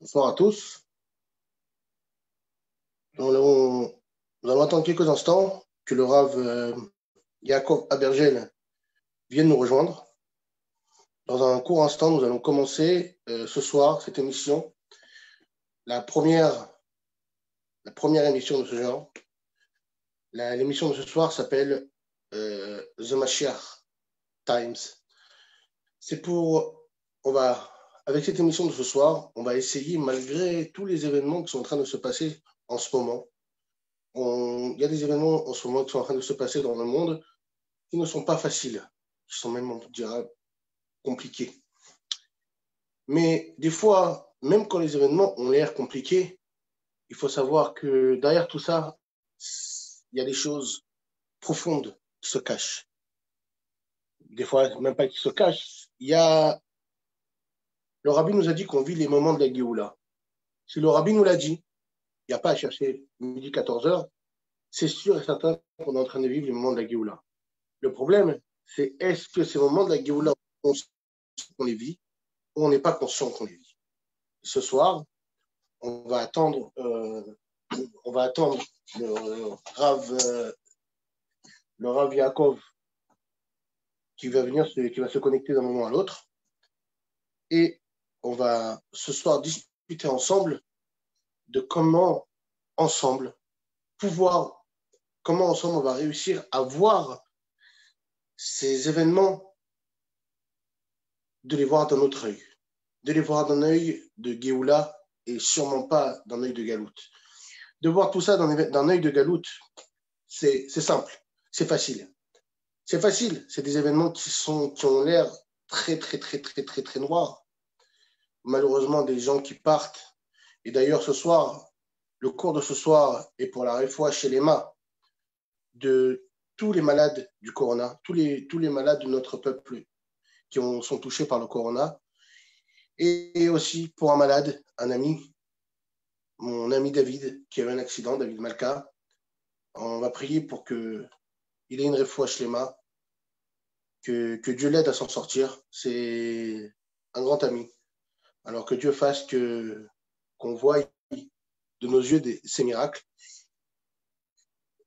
Bonsoir à tous. Nous allons attendre quelques instants que le Rav Yaakov Abergel vienne nous rejoindre. Dans un court instant, nous allons commencer ce soir cette émission, la première émission de ce genre. L'émission de ce soir s'appelle The Mashiach Times. Avec cette émission de ce soir, on va essayer, malgré tous les événements qui sont en train de se passer en ce moment, il y a des événements en ce moment qui sont en train de se passer dans le monde qui ne sont pas faciles, qui sont même, on dirait, compliqués. Mais des fois, même quand les événements ont l'air compliqués, il faut savoir que derrière tout ça, il y a des choses profondes qui se cachent. Des fois, même pas qui se cachent. Le rabbi nous a dit qu'on vit les moments de la Géoula. Si le rabbi nous l'a dit, il n'y a pas à chercher midi 14 heures, c'est sûr et certain qu'on est en train de vivre les moments de la Géoula. Le problème, c'est est-ce que ces moments de la Géoula, on les vit ou on n'est pas conscient qu'on les vit. Ce soir, on va attendre le Rav Yaakov qui va se connecter d'un moment à l'autre. Et on va ce soir discuter ensemble de comment ensemble on va réussir à voir ces événements, de les voir d'un autre œil, de les voir d'un œil de Géoula et sûrement pas d'un œil de Galout. De voir tout ça d'un œil de Galout, c'est simple, c'est facile. C'est facile, c'est des événements qui ont l'air très, très, très, très, très, très noirs. Malheureusement, des gens qui partent. Et d'ailleurs, ce soir, le cours de ce soir est pour la réfoua chez les mains de tous les malades du corona, tous les malades de notre peuple qui sont touchés par le corona. Et aussi pour un malade, un ami, mon ami David, qui a eu un accident, David Malka. On va prier pour qu'il ait une réfoua chez les mains, que Dieu l'aide à s'en sortir. C'est un grand ami. Alors que Dieu fasse qu'on voie de nos yeux ces miracles.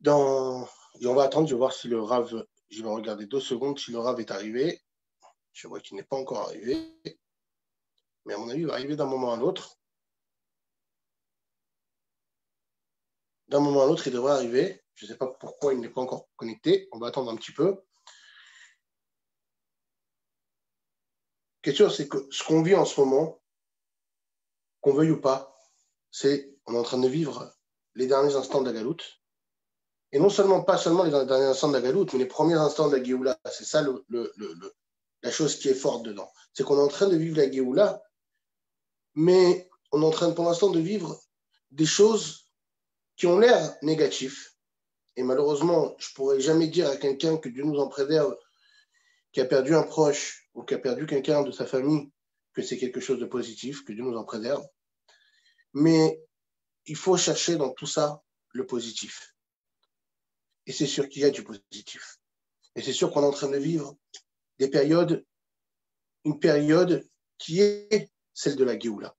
Et on va attendre, je vais voir si le Rav, je vais regarder 2 secondes si le Rav est arrivé. Je vois qu'il n'est pas encore arrivé. Mais à mon avis, il va arriver d'un moment à l'autre. D'un moment à l'autre, il devrait arriver. Je ne sais pas pourquoi il n'est pas encore connecté. On va attendre un petit peu. La question, c'est que ce qu'on vit en ce moment, qu'on veuille ou pas, on est en train de vivre les derniers instants de la Galoute. Et non seulement, pas seulement les derniers instants de la Galoute, mais les premiers instants de la Géoula. C'est ça la chose qui est forte dedans. C'est qu'on est en train de vivre la Géoula, mais on est en train pour l'instant de vivre des choses qui ont l'air négatifs. Et malheureusement, je ne pourrais jamais dire à quelqu'un que Dieu nous en préserve, qui a perdu un proche ou qui a perdu quelqu'un de sa famille, que c'est quelque chose de positif, que Dieu nous en préserve. Mais il faut chercher dans tout ça le positif. Et c'est sûr qu'il y a du positif. Et c'est sûr qu'on est en train de vivre une période qui est celle de la Géoula.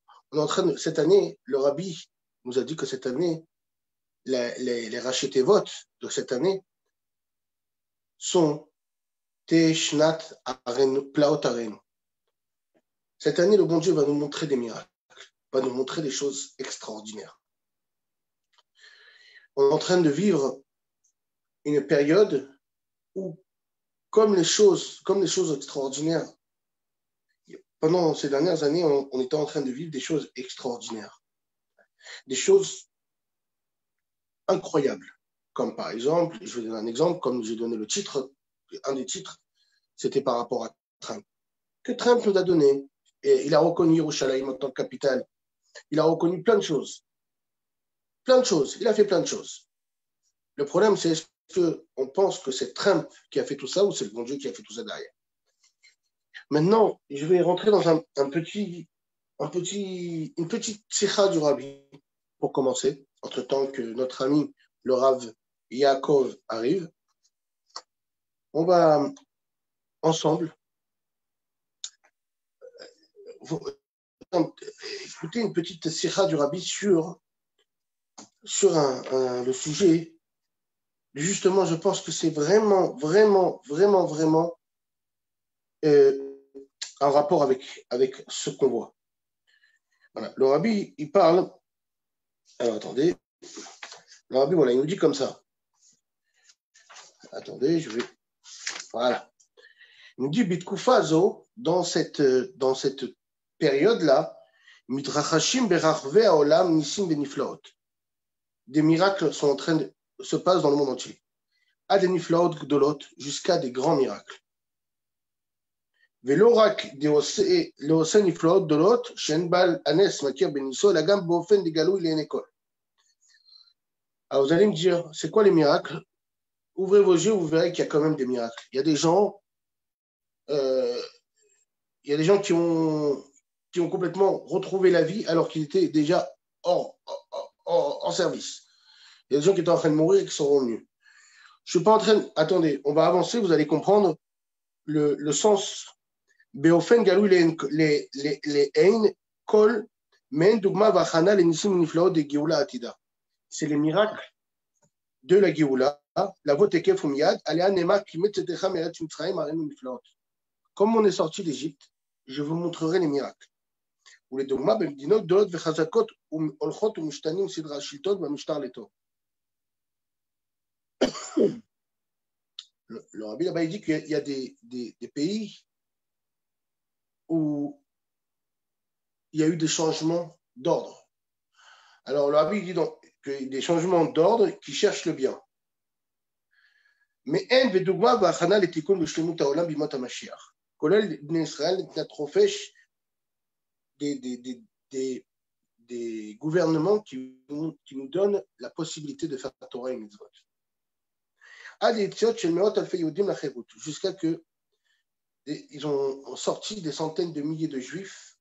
Cette année, le Rabbi nous a dit que cette année, les rachetés votes de cette année sont Teshnat Plaot Arenu. Cette année, le bon Dieu va nous montrer des miracles, va nous montrer des choses extraordinaires. On est en train de vivre une période où, comme les choses extraordinaires, pendant ces dernières années, on était en train de vivre des choses extraordinaires, des choses incroyables. Comme par exemple, je vais donner un exemple, comme j'ai donné le titre, un des titres, c'était par rapport à Trump. Que Trump nous a donné, et il a reconnu Yerushalayim en tant que capitale, il a reconnu plein de choses, il a fait plein de choses. Le problème, c'est est-ce qu'on pense que c'est Trump qui a fait tout ça ou c'est le bon Dieu qui a fait tout ça derrière. Maintenant, je vais rentrer dans une petite sikha du Rabbi pour commencer, entre-temps que notre ami, le Rav Yaakov, arrive. On va ensemble écouter une petite sikha du Rabbi sur le sujet. Justement, je pense que c'est vraiment un rapport avec ce qu'on voit. Voilà. Le Rabbi, il parle. Alors, attendez. Le Rabbi, voilà, il nous dit comme ça. Attendez, Voilà. Il nous dit Bitkoufazo, dans cette période-là, Midrachashim berachve haolam nisim beniflaot. des miracles sont en train de se passer dans le monde entier. À des niflaot gdolot, jusqu'à des grands miracles. ולא רק לעושה נפלאות גדולות, שאין בעל הנס מכיר בניסו, אלא גם באופן גלוי לעיני כל. Alors vous allez me dire, c'est quoi les miracles? Ouvrez vos yeux, vous verrez qu'il y a quand même des miracles. Il y a des gens, qui ont complètement retrouvé la vie alors qu'ils étaient déjà en service. Il y a des gens qui étaient en train de mourir et qui sont revenus. Je ne suis pas en train de... Attendez, on va avancer, vous allez comprendre le sens. באופן גלוי לעין כל מעין דוגמה והכנה לניסים ונפלאות דגאולה עתידה. C'est les miracles de la גאולה, לבוא תקף ומיד, עליה נאמר כי מצאתך מארץ מצרים הראינו נפלאות. Comme on est sorti d'Égypte, je vous montrerai les miracles. ולדוגמה במדינות גדולות וחזקות הולכות ומשתנים סדרה השלטון והמשטר לטוב. Le rabbi là-bas il dit qu'il y a des pays où il y a eu des changements d'ordre. Alors, le rabbi dit donc qu'il y a des changements d'ordre qui cherchent le bien. Mais un vedugma v'achana letikun v'shlemut haolam bimot hamashiach. Kolel bnei Israël natrofesh des gouvernements qui nous donnent la possibilité de faire la Torah et mitzvot. Ad yetziot shel meot alfei yehudim lacherut, jusqu'à que ils ont sorti des centaines de milliers de juifs,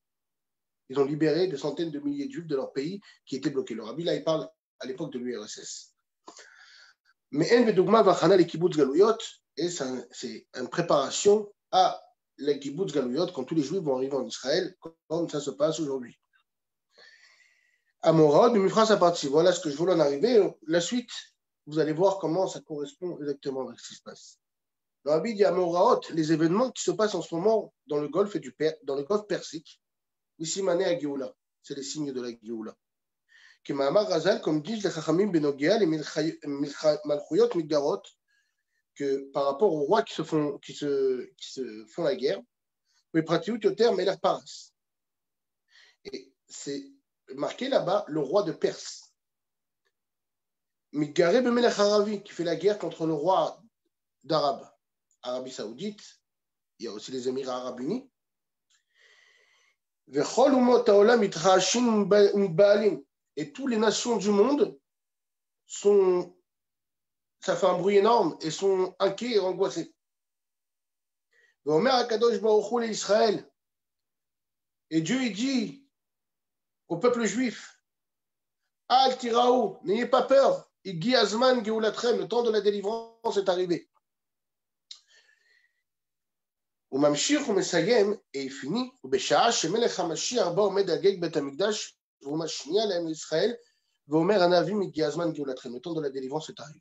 ils ont libéré des centaines de milliers de juifs de leur pays qui étaient bloqués. Le rabbi, là, il parle à l'époque de l'URSS. Mais en vedugma v'achana le kibbutz galuyot, et c'est une préparation à la kibbutz galuyot quand tous les juifs vont arriver en Israël, comme ça se passe aujourd'hui. Amorah, de Mifras à partir. Voilà ce que je voulais en arriver. La suite, vous allez voir comment ça correspond exactement à ce qui se passe. Le rabbi dit à Moraot, les événements qui se passent en ce moment dans le golfe Persique, ici mané à Géoula, c'est les signes de la Géoula. Que Mahamar Razal, comme disent les Chachamim Benogea, les Malchuyot Midgarot, que par rapport aux rois qui se font la guerre, mais Pratiut Yoter Meler Paras. Et c'est marqué là-bas le roi de Perse. Midgaré Bemelech Aravi, qui fait la guerre contre le roi d'Arabe. Arabie Saoudite, il y a aussi les Émirats Arabes Unis. Et toutes les nations du monde ça fait un bruit énorme et sont inquiets et angoissés. Et Dieu il dit au peuple juif, Al tiraou, n'ayez pas peur, le temps de la délivrance est arrivé. וממשיך ומסיים, איפיני, ובשעה שמלך המשיח בא עומד להגג בית המקדש, והוא משמיע להם לישראל, ואומר הנביא מגיע הזמן גאולתכם, le temps de la délivrance est arrivé.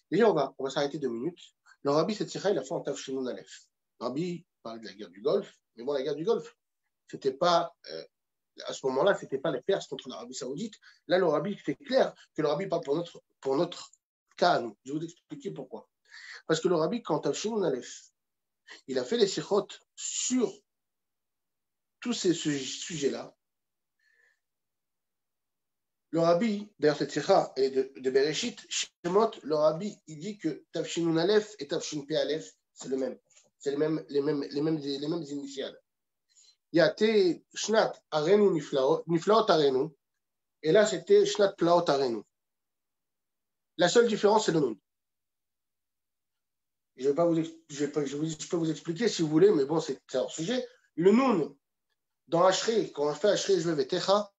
Déjà, on va s'arrêter 2 minutes. Le rabbi Setzicha, il a fait en Tav Shinun Aleph. Le rabbi parlait de la guerre du Golfe, mais bon, la guerre du Golfe, c'était pas, à ce moment-là, c'était pas les Perses contre l'Arabie Saoudite. Là, le rabbi fait clair que le rabbi parle pour notre cas. Je vais vous expliquer pourquoi. Parce que le rabbi, quand Tav Shinun Aleph, il a fait les sikhot sur tous ces sujets-là. Le rabbi, d'ailleurs, cette sikha est de Bereshit, Shemot, le rabbi, il dit que Tafshinun Aleph et Tafshin Pe Aleph, c'est le même. C'est les mêmes initiales. Il y a été Shnat Arenu Niflaot Arenu, et là, c'était Shnat Plaot Arenu. La seule différence, c'est le nom. Je peux vous expliquer si vous voulez, mais bon, c'est hors sujet. Le Noun, dans Ashrei, quand on fait Ashrei, je vais Vetecha,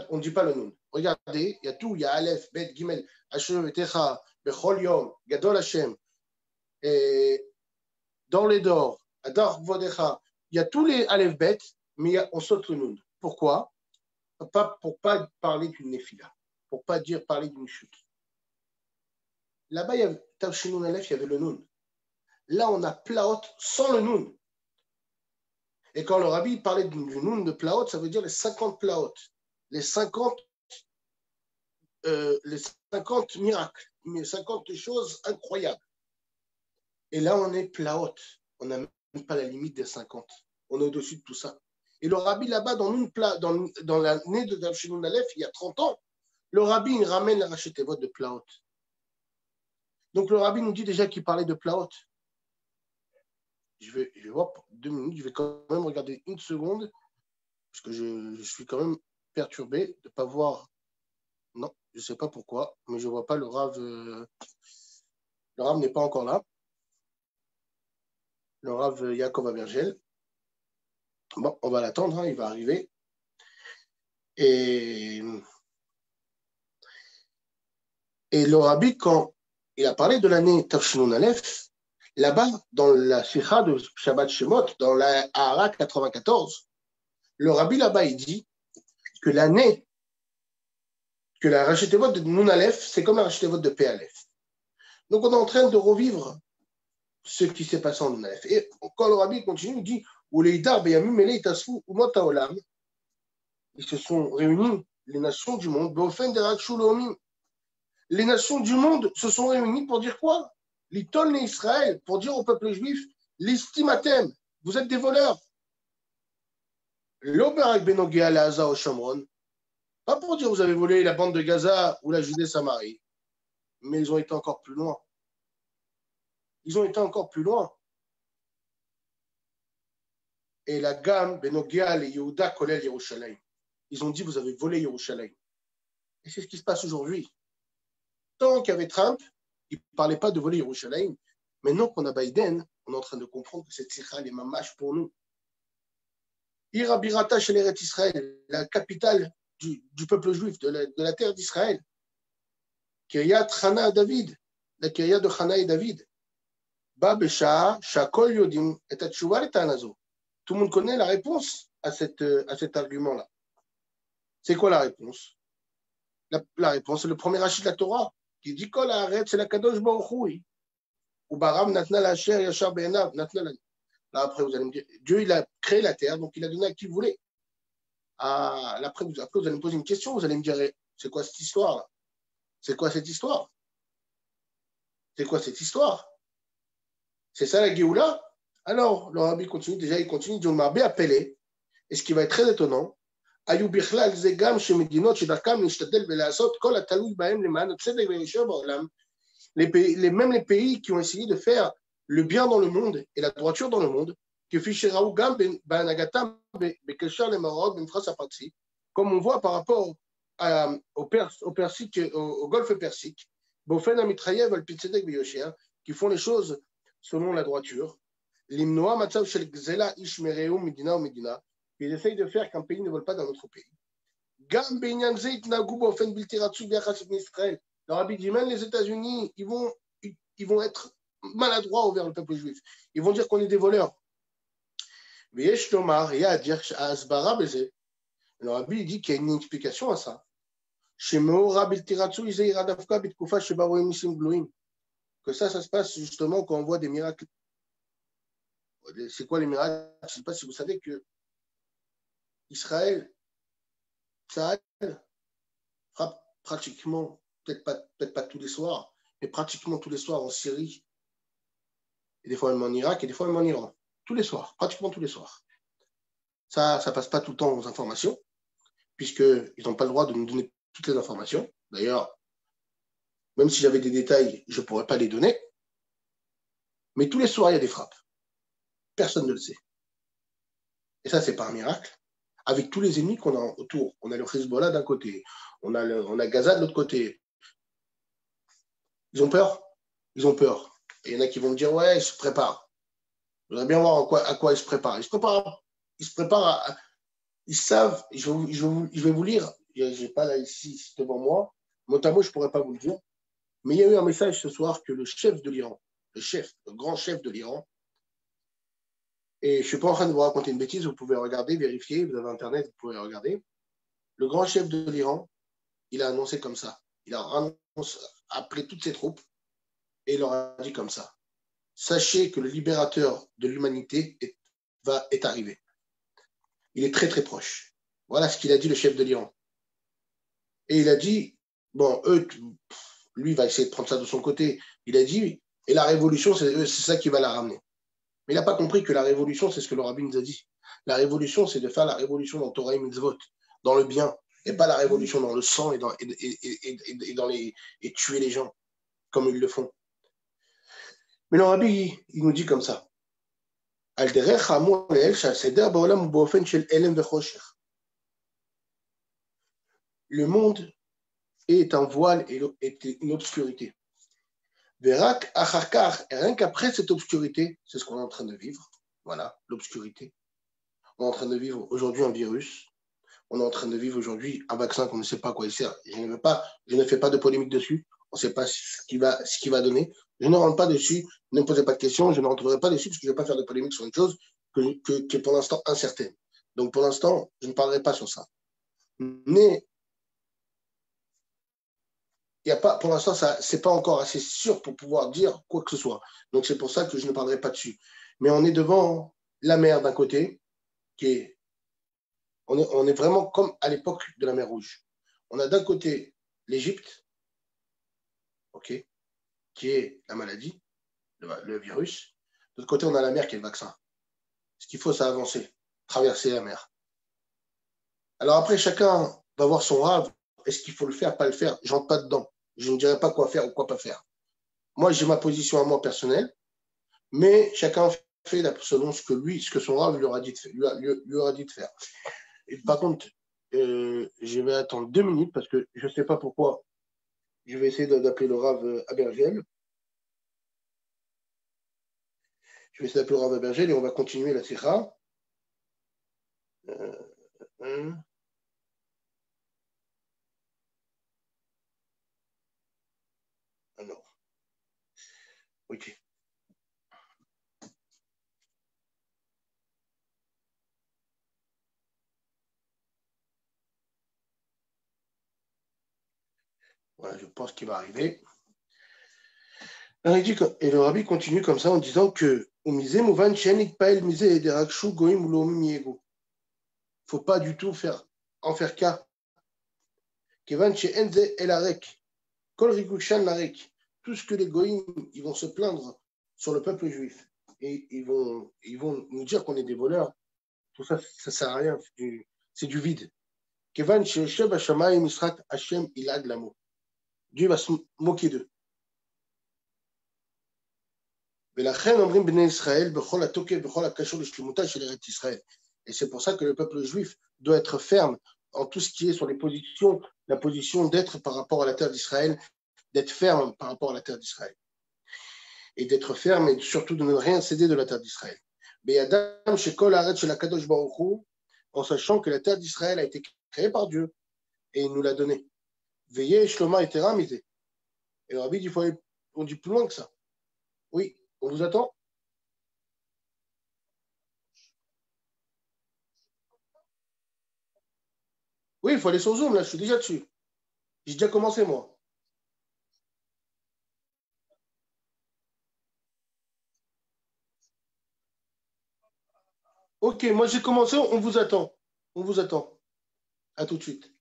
on ne dit pas le Noun. Regardez, il y a tout, il y a Aleph, Bet, Gimel, Ashrei, Vetecha, Bechol Yom, Gadol Hashem, dans les Dor, Adar Vodecha, il y a tous les Aleph, Bet, mais on saute le Noun. Pourquoi? Pour ne pas parler d'une Nephila, pour ne pas parler d'une chute. Là-bas, il y avait Tavshinun Aleph, il y avait le Noun. Là, on a Plaot sans le Noun. Et quand le rabbi parlait du Noun de Plaot, ça veut dire les 50 Plaot, les 50 miracles, les 50 choses incroyables. Et là, on est Plaot. On n'a même pas la limite des 50. On est au-dessus de tout ça. Et le rabbi là-bas, dans l'année de Tavshinun Aleph, il y a 30 ans, Le rabbi, il ramène la rachetevot de Plaot. Donc le rabbi nous dit déjà qu'il parlait de Plaot. Je vais voir 2 minutes, je vais quand même regarder une seconde, parce que je suis quand même perturbé de ne pas voir. Non, je ne sais pas pourquoi, mais je ne vois pas le Rav. Le Rav n'est pas encore là. Le Rav Yaakov Abergel. Bon, on va l'attendre, hein, il va arriver. Et le Rabbi, quand il a parlé de l'année Tafshinun Aleph, là-bas, dans la Sikha de Shabbat Shemot, dans la Hara 94, le Rabbi là-bas, il dit que l'année, que la Rachetevot de Nun Aleph, c'est comme la Rachetevot de Pe Aleph. Donc, on est en train de revivre ce qui s'est passé en Nun Aleph. Et quand le Rabbi continue, il dit ils se sont réunis, les nations du monde, les nations du monde se sont réunies pour dire quoi? L'Itol et Israël, pour dire au peuple juif, l'istimatem, vous êtes des voleurs. L'Oberak Benogea la Haza au Shomron, pas pour dire vous avez volé la bande de Gaza ou la Judée-Samarie, mais ils ont été encore plus loin. Ils ont été encore plus loin. Et la gamme, Benogea et Yehuda Kolel Yerushalayim. Ils ont dit vous avez volé Yerushalayim. Et c'est ce qui se passe aujourd'hui. Tant qu'il y avait Trump, il ne parlait pas de voler Yerushalayim. Maintenant qu'on a Biden, on est en train de comprendre que cette sikha est mamash pour nous. Ira Birata chez l'Eret Israël, la capitale du peuple juif, de la terre d'Israël. Kiryat Chana David, la Kiryat de Chana et David. Ba Besha, Shakol Yodim, et Atshuva et Tanazo. Tout le monde connaît la réponse à cet argument-là. C'est quoi la réponse? La réponse, c'est le premier rachid de la Torah, qui dit Kol Haaretz, c'est la Kadosh Baruch Hu. Ou Baram Natna la Asher Yashar Be'enav, Natna la. Là, après, vous allez me dire, Dieu, il a créé la terre, donc il a donné à qui il voulait. Ah, là, après, vous allez me poser une question, vous allez me dire, c'est quoi cette histoire-là? C'est quoi cette histoire? C'est quoi cette histoire? C'est ça la Géoula? Alors, le Rabbi continue, déjà, il continue, il dit, on m'a bien appelé, et ce qui va être très étonnant, היו בכלל זה גם שמדינות שדרכם להשתדל ולעשות כל התלוי בהם למען הצדק והיושר בעולם, même les pays qui ont essayé de faire le bien dans le monde et la droiture dans le monde, כפי שראו גם בהנהגתם בקשר למאורעות במפרץ הפרסי, comme on voit par rapport au golfe persique, באופן המתחייב על פי צדק ויושר, qui font les choses selon la droiture, למנוע מצב של גזלה איש מרעהו מדינה ומדינה, ils essayent de faire qu'un pays ne vole pas dans notre pays. Le Rabbi dit même les États-Unis, ils vont être maladroits envers le peuple juif. Ils vont dire qu'on est des voleurs. Mais il y a à dire le Rabbi dit qu'il y a une explication à ça. Que ça se passe justement quand on voit des miracles. C'est quoi les miracles? Je ne sais pas si vous savez que Israël, ça frappe pratiquement, peut-être pas tous les soirs, mais pratiquement tous les soirs en Syrie, et des fois même en Irak, et des fois même en Iran. Tous les soirs, pratiquement tous les soirs. Ça passe pas tout le temps aux informations, puisqu'ils n'ont pas le droit de nous donner toutes les informations. D'ailleurs, même si j'avais des détails, je ne pourrais pas les donner. Mais tous les soirs, il y a des frappes. Personne ne le sait. Et ça, ce n'est pas un miracle. Avec tous les ennemis qu'on a autour. On a le Hezbollah d'un côté, on a Gaza de l'autre côté. Ils ont peur. Ils ont peur. Et il y en a qui vont me dire, ouais, ils se préparent. Je voudrais bien voir à quoi ils se préparent. Ils se préparent ils savent, je vais vous lire, je n'ai pas là ici devant moi, mot à mot, je ne pourrais pas vous le dire, mais il y a eu un message ce soir que le chef de l'Iran, le grand chef de l'Iran, et je ne suis pas en train de vous raconter une bêtise, vous pouvez regarder, vérifier, vous avez Internet, vous pouvez regarder. Le grand chef de l'Iran, il a annoncé comme ça. Il a appelé toutes ses troupes et il leur a dit comme ça. Sachez que le libérateur de l'humanité est arrivé. Il est très très proche. Voilà ce qu'il a dit le chef de l'Iran. Et il a dit, bon, lui il va essayer de prendre ça de son côté. Il a dit, et la révolution, c'est ça qui va la ramener. Mais il n'a pas compris que la révolution, c'est ce que le rabbin nous a dit. La révolution, c'est de faire la révolution dans Torah et Mitzvot, dans le bien. et pas la révolution dans le sang et tuer les gens comme ils le font. Mais le rabbi, il nous dit comme ça. Le monde est un voile et est une obscurité. Verak acharkar, et rien qu'après cette obscurité, c'est ce qu'on est en train de vivre. Voilà, l'obscurité. On est en train de vivre aujourd'hui un virus. On est en train de vivre aujourd'hui un vaccin qu'on ne sait pas à quoi il sert. Je ne fais pas de polémique dessus. On ne sait pas ce qu'il va donner. Je ne rentre pas dessus. Ne me posez pas de questions. Je ne rentrerai pas dessus parce que je ne vais pas faire de polémique sur une chose qui est pour l'instant incertaine. Donc pour l'instant, je ne parlerai pas sur ça. Mais il y a pas, pour l'instant, ce n'est pas encore assez sûr pour pouvoir dire quoi que ce soit. Donc c'est pour ça que je ne parlerai pas dessus. Mais on est devant la mer d'un côté, on est vraiment comme à l'époque de la mer Rouge. On a d'un côté l'Égypte, okay, qui est la maladie, le virus. De l'autre côté, on a la mer qui est le vaccin. Ce qu'il faut, c'est avancer, traverser la mer. Alors après, chacun va voir son rave. Est-ce qu'il faut le faire, pas le faire? Je rentre pas dedans. Je ne dirai pas quoi faire ou quoi pas faire. Moi, j'ai ma position à moi personnelle, mais chacun fait selon ce que son rave lui aura dit de faire. Et par contre, je vais attendre 2 minutes parce que je ne sais pas pourquoi. Je vais essayer d'appeler le Rav Abergel. Je vais essayer d'appeler le Rav Abergel et on va continuer la sikha. Alors, ok. Voilà, je pense qu'il va arriver. Et le rabbi continue comme ça en disant que il ne faut pas du tout en faire cas. Tout ce que les goïms ils vont se plaindre sur le peuple juif et ils vont nous dire qu'on est des voleurs, tout ça, ça sert à rien, c'est du vide. Dieu va se moquer d'eux. Et c'est pour ça que le peuple juif doit être ferme en tout ce qui est sur les positions, la position d'être par rapport à la terre d'Israël, d'être ferme par rapport à la terre d'Israël. Et d'être ferme et surtout de ne rien céder de la terre d'Israël. En sachant que la terre d'Israël a été créée par Dieu et il nous l'a donnée. Veillez, Shloma et Teramisé. Et le rabbi dit, on dit plus loin que ça. Oui, on vous attend. Oui, il faut aller sur Zoom, là, je suis déjà dessus. J'ai déjà commencé, moi. Ok, moi j'ai commencé, on vous attend. On vous attend. À tout de suite.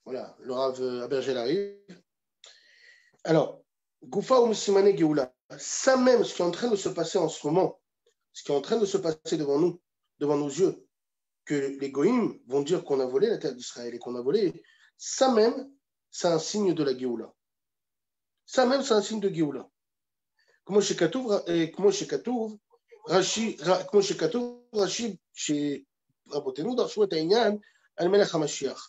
Voilà, le Rav Abergel arrive. Alors, Goufa ou Simane Geoula, ça même, ce qui est en train de se passer en ce moment, ce qui est en train de se passer devant nous, devant nos yeux, que les Goïms vont dire qu'on a volé la terre d'Israël et qu'on a volé, ça même, c'est un signe de la Géoula. Ça même, c'est un signe de Géoula. Comment chez Katouf, Rashi, chez Rabotenu, Darshu et Aïnyan, Al-Melech HaMashiach.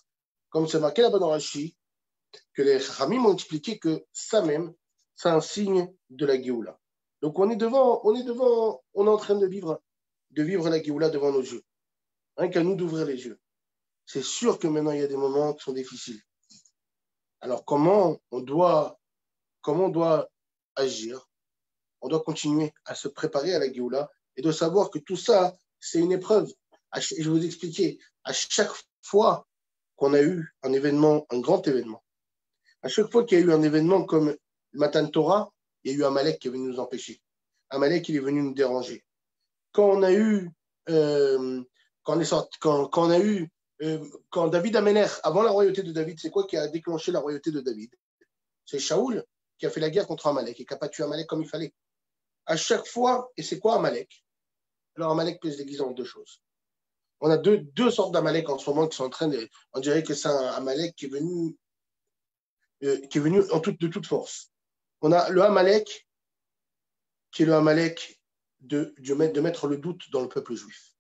Comme c'est marqué là-bas dans Rashi, que les Chachamim ont expliqué que ça même, c'est un signe de la Géoula. Donc on est en train de vivre la Géoula devant nos yeux. Rien qu'à nous d'ouvrir les yeux. C'est sûr que maintenant il y a des moments qui sont difficiles. Alors comment on doit agir? On doit continuer à se préparer à la Géoula et de savoir que tout ça, c'est une épreuve. Je vais vous expliquer, à chaque fois qu'on a eu un événement, un grand événement, à chaque fois qu'il y a eu un événement comme le Matan Torah, il y a eu Amalek qui est venu nous empêcher. Amalek, il est venu nous déranger. Quand on a eu, quand David Amener, avant la royauté de David, c'est quoi qui a déclenché la royauté de David? C'est Shaoul qui a fait la guerre contre Amalek et qui n'a pas tué Amalek comme il fallait. À chaque fois, et c'est quoi Amalek? Alors Amalek peut se déguiser en deux choses. On a deux sortes d'Amalek en ce moment qui sont en train de. On dirait que c'est un Amalek qui est venu de toute force. On a le Amalek, qui est le Amalek de mettre le doute dans le peuple juif.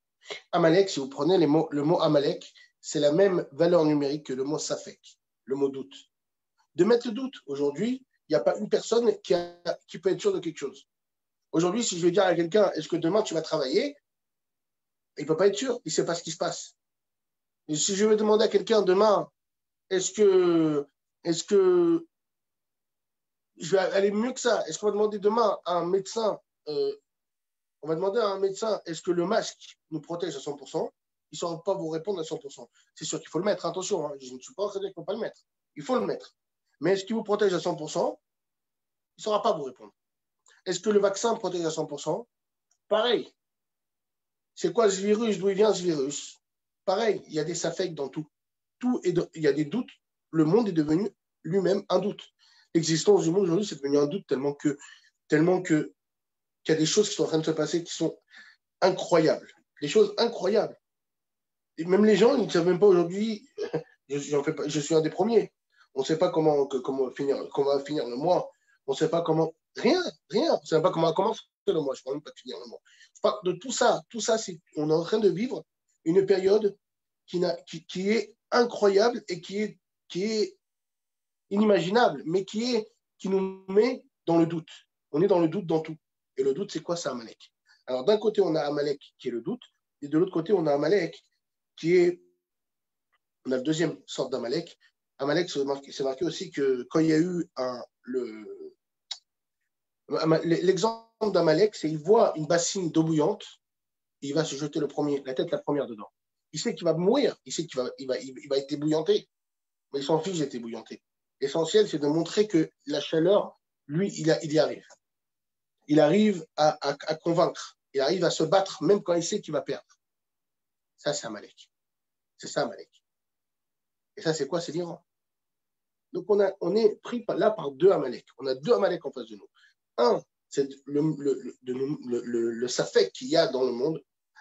Amalek, si vous prenez le mot Amalek, c'est la même valeur numérique que le mot Safek, le mot doute. De mettre le doute. Aujourd'hui, il n'y a pas une personne qui peut être sûre de quelque chose. Aujourd'hui, si je vais dire à quelqu'un, est-ce que demain tu vas travailler? Il ne peut pas être sûr, il ne sait pas ce qui se passe. Et si je vais demander à quelqu'un demain, est-ce que je vais aller mieux que ça? Est-ce qu'on va demander demain à un médecin, on va demander à un médecin, est-ce que le masque nous protège à 100%? Il ne saura pas vous répondre à 100%. C'est sûr qu'il faut le mettre, attention, hein, je ne suis pas en train de dire qu'il ne faut pas le mettre. Il faut le mettre. Mais est-ce qu'il vous protège à 100%? Il ne saura pas vous répondre. Est-ce que le vaccin protège à 100%? Pareil. C'est quoi ce virus? D'où il vient ce virus? Pareil, il y a des safek dans tout. Il y a des doutes. Le monde est devenu lui-même un doute. L'existence du monde aujourd'hui, c'est devenu un doute tellement qu'il y a des choses qui sont en train de se passer qui sont incroyables. Des choses incroyables. Et même les gens, ils ne savent même pas aujourd'hui, je suis un des premiers. On ne sait pas comment va finir le mois. On ne sait pas comment. Rien. On ne sait pas comment commencer le mois. Je ne parle même pas de finir le mois. Je parle de tout ça. Tout ça, on est en train de vivre une période qui est incroyable et qui est inimaginable, mais qui nous met dans le doute. On est dans le doute dans tout. Et le doute, c'est quoi? C'est Amalek. Alors, d'un côté, on a Amalek qui est le doute, et de l'autre côté, on a Amalek on a le deuxième sorte d'Amalek. Amalek, c'est marqué aussi que quand il y a eu l'exemple d'Amalek, c'est qu'il voit une bassine d'eau bouillante, et il va se jeter la tête la première dedans. Il sait qu'il va mourir, il sait qu'il va être ébouillanté, mais il s'en fiche d'être ébouillanté. L'essentiel, c'est de montrer que la chaleur, lui, il y arrive. Il arrive à convaincre, il arrive à se battre, même quand il sait qu'il va perdre. Ça, c'est Amalek. C'est ça, Amalek. Et ça, c'est quoi? C'est l'Iran. Donc, on est pris là par deux Amalek. On a deux Amalek en face de nous. Un, c'est le Safek qu'il y a dans le monde.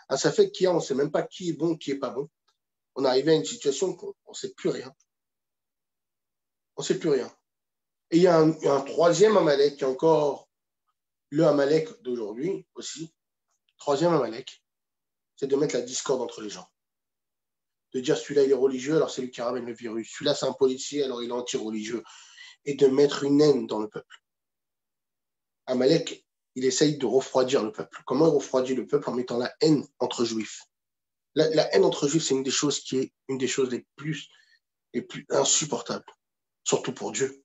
Un Safek qu'il y a, on ne sait même pas qui est bon, qui n'est pas bon. On est arrivé à une situation qu'on ne sait plus rien. On ne sait plus rien. Et il y a un troisième Amalek qui est encore le Amalek d'aujourd'hui aussi. Troisième Amalek, c'est de mettre la discorde entre les gens. De dire celui-là il est religieux, alors c'est lui qui ramène le virus. Celui-là c'est un policier, alors il est anti-religieux. Et de mettre une haine dans le peuple. Amalek, il essaye de refroidir le peuple. Comment il refroidit le peuple? En mettant la haine entre juifs. La haine entre juifs, c'est une des choses les plus insupportables. Surtout pour Dieu.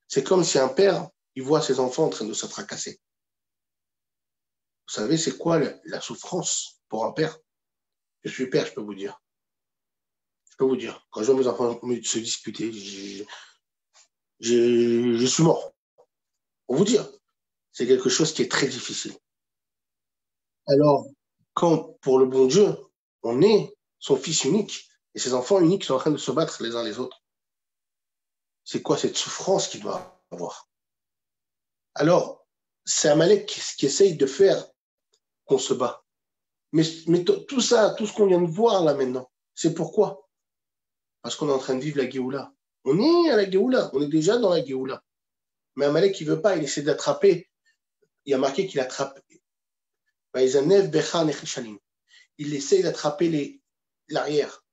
C'est comme si un père, il voit ses enfants en train de se fracasser. Vous savez, c'est quoi la souffrance pour un père? Je suis père, je peux vous dire. Quand je vois mes enfants se disputer, je suis mort. Pour vous dire, c'est quelque chose qui est très difficile. Alors, quand pour le bon Dieu, on est son fils unique, et ses enfants uniques sont en train de se battre les uns les autres, c'est quoi cette souffrance qu'il doit avoir? Alors, c'est Amalek qui essaye de faire qu'on se bat. Mais tout ça, tout ce qu'on vient de voir là maintenant, c'est pourquoi? Parce qu'on est en train de vivre la Géoula. On est à la Géoula, on est déjà dans la Géoula. Mais Amalek, il ne veut pas, il essaie d'attraper. Il y a marqué qu'il attrape. Il essaie d'attraper l'arrière.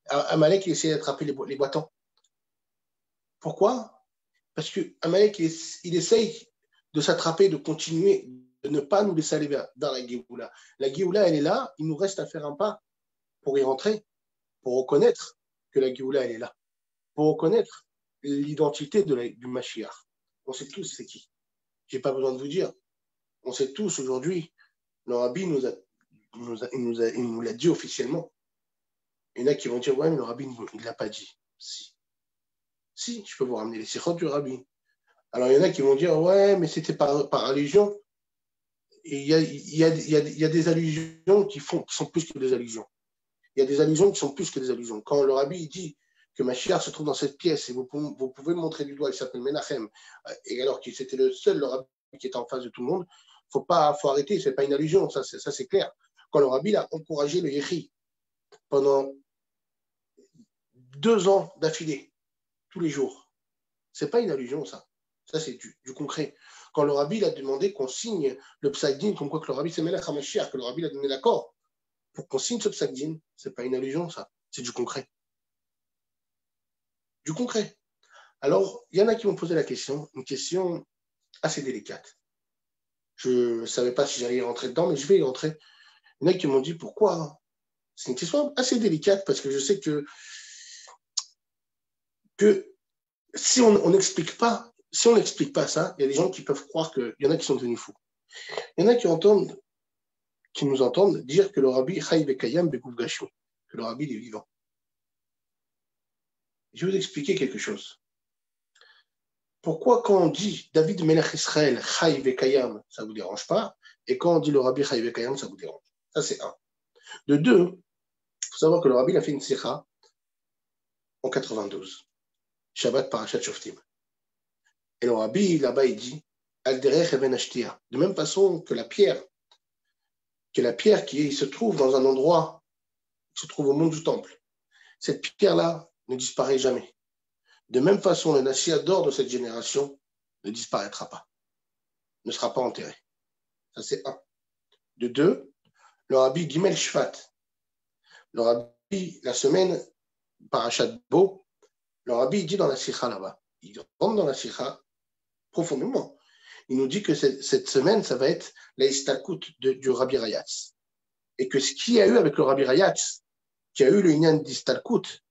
Amalek, il essaie d'attraper les boitants. Pourquoi? Parce que Amalek, il essaye de s'attraper, de continuer, de ne pas nous laisser aller vers la Géoula. La Géoula, elle est là, il nous reste à faire un pas pour y rentrer, pour reconnaître que la Géoula, elle est là, pour reconnaître l'identité du Mashiach. On sait tous c'est qui. Je n'ai pas besoin de vous dire. On sait tous aujourd'hui, le Rabbi il nous l'a dit officiellement. Il y en a qui vont dire, ouais, mais le Rabbi, il ne l'a pas dit. Si, je peux vous ramener les sikhot du Rabbi. Alors, il y en a qui vont dire, ouais, mais c'était par religion. Et il y a des allusions qui sont plus que des allusions. Il y a des allusions qui sont plus que des allusions. Quand le Rabbi dit que Mashiach se trouve dans cette pièce et vous pouvez me montrer du doigt, il s'appelle Menachem, et alors que c'était le seul le Rabbi qui était en face de tout le monde, faut arrêter, c'est pas une allusion, ça c'est clair. quand le Rabbi a encouragé le Yechi pendant 2 ans d'affilée, tous les jours. Ce n'est pas une allusion, ça. Ça, c'est du concret. Quand le Rabbi a demandé qu'on signe le psaq-din, comme quoi que le Rabbi s'est mêlé à Hamashiach, que le Rabbi a donné l'accord pour qu'on signe ce psaq-din, ce n'est pas une allusion, ça. C'est du concret. Du concret. Alors, il y en a qui m'ont posé la question, une question assez délicate. Je ne savais pas si j'allais y rentrer dedans, mais je vais y rentrer. Il y en a qui m'ont dit pourquoi. C'est une question assez délicate parce que je sais que si on n'explique pas, si on n'explique pas ça, il y a des gens qui peuvent croire qu'il y en a qui sont devenus fous. Il y en a qui nous entendent dire que le Rabbi Chai Bekayam Begouf Gashmi, que le Rabbi est vivant. Je vais vous expliquer quelque chose. Pourquoi quand on dit David Melech Israël Chai Bekayam, ça ne vous dérange pas, et quand on dit le Rabbi Chai Bekayam, ça vous dérange. Ça, c'est un. De deux, il faut savoir que le Rabbi a fait une sikha en 92, Shabbat Parashat Shoftim. Et le Rabbi, là-bas, il dit Al-Derech Even Ashtia. De même façon que la pierre qui se trouve dans un endroit, qui se trouve au mont du Temple, cette pierre-là ne disparaît jamais. De même façon, le Nassia d'or de cette génération ne disparaîtra pas, ne sera pas enterré. Ça, c'est un. De deux, le Rabbi Gimel Shvat, le Rabbi, la semaine Parashat Bo, le Rabbi dit dans la sikha là-bas, il rentre dans la sikha profondément. Il nous dit que cette semaine, ça va être la istakut du Rabbi Rayatz. Et que ce qu'il y a eu avec le Rabbi Rayatz, qui a eu le Inyan d'istakut,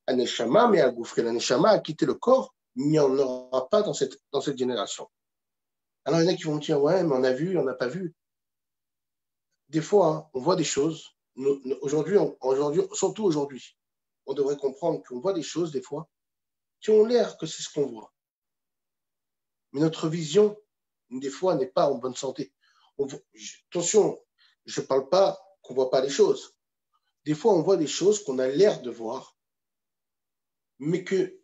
Aneshama, mais Al-Goufri, l'Aneshama a quitté le corps, il n'y en aura pas dans cette génération. Alors il y en a qui vont me dire, ouais, mais on a vu, on n'a pas vu. Des fois, hein, on voit des choses. Aujourd'hui, surtout aujourd'hui, on devrait comprendre qu'on voit des choses, des fois, qui ont l'air que c'est ce qu'on voit. Mais notre vision, des fois, n'est pas en bonne santé. Attention, je ne parle pas qu'on ne voit pas les choses. Des fois, on voit des choses qu'on a l'air de voir, mais que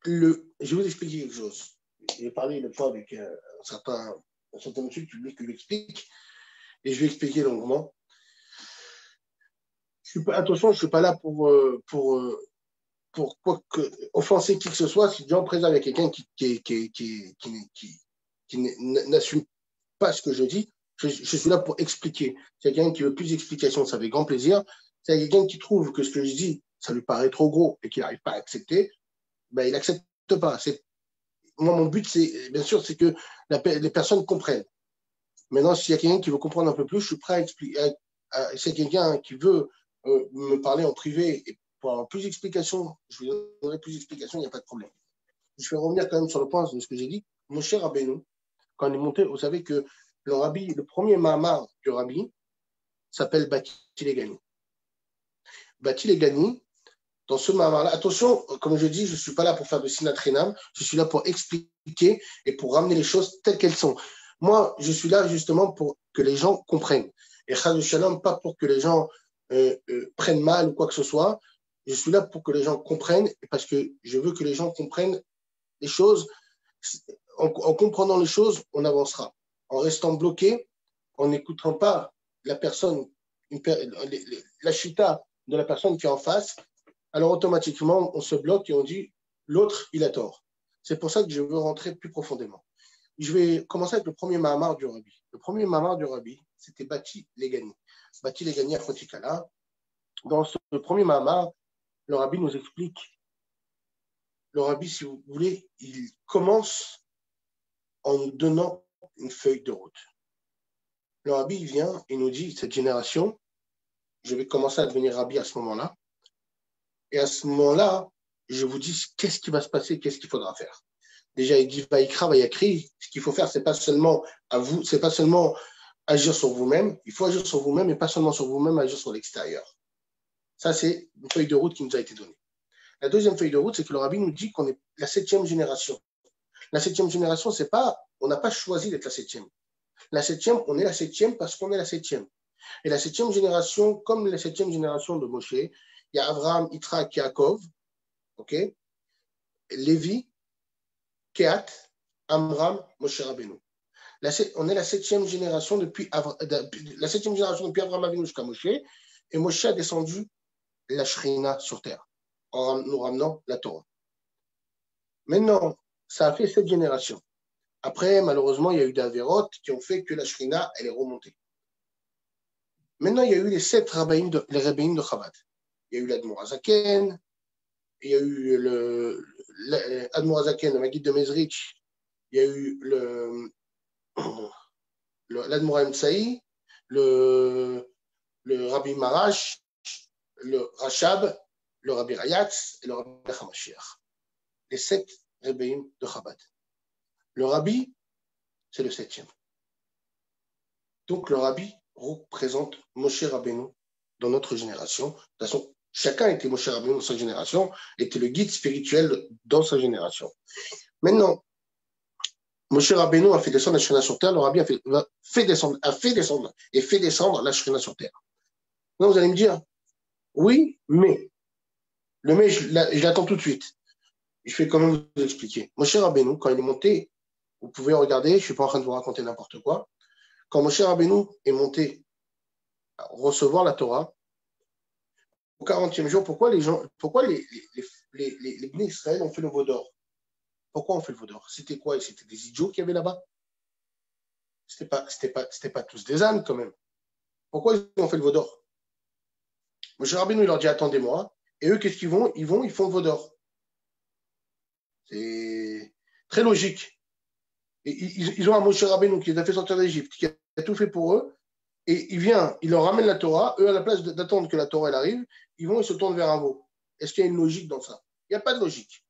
je vais vous expliquer quelque chose. J'ai parlé une fois avec un certain monsieur qui voulait que je l'explique, et je vais expliquer longuement. Attention, je ne suis pas là pour offenser qui que ce soit. Si Dieu présente avec quelqu'un qui n'assume pas ce que je dis, je suis là pour expliquer. Si quelqu'un qui veut plus d'explications, ça fait grand plaisir. Si quelqu'un qui trouve que ce que je dis, ça lui paraît trop gros et qu'il n'arrive pas à accepter, ben, il n'accepte pas. Moi, mon but, bien sûr, c'est que les personnes comprennent. Maintenant, s'il y a quelqu'un qui veut comprendre un peu plus, je suis prêt à expliquer. S'il y a quelqu'un qui veut me parler en privé et pour avoir plus d'explications, je lui donnerai plus d'explications, il n'y a pas de problème. Je vais revenir quand même sur le point de ce que j'ai dit. Mon cher Rabbeinu, quand on est monté, vous savez que le premier Mahamar du Rabbi s'appelle Bati Legani. Bati Legani, dans ce Mahamar-là, attention, comme je dis, je ne suis pas là pour faire de sinatrinam, je suis là pour expliquer et pour ramener les choses telles qu'elles sont. Moi, je suis là justement pour que les gens comprennent. Et Chazou Shalom, pas pour que les gens prennent mal ou quoi que ce soit. Je suis là pour que les gens comprennent, parce que je veux que les gens comprennent les choses. En comprenant les choses, on avancera. En restant bloqué, en n'écoutant pas la personne, la chita de la personne qui est en face, alors automatiquement, on se bloque et on dit l'autre, il a tort. C'est pour ça que je veux rentrer plus profondément. Je vais commencer avec le premier Mahamar du Rabbi. Le premier Mahamar du Rabbi, c'était Bati Legani. Bati Legani à Khotikala. Dans ce premier Mahamar, le Rabbi nous explique. Le Rabbi, si vous voulez, il commence en nous donnant une feuille de route. Le Rabbi, il vient et nous dit, cette génération, je vais commencer à devenir Rabbi à ce moment-là. Et à ce moment-là, je vous dis qu'est-ce qui va se passer, qu'est-ce qu'il faudra faire. Déjà, il dit Vaïkra, Vaïakri. Ce qu'il faut faire, c'est pas seulement à vous, c'est pas seulement agir sur vous-même. Il faut agir sur vous-même, et pas seulement sur vous-même, agir sur l'extérieur. Ça, c'est une feuille de route qui nous a été donnée. La deuxième feuille de route, c'est que le Rabbi nous dit qu'on est la 7e génération. La 7e génération, c'est pas, on n'a pas choisi d'être la 7e. La 7e, on est la 7e parce qu'on est la 7e. Et la 7e génération, comme la 7e génération de Moshe, il y a Abraham, Yitzhak, Yaakov, ok, Lévi, Kehat, Amram, Moshe Rabbeinu. on est la septième génération depuis Abraham Avinu jusqu'à Moshe, et Moshe a descendu la Shrina sur terre, en nous ramenant la Torah. Maintenant, ça a fait 7 générations. Après, malheureusement, il y a eu des avérotes qui ont fait que la Shrina, elle est remontée. Maintenant, il y a eu les 7 rabbins de Chabad. Il y a eu l'Admor Azaken, il y a eu l'Admor Azaken, le Maguide de Mezrich, il y a eu l'Admor Emsaï, le Rabbi Marash, le Rachab, le Rabbi Rayatz et le Rabbi Hamashiach. Les 7 rabbins de Chabad. Le Rabbi, c'est le 7e. Donc le Rabbi représente Moshe Rabbeinu dans notre génération. De toute façon, chacun était Moshe Rabbeinu dans sa génération, était le guide spirituel dans sa génération. Maintenant, Moshe Rabbeinu a fait descendre la Shrina sur terre, le Rabbi a fait descendre la Shrina sur terre. Donc vous allez me dire, oui, mais. Le mais, je l'attends tout de suite. Je vais quand même vous expliquer. Moshe Rabbeinu, quand il est monté, vous pouvez regarder, je ne suis pas en train de vous raconter n'importe quoi. Quand Moshe Rabbeinu est monté à recevoir la Torah, au 40e jour, pourquoi les Bnei Israël ont fait le veau d'or? Pourquoi on fait le veau d'or? C'était quoi? C'était des idiots qu'il y avait là-bas? C'était pas tous des ânes quand même. Pourquoi ils ont fait le veau d'or? Moshe Rabbeinu, il leur dit attendez-moi. Et eux, qu'est-ce qu'ils font? Ils font le veau d'or. C'est très logique. Et ils ont un Moshe Rabbeinu qui les a fait sortir d'Égypte, qui a tout fait pour eux. Et il leur ramène la Torah. Eux, à la place d'attendre que la Torah elle arrive, ils se tournent vers un veau. Est-ce qu'il y a une logique dans ça? Il n'y a pas de logique.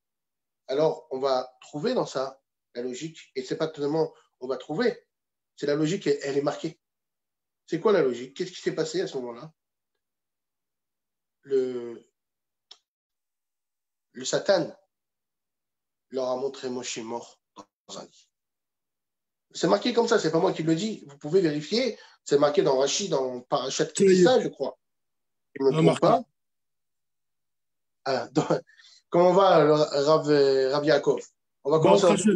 Alors, on va trouver dans ça la logique. Et c'est pas tellement on va trouver. C'est la logique, elle est marquée. C'est quoi la logique? Qu'est-ce qui s'est passé à ce moment-là? Le Satan leur a montré Moshe mort dans un lit. C'est marqué comme ça, c'est pas moi qui le dis. Vous pouvez vérifier. C'est marqué dans Rashi, dans Parashat Kitissa, je crois. Je ne me trompe pas. Comment va Rav Yaakov? On va commencer. Tu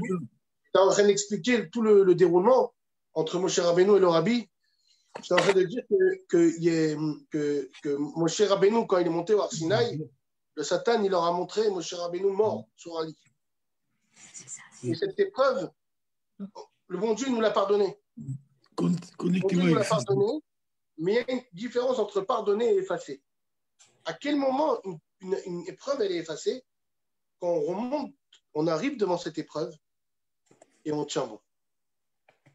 es en train d'expliquer tout le déroulement entre Moshe Rabbeinu et le Rabbi. Je suis en train de dire que Moshe Rabbeinu, quand il est monté au Har Sinaï, le Satan, il leur a montré Moshe Rabbeinu mort sur un lit. Et cette épreuve, le bon Dieu nous l'a pardonné. Le bon Dieu nous l'a pardonné, mais il y a une différence entre pardonner et effacer. À quel moment une épreuve, elle est effacée? Quand on remonte, on arrive devant cette épreuve et on tient bon.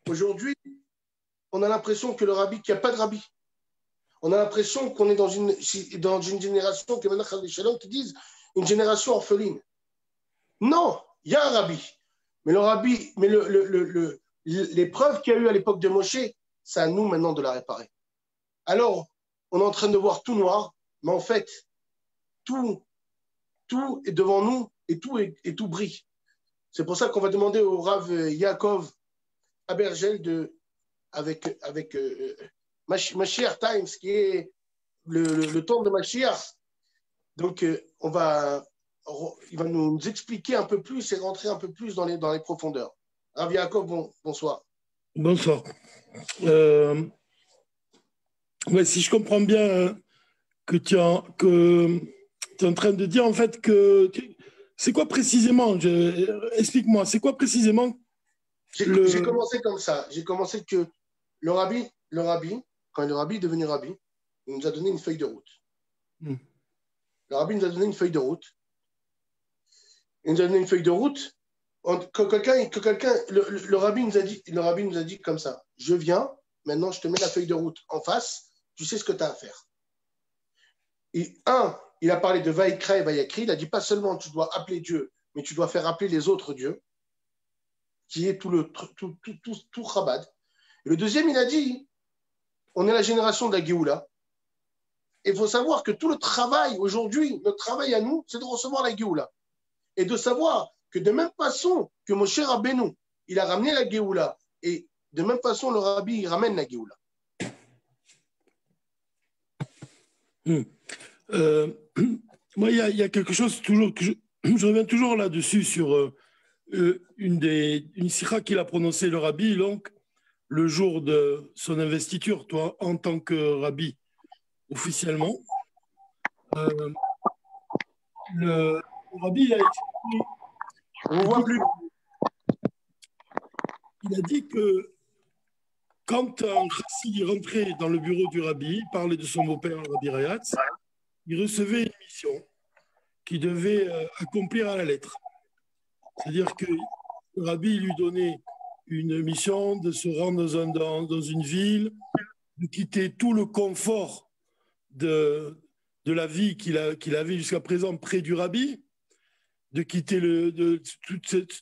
Aujourd'hui, on a l'impression que le rabbi, qu'il n'y a pas de rabbi. On a l'impression qu'on est dans une génération, que maintenant, les qui disent une génération orpheline. Non, il y a un rabbi. Mais le rabbi, mais l'épreuve qu'il y a eu à l'époque de Moshe, c'est à nous maintenant de la réparer. Alors, on est en train de voir tout noir, mais en fait, tout est devant nous et tout brille. C'est pour ça qu'on va demander au Rav Yaakov Abergel avec Mashiach Times, qui est le temps de Mashiach. Donc, il va nous expliquer un peu plus et rentrer un peu plus dans les profondeurs. Rav Yaakov, bonsoir. Bonsoir. Si je comprends bien que tu es en train de dire en fait que... C'est quoi précisément? Explique-moi, c'est quoi précisément? J'ai commencé comme ça. J'ai commencé que le rabbi, quand le rabbi est devenu rabbi, il nous a donné une feuille de route. Le rabbi nous a donné une feuille de route. Il nous a donné une feuille de route. Le rabbi nous a dit comme ça, je viens, maintenant je te mets la feuille de route en face, tu sais ce que tu as à faire. Et il a parlé de Vaïkra et Vaïakri, il a dit pas seulement tu dois appeler Dieu, mais tu dois faire appeler les autres dieux, qui est tout Chabad. Et le deuxième, il a dit, on est la génération de la Géoula. Et il faut savoir que tout le travail aujourd'hui, notre travail à nous, c'est de recevoir la Géoula. Et de savoir que de même façon que Moshe Rabbeinu, il a ramené la Géoula, et de même façon, le Rabbi, il ramène la Géoula. Moi, il y a quelque chose toujours que je reviens toujours là-dessus sur une sikha qu'il a prononcée, le Rabbi. Donc, le jour de son investiture, toi, en tant que rabbi, officiellement. Euh, le rabbi il a dit que quand un chassid rentrait dans le bureau du rabbi, il parlait de son beau-père, le rabbi Rayatz, il recevait une mission qu'il devait accomplir à la lettre. C'est-à-dire que le rabbi lui donnait une mission de se rendre dans une ville, de quitter tout le confort de la vie qu'il avait jusqu'à présent près du rabbi, de quitter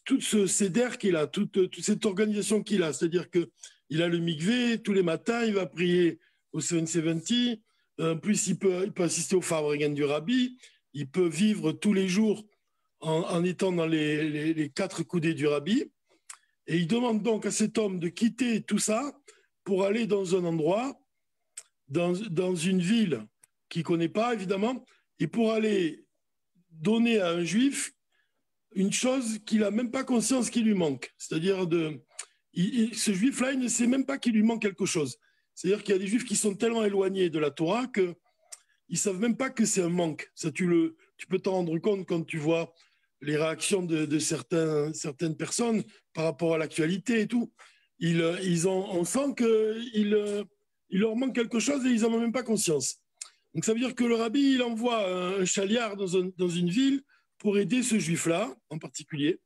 tout ce céder qu'il a, toute cette organisation qu'il a. C'est-à-dire qu'il a le mikvé, tous les matins, il va prier au 770, en plus il peut assister au Farbrengen du rabbi, il peut vivre tous les jours en étant dans les quatre coudées du rabbi. Et il demande donc à cet homme de quitter tout ça pour aller dans un endroit, dans une ville qu'il ne connaît pas, évidemment, et pour aller donner à un juif une chose qu'il n'a même pas conscience qu'il lui manque. C'est-à-dire, ce juif-là, il ne sait même pas qu'il lui manque quelque chose. C'est-à-dire qu'il y a des juifs qui sont tellement éloignés de la Torah qu'ils ne savent même pas que c'est un manque. Ça, tu peux t'en rendre compte quand tu vois les réactions de certaines personnes par rapport à l'actualité et tout. On sent qu'il leur manque quelque chose et ils n'en ont même pas conscience. Donc ça veut dire que le rabbi, il envoie un chaliard dans une ville pour aider ce juif-là en particulier.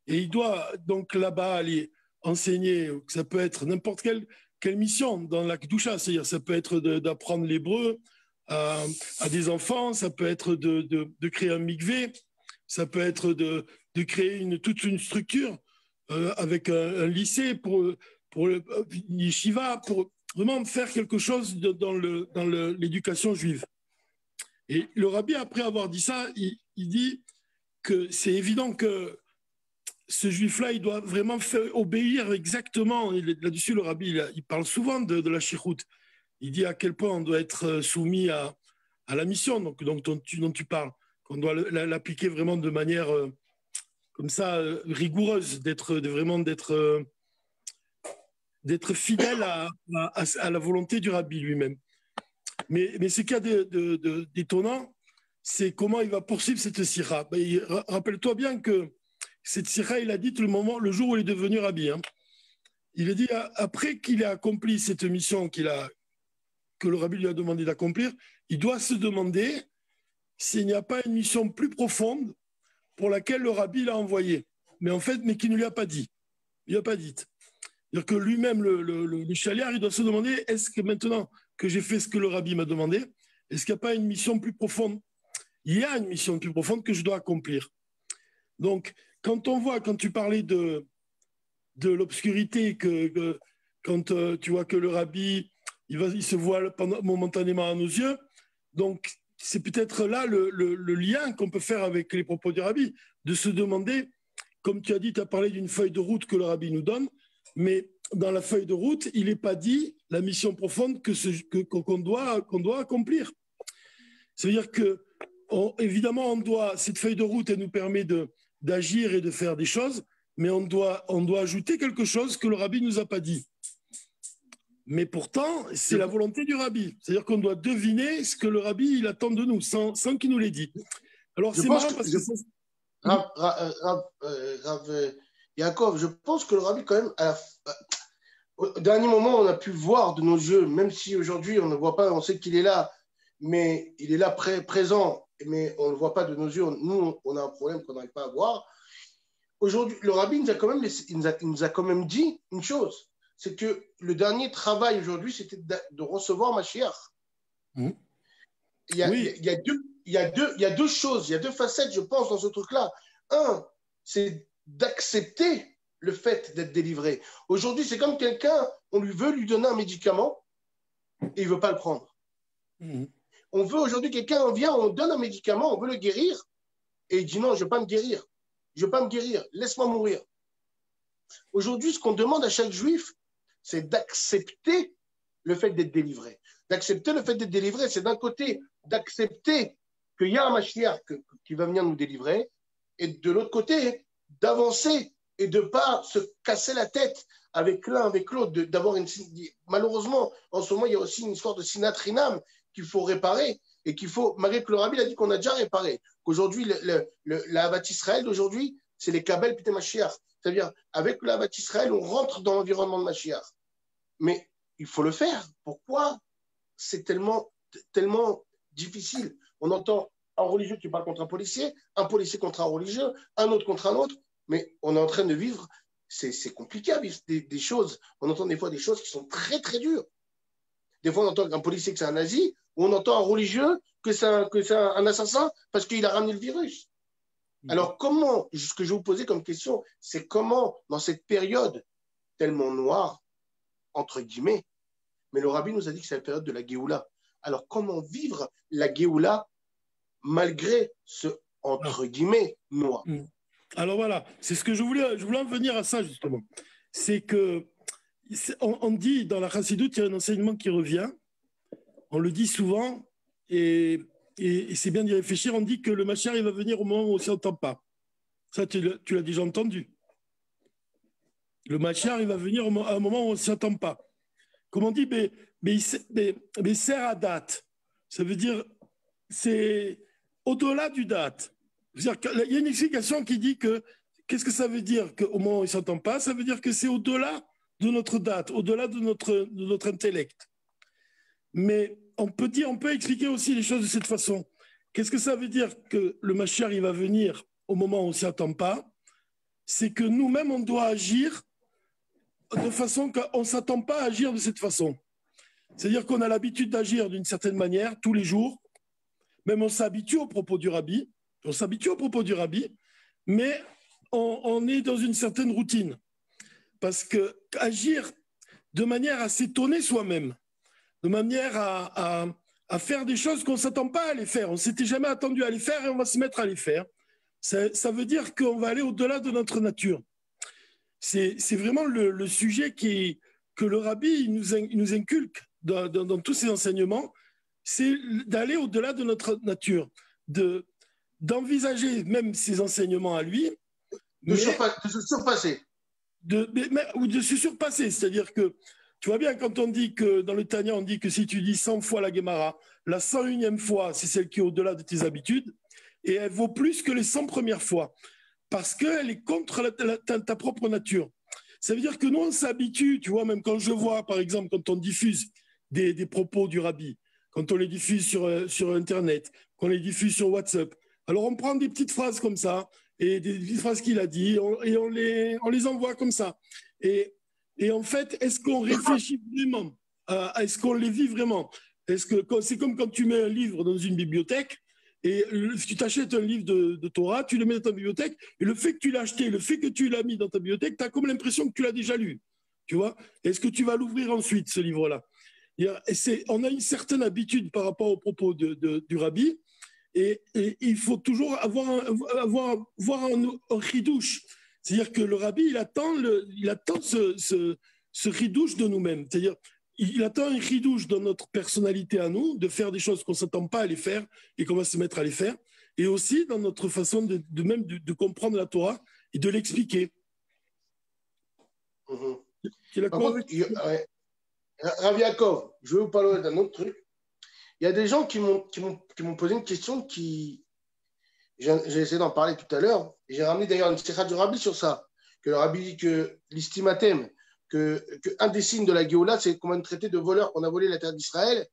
Et il doit donc là-bas aller enseigner, ça peut être n'importe quelle mission dans la Kedusha, c'est-à-dire ça peut être d'apprendre l'hébreu à des enfants, ça peut être de créer un mikvé, ça peut être de créer toute une structure avec un lycée pour une yeshiva, pour vraiment faire quelque chose dans l'éducation juive. Et le rabbi, après avoir dit ça, il dit que c'est évident que ce juif-là, il doit vraiment obéir exactement. Là-dessus, le rabbi, il parle souvent de la shirout. Il dit à quel point on doit être soumis à la mission dont tu parles, qu'on doit l'appliquer vraiment de manière comme ça, rigoureuse, d'être fidèle à la volonté du rabbi lui-même. Mais ce qu'il y a d'étonnant, c'est comment il va poursuivre cette sira. Rappelle-toi bien que cette sira, il a dit le jour où il est devenu rabbi. Hein. Il a dit, après qu'il ait accompli cette mission que le rabbi lui a demandé d'accomplir, il doit se demander s'il n'y a pas une mission plus profonde pour laquelle le rabbi l'a envoyé, mais qui ne lui a pas dit. Il n'a pas dit. C'est-à-dire que lui-même, le chaliard, il doit se demander, est-ce que maintenant que j'ai fait ce que le rabbi m'a demandé, est-ce qu'il n'y a pas une mission plus profonde? Il y a une mission plus profonde que je dois accomplir. Donc, quand tu parlais de l'obscurité, quand tu vois que le rabbi, il se voit momentanément à nos yeux, donc c'est peut-être là le lien qu'on peut faire avec les propos du rabbi, de se demander, comme tu as dit, tu as parlé d'une feuille de route que le rabbi nous donne, mais dans la feuille de route, il n'est pas dit la mission profonde qu'on doit accomplir. C'est-à-dire que, évidemment, cette feuille de route, elle nous permet d'agir et de faire des choses, mais on doit ajouter quelque chose que le rabbi ne nous a pas dit. Mais pourtant, c'est la volonté du rabbi. C'est-à-dire qu'on doit deviner ce que le rabbi il attend de nous, sans qu'il nous l'ait dit. Alors, c'est marrant parce que... Rav Yaakov, je pense que le rabbi, quand même, au dernier moment, on a pu voir de nos yeux, même si aujourd'hui, on ne le voit pas, on sait qu'il est là, mais il est là présent, mais on ne le voit pas de nos yeux. Nous, on a un problème qu'on n'arrive pas à voir. Aujourd'hui, le rabbi nous a quand même dit une chose, c'est que le dernier travail aujourd'hui, c'était de recevoir Mashiach. Il y a deux choses, il y a deux facettes, je pense, dans ce truc-là. Un, c'est d'accepter le fait d'être délivré. Aujourd'hui, c'est comme quelqu'un, on veut lui donner un médicament et il ne veut pas le prendre. On veut aujourd'hui, quelqu'un vient, on donne un médicament, on veut le guérir et il dit non, je ne veux pas me guérir. Je ne veux pas me guérir, laisse-moi mourir. Aujourd'hui, ce qu'on demande à chaque juif, c'est d'accepter le fait d'être délivré. D'accepter le fait d'être délivré, c'est d'un côté d'accepter qu'il y a un Mashiach qui va venir nous délivrer, et de l'autre côté, d'avancer et de ne pas se casser la tête avec l'un, avec l'autre, d'avoir une. Malheureusement, en ce moment, il y a aussi une histoire de sinat rinam qu'il faut réparer et qu'il faut. Malgré que le Rabbi a dit qu'on a déjà réparé, qu'aujourd'hui, la Havat Israël d'aujourd'hui, c'est les Kabel Pité Mashiach. C'est-à-dire, avec la Havat Israël, on rentre dans l'environnement de Mashiach. Mais il faut le faire. Pourquoi c'est tellement difficile? On entend un religieux qui parle contre un policier contre un religieux, un autre contre un autre, mais on est en train de vivre, c'est compliqué à vivre des choses. On entend des fois des choses qui sont très, très dures. Des fois, on entend un policier que c'est un nazi, ou on entend un religieux que c'est un assassin parce qu'il a ramené le virus. Alors, comment, ce que je vais vous poser comme question, c'est comment, dans cette période tellement noire, entre guillemets, mais le Rabbi nous a dit que c'est la période de la Géoula. Alors, comment vivre la Géoula malgré ce, entre guillemets, noir? Alors voilà, c'est ce que je voulais en venir à ça, justement. C'est que, on dit dans la Chassidoute, il y a un enseignement qui revient, on le dit souvent, et c'est bien d'y réfléchir, on dit que le Mashiach, il va venir au moment où on ne s'y entend pas. Ça, tu l'as déjà entendu. Le Mashiach, il va venir à un moment où on ne s'y entend pas. Comme on dit, mais sert à date. Ça veut dire, c'est au-delà du date. Il y a une explication qui dit que, qu'est-ce que ça veut dire qu'au moment où on ne s'entend pas? Ça veut dire que c'est au-delà de notre date, au-delà de notre intellect. Mais on peut expliquer aussi les choses de cette façon. Qu'est-ce que ça veut dire que le Mashiach, il va venir au moment où on ne s'y attend pas? C'est que nous-mêmes, on doit agir de façon qu'on ne s'attend pas à agir de cette façon. C'est-à-dire qu'on a l'habitude d'agir d'une certaine manière tous les jours. Même on s'habitue au propos du Rabbi. Mais on est dans une certaine routine. Parce que agir de manière à s'étonner soi-même, de manière à faire des choses qu'on ne s'attend pas à les faire. On ne s'était jamais attendu à les faire et on va se mettre à les faire. Ça veut dire qu'on va aller au-delà de notre nature. C'est vraiment le sujet que le Rabbi nous inculque dans tous ses enseignements, c'est d'aller au-delà de notre nature, d'envisager même ses enseignements à lui. De se surpasser. Ou de se surpasser, c'est-à-dire que tu vois bien quand on dit que dans le Tanya, on dit que si tu dis 100 fois la Gemara, la 101e fois, c'est celle qui est au-delà de tes habitudes, et elle vaut plus que les 100 premières fois, parce qu'elle est contre ta propre nature. Ça veut dire que nous, on s'habitue, tu vois, même quand je vois, par exemple, quand on diffuse des propos du Rabbi, quand on les diffuse sur Internet, quand on les diffuse sur WhatsApp, alors on prend des petites phrases comme ça, et des petites phrases qu'il a dit, et on les envoie comme ça. Et en fait, est-ce qu'on réfléchit vraiment? Est-ce qu'on les vit vraiment? C'est comme quand tu mets un livre dans une bibliothèque, et tu t'achètes un livre de Torah, tu le mets dans ta bibliothèque, et le fait que tu l'as acheté, le fait que tu l'as mis dans ta bibliothèque, tu as comme l'impression que tu l'as déjà lu. Tu vois? Est-ce que tu vas l'ouvrir ensuite, ce livre-là? On a une certaine habitude par rapport aux propos du Rabbi, et il faut toujours voir un chidouche. C'est-à-dire que le Rabbi, il attend ce chidouche de nous-mêmes. C'est-à-dire, il attend un chidouche dans notre personnalité à nous, de faire des choses qu'on ne s'attend pas à les faire et qu'on va se mettre à les faire, et aussi dans notre façon de comprendre la Torah et de l'expliquer. Rav Yaakov, je vais vous parler d'un autre truc. Il y a des gens qui m'ont posé une question j'ai essayé d'en parler tout à l'heure. J'ai ramené d'ailleurs une sikha du Rabbi sur ça, que le Rabbi dit que l'istimatem, que un des signes de la Géoula, c'est qu'on va nous traiter de voleurs, qu'on a volé la terre d'Israël.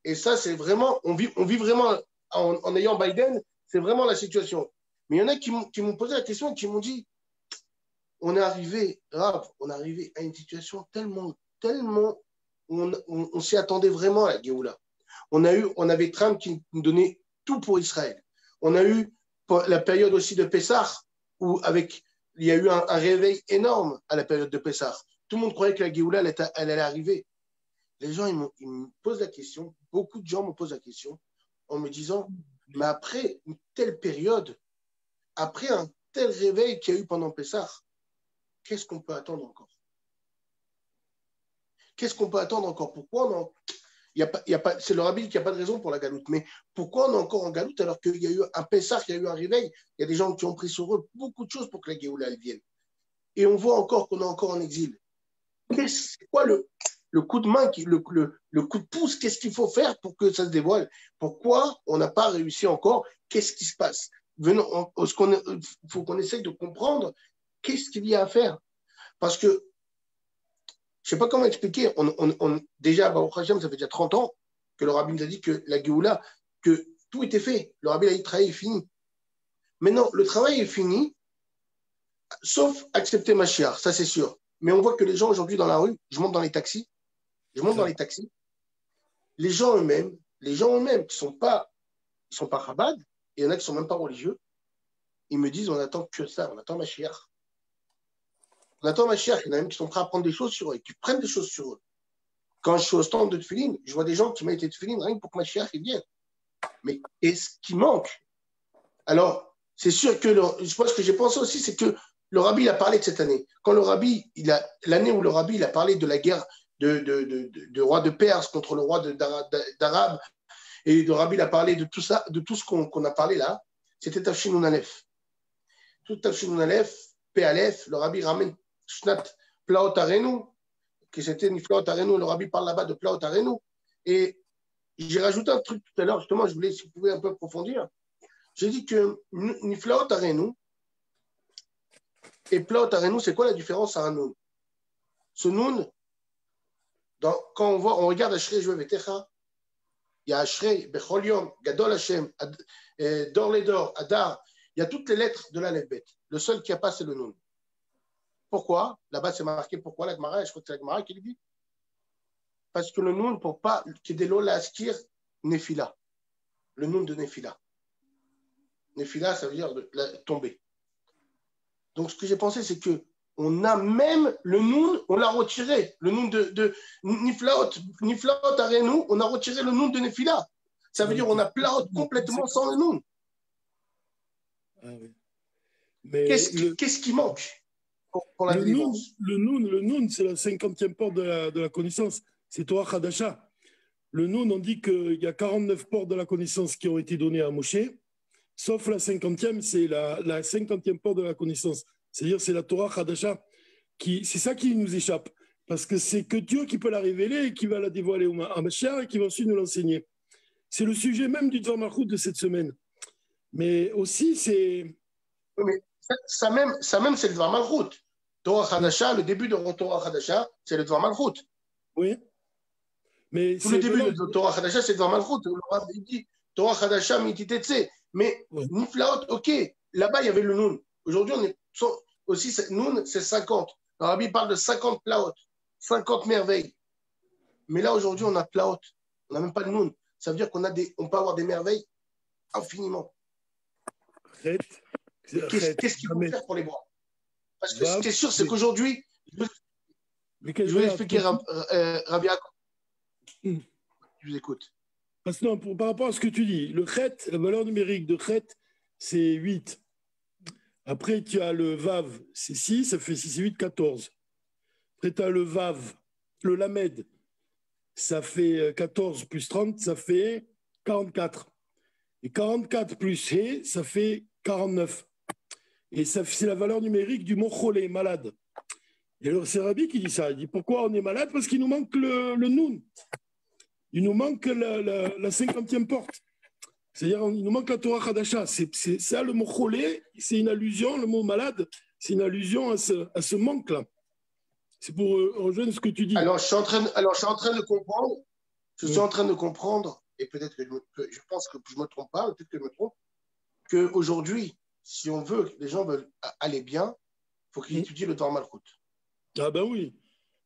Et ça, c'est vraiment, on vit vraiment, en ayant Biden, c'est vraiment la situation. Mais il y en a qui m'ont posé la question et qui m'ont dit, on est arrivé à une situation tellement, on s'y attendait vraiment à la Géoula. On avait Trump qui nous donnait tout pour Israël. On a eu la période aussi de Pessah, où il y a eu un réveil énorme à la période de Pessah. Tout le monde croyait que la Géoula, elle allait arriver. Les gens, ils me posent la question, beaucoup de gens me posent la question, en me disant, mais après une telle période, après un tel réveil qu'il y a eu pendant Pessah, qu'est-ce qu'on peut attendre encore? Qu'est-ce qu'on peut attendre encore? Pourquoi c'est le Rabbi qui n'a pas de raison pour la galoute. Mais pourquoi on est encore en galoute alors qu'il y a eu un Pessah, qu'il y a eu un réveil? Il y a des gens qui ont pris sur eux beaucoup de choses pour que la Géoula elle vienne. et on voit encore qu'on est encore en exil. C'est quoi le coup de main, le coup de pouce, qu'est-ce qu'il faut faire pour que ça se dévoile? Pourquoi on n'a pas réussi encore? Qu'est-ce qui se passe? Il faut qu'on essaye de comprendre qu'est-ce qu'il y a à faire. Parce que, je ne sais pas comment expliquer, déjà, Baruch Hashem, ça fait déjà 30 ans que le rabbi nous a dit que la Géoula, que tout était fait. Le rabbi a dit, le travail est fini. Maintenant, le travail est fini, sauf accepter Mashiach, ça c'est sûr. Mais on voit que les gens aujourd'hui dans la rue, je monte dans les taxis, les gens eux-mêmes qui ne sont pas Chabad, et il y en a qui ne sont même pas religieux, ils me disent on attend que ça, on attend Mashiach. On attend Mashiach, il y en a même qui sont prêts à prendre des choses sur eux, qui prennent des choses sur eux. Quand je suis au stand de Tfilin, je vois des gens qui mettent des Tfilin rien que pour que Mashiach vienne. Mais est-ce qu'il manque? Alors, c'est sûr que ce que j'ai pensé aussi, c'est que le rabbi il a parlé de cette année. Quand le rabbi, l'année où le rabbi il a parlé de la guerre de roi de Perse contre le roi d'Arabe, et le rabbi il a parlé de tout ça, de tout ce qu'on a parlé là, c'était Tafshin Aleph. Tout Tafshin Aleph, P Aleph, le rabbi ramène Shnat Plaot Arenu, que c'était Niflaot Arenu, le rabbi parle là-bas de Plaot Arenu. Et j'ai rajouté un truc tout à l'heure, justement, je voulais, si vous pouvez un peu approfondir. J'ai dit que Niflaot Arenu et Plaot Arenu, c'est quoi la différence à un Noun? Ce Noun, quand on regarde Ashrei Joëv Etecha, il y a Ashrei, Bechol Yom, Gadol Hashem, Dor Ledor, Adar, il y a toutes les lettres de l'Aleph Bet. Le seul qui a pas, c'est le Noun. Pourquoi? Là-bas, c'est marqué pourquoi la Gemara, je crois que c'est la Gemara qui le dit. Parce que le Noun, pour pas, Kedelo Laskir, Nefila. Le Noun de Nefila. Nefila, ça veut dire tomber. Donc, ce que j'ai pensé, c'est que on a même le Noun, on l'a retiré. Le Noun de Niflaot Arenu, on a retiré le Noun de Nefila. Ça veut dire qu'on a Plaot complètement sans le Noun. Ah oui. Mais qu'est-ce qui manque pour la délivrance? Le Noun, c'est la 50e porte de la connaissance. C'est Torah Hadasha. Le Noun, on dit qu'il y a 49 portes de la connaissance qui ont été données à Moshe, sauf la 50e, c'est la 50e porte de la connaissance. C'est-à-dire, c'est la Torah Hadasha. C'est ça qui nous échappe. Parce que c'est que Dieu qui peut la révéler et qui va la dévoiler à Mashiach et qui va ensuite nous l'enseigner. C'est le sujet même du Dvar Malchut de cette semaine. Mais aussi, c'est... Mais ça même c'est le Dvar Malchut. Torah Hadasha, le début de Torah Hadasha, c'est le Dvar Malchut. Oui. Mais tout le début de Torah Hadasha, c'est Dvar Malchut. Le Rav dit Torah Hadasha, mititetse. Mais Niflaot, ok, là-bas, il y avait le Noun. Aujourd'hui, on est aussi, Noun, c'est 50. Le Rabbi parle de 50 Plaot, 50 merveilles. Mais là, aujourd'hui, on a Plaot. On n'a même pas de Noun. Ça veut dire qu'on peut avoir des merveilles infiniment. Qu'est-ce qu'il faut faire pour les voir? Parce que ce qui est sûr, c'est qu'aujourd'hui, je vais expliquer Rabbi Yaakov. Je vous écoute. Parce que par rapport à ce que tu dis, le chet, la valeur numérique de chet, c'est 8. Après, tu as le vav, c'est 6, ça fait 6 et 8, 14. Après, tu as le vav, le lamed, ça fait 14 plus 30, ça fait 44. Et 44 plus he, ça fait 49. Et c'est la valeur numérique du mot cholé, malade. Et alors, c'est Rabbi qui dit ça. Il dit pourquoi on est malade? Parce qu'il nous manque le noun. Il nous manque la 50e porte. C'est-à-dire, il nous manque la Torah Hadasha. C'est ça le mot cholé, c'est une allusion, le mot malade, c'est une allusion à ce manque-là. C'est pour rejoindre ce que tu dis. Alors, je suis en train de comprendre. Je suis en train de comprendre, et peut-être que je pense que je ne me trompe pas, peut-être que je me trompe, qu'aujourd'hui, si on veut, les gens veulent aller bien, il faut qu'ils étudient le Dvar Malchut. Ah ben oui.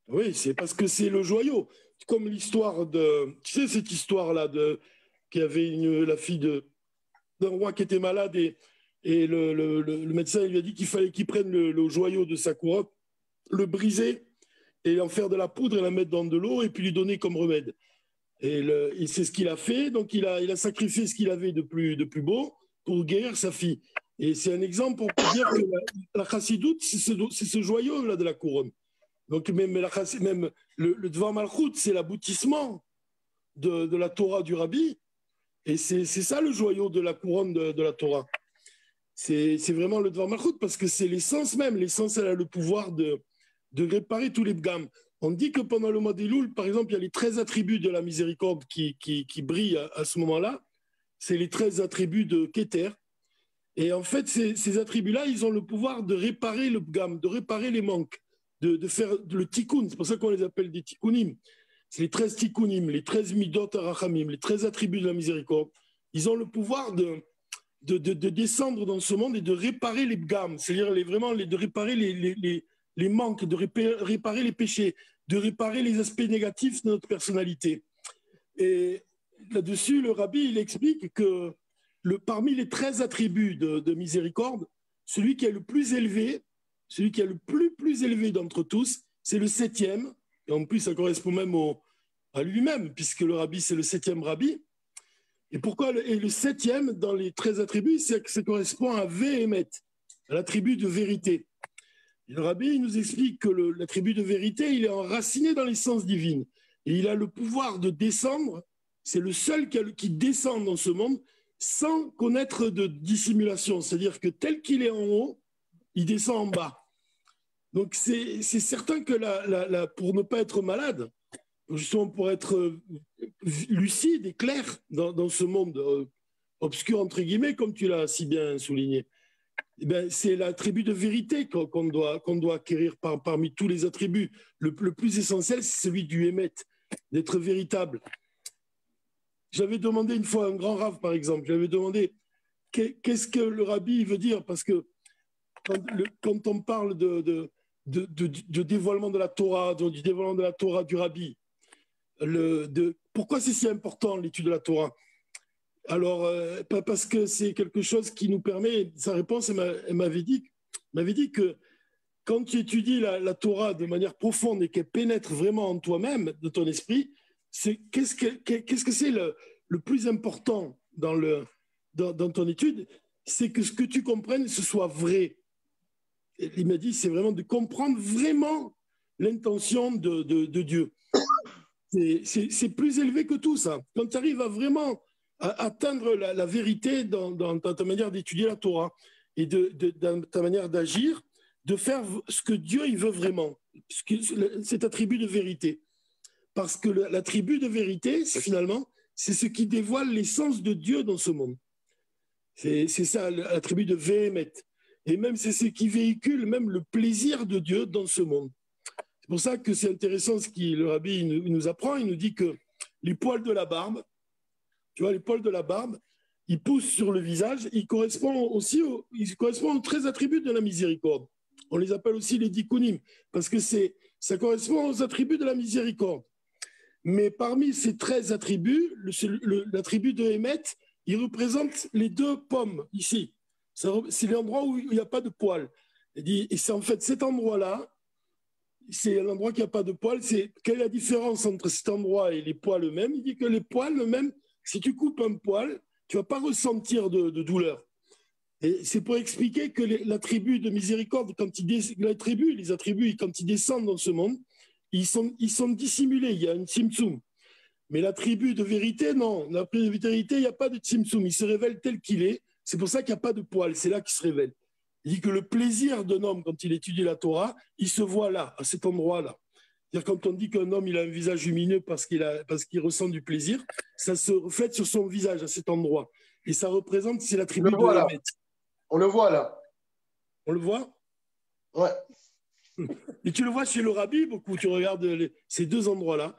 Oui, c'est parce que c'est le joyau. Comme l'histoire de... Tu sais, cette histoire-là qu'il y avait la fille d'un roi qui était malade et le médecin lui a dit qu'il fallait qu'il prenne le joyau de sa couronne, le briser et en faire de la poudre et la mettre dans de l'eau et puis lui donner comme remède. Et c'est ce qu'il a fait. Donc, il a sacrifié ce qu'il avait de plus beau pour guérir sa fille. Et c'est un exemple pour dire que la chassidoute, c'est ce joyau-là de la couronne. Donc, même le Dvar Malchut, c'est l'aboutissement de la Torah du Rabbi. Et c'est ça le joyau de la couronne de la Torah. c'est vraiment le Dvar Malchut parce que c'est l'essence même. L'essence, elle a le pouvoir de réparer tous les gammes. On dit que pendant le mois d'Elul, par exemple, il y a les 13 attributs de la miséricorde qui brillent à ce moment-là. C'est les 13 attributs de Keter. Et en fait, ces attributs-là, ils ont le pouvoir de réparer le gamme, de réparer les manques, de faire le tikkun. C'est pour ça qu'on les appelle des tikkunim. C'est les 13 tikkunim, les 13 midot arachamim, les 13 attributs de la miséricorde. Ils ont le pouvoir de descendre dans ce monde et de réparer les gammes, c'est-à-dire de réparer les manques, de réparer les péchés, de réparer les aspects négatifs de notre personnalité. Et là-dessus, le rabbi, il explique que parmi les 13 attributs de miséricorde, celui qui est le plus élevé, celui qui est le plus élevé d'entre tous, c'est le 7e. Et en plus, ça correspond même à lui-même, puisque le rabbi, c'est le 7e rabbi. Et pourquoi le 7e dans les 13 attributs, c'est que ça correspond à Vehemet, à l'attribut de vérité. Et le rabbi il nous explique que l'attribut de vérité, il est enraciné dans l'essence divine. Et il a le pouvoir de descendre, c'est le seul qui descend dans ce monde sans connaître de dissimulation. C'est-à-dire que tel qu'il est en haut, il descend en bas. Donc c'est certain que pour ne pas être malade, justement pour être lucide et clair dans ce monde obscur, entre guillemets, comme tu l'as si bien souligné, eh bien, c'est l'attribut de vérité qu'on doit acquérir parmi tous les attributs. Le plus essentiel, c'est celui du émet, d'être véritable. J'avais demandé une fois à un grand rave, par exemple, j'avais demandé qu'est-ce que le rabbi veut dire, parce que quand on parle de dévoilement de la Torah, du dévoilement de la Torah du rabbi, pourquoi c'est si important l'étude de la Torah? Alors, parce que c'est quelque chose qui nous permet, sa réponse, elle m'avait dit que quand tu étudies la Torah de manière profonde et qu'elle pénètre vraiment en toi-même, de ton esprit, qu'est-ce que c'est le plus important dans ton étude? C'est que ce que tu comprennes, ce soit vrai. Et il m'a dit, c'est vraiment de comprendre vraiment l'intention de Dieu. C'est plus élevé que tout ça. Quand tu arrives à vraiment atteindre la vérité dans ta manière d'étudier la Torah et dans ta manière d'agir, de faire ce que Dieu il veut vraiment, cet attribut de vérité. Parce que l'attribut de vérité, finalement, c'est ce qui dévoile l'essence de Dieu dans ce monde. C'est ça l'attribut de Véhémet. Et même c'est ce qui véhicule même le plaisir de Dieu dans ce monde. C'est pour ça que c'est intéressant ce que le rabbi il nous apprend. Il nous dit que les poils de la barbe, tu vois, les poils de la barbe, ils poussent sur le visage. Ils correspondent aux 13 attributs de la miséricorde. On les appelle aussi les dikunim, parce que ça correspond aux attributs de la miséricorde. Mais parmi ces 13 attributs, l'attribut de Hémet, il représente les 2 pommes ici. C'est l'endroit où il n'y a pas de poils. Et c'est en fait cet endroit-là, c'est l'endroit qui n'a pas de poils. Quelle est la différence entre cet endroit et les poils eux-mêmes? Il dit que les poils eux-mêmes, si tu coupes un poil, tu ne vas pas ressentir de douleur. Et c'est pour expliquer que l'attribut de miséricorde, les attributs, quand ils descendent dans ce monde, ils sont dissimulés, il y a une tzimtzum. Mais l'attribut de vérité, non. L'attribut de vérité, il n'y a pas de tzimtzum. Il se révèle tel qu'il est. C'est pour ça qu'il n'y a pas de poils. C'est là qu'il se révèle. Il dit que le plaisir d'un homme, quand il étudie la Torah, il se voit là, à cet endroit-là. C'est-à-dire quand on dit qu'un homme il a un visage lumineux parce qu'il ressent du plaisir, ça se reflète sur son visage à cet endroit. Et ça représente, c'est l'attribut de Hémet. On le voit là. On le voit? Ouais. Et tu le vois chez le rabbi beaucoup, tu regardes ces 2 endroits-là.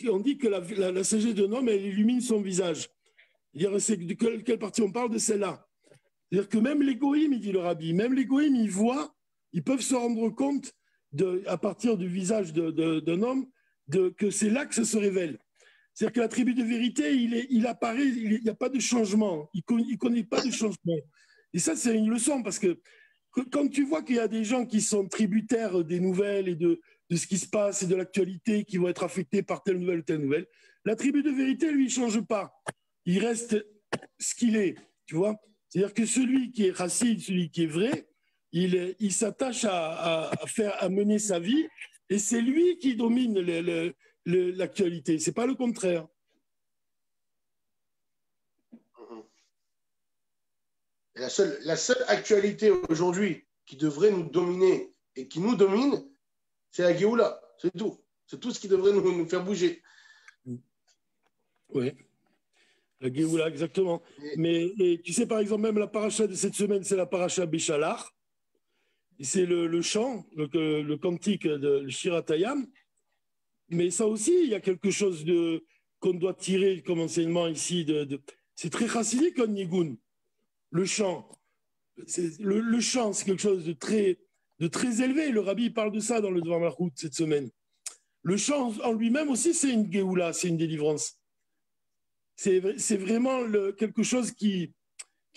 On dit que la sagesse d'un homme, elle illumine son visage. C'est de quelle partie on parle? De celle-là. C'est-à-dire que même les goïms, il dit le rabbi, même les goïms, ils peuvent se rendre compte à partir du visage d'un homme que c'est là que ça se révèle. C'est-à-dire que l'attribut de vérité, il apparaît, il n'y a pas de changement. Il ne connaît pas de changement. Et ça, c'est une leçon parce que quand tu vois qu'il y a des gens qui sont tributaires des nouvelles et de ce qui se passe et de l'actualité, qui vont être affectés par telle nouvelle ou telle nouvelle, l'attribut de vérité, lui, il ne change pas. Il reste ce qu'il est, tu vois. C'est-à-dire que celui qui est racine, celui qui est vrai, il s'attache à mener sa vie et c'est lui qui domine l'actualité. Ce n'est pas le contraire. Et la seule actualité aujourd'hui qui devrait nous dominer et qui nous domine, c'est la Géoula. C'est tout. C'est tout ce qui devrait nous faire bouger. Oui, la Géoula, exactement. Mais et tu sais, par exemple, même la paracha de cette semaine, c'est la paracha Béchalar. C'est le chant, le cantique de Shiratayam. Mais ça aussi, il y a quelque chose qu'on doit tirer comme enseignement ici. C'est très chassidique comme Nigun. Le chant. Le chant, c'est quelque chose de très élevé. Le rabbi parle de ça dans le Devar Malchut cette semaine. Le chant en lui-même aussi, c'est une Géoula, c'est une délivrance. C'est vraiment quelque chose qui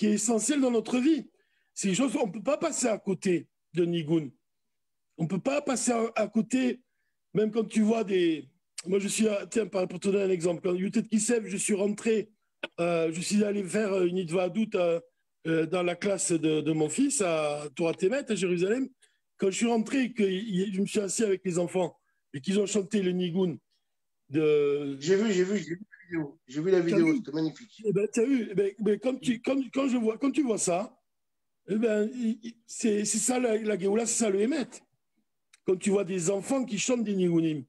est essentiel dans notre vie. C'est quelque chose on ne peut pas passer à côté de Nigun. On ne peut pas passer à côté, même quand tu vois des... Moi, je suis... Tiens, pour te donner un exemple, quand Yutet Kissev, je suis rentré, je suis allé faire une Idvadout dans la classe de mon fils à Torah Temet, à Jérusalem. Quand je suis rentré, que je me suis assis avec les enfants et qu'ils ont chanté le Nigun de... J'ai vu la vidéo. J'ai vu la vidéo, c'était magnifique. Eh ben, tu as vu, quand tu vois ça, eh ben, c'est ça la Géoula, c'est ça le Hémet. Quand tu vois des enfants qui chantent des Nigunim,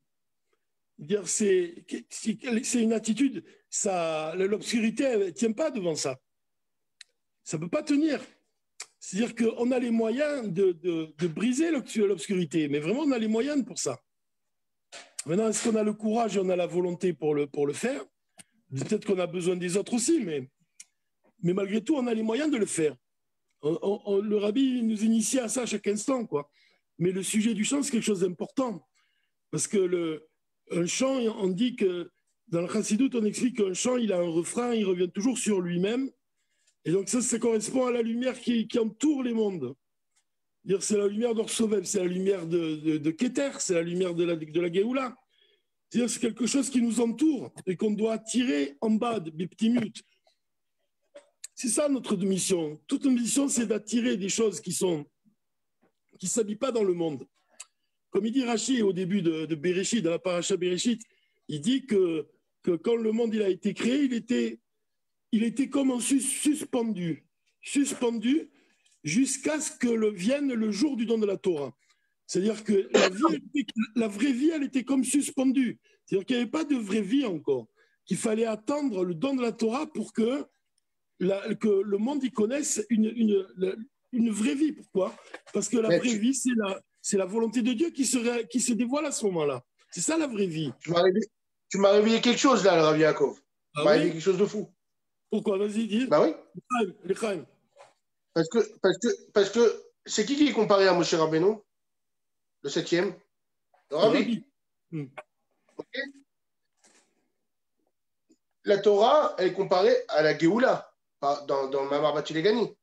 c'est une attitude, l'obscurité, elle ne tient pas devant ça. Ça ne peut pas tenir. C'est-à-dire qu'on a les moyens de briser l'obscurité, mais vraiment, on a les moyens pour ça. Maintenant, est-ce qu'on a le courage et on a la volonté pour le faire? Peut-être qu'on a besoin des autres aussi, mais malgré tout, on a les moyens de le faire. Le rabbi nous initie à ça à chaque instant, quoi. Mais le sujet du chant, c'est quelque chose d'important. Parce que un chant, on dit que dans le Chassidut, on explique qu'un chant, il a un refrain, il revient toujours sur lui-même. Et donc ça correspond à la lumière qui entoure les mondes. C'est la lumière d'Orsovel, c'est la lumière de Keter, c'est la lumière de la Géoula. C'est quelque chose qui nous entoure et qu'on doit attirer en bas des petits mutes. C'est ça notre mission. Toute notre mission, c'est d'attirer des choses qui ne s'habillent pas dans le monde. Comme il dit Rashi au début de Bereshit, dans la paracha Bereshit, il dit que quand le monde il a été créé, il était comme un suspendu jusqu'à ce que vienne le jour du don de la Torah. C'est-à-dire que la vraie vie, elle était comme suspendue. C'est-à-dire qu'il n'y avait pas de vraie vie encore. Qu'il fallait attendre le don de la Torah pour que le monde y connaisse une vraie vie. Pourquoi? Parce que la vraie vie, c'est la volonté de Dieu qui se dévoile à ce moment-là. C'est ça la vraie vie. Tu m'as réveillé quelque chose là, le Rav Yaakov. Tu m'as réveillé quelque chose de fou. Pourquoi? Vas-y, dis. Bah oui. L'Echaim. Parce que c'est qui est comparé à Moshe Rabbeinu? Le 7e? Le Rabbi. Okay. La Torah, elle est comparée à la Géoula dans le Mamar Batilegani.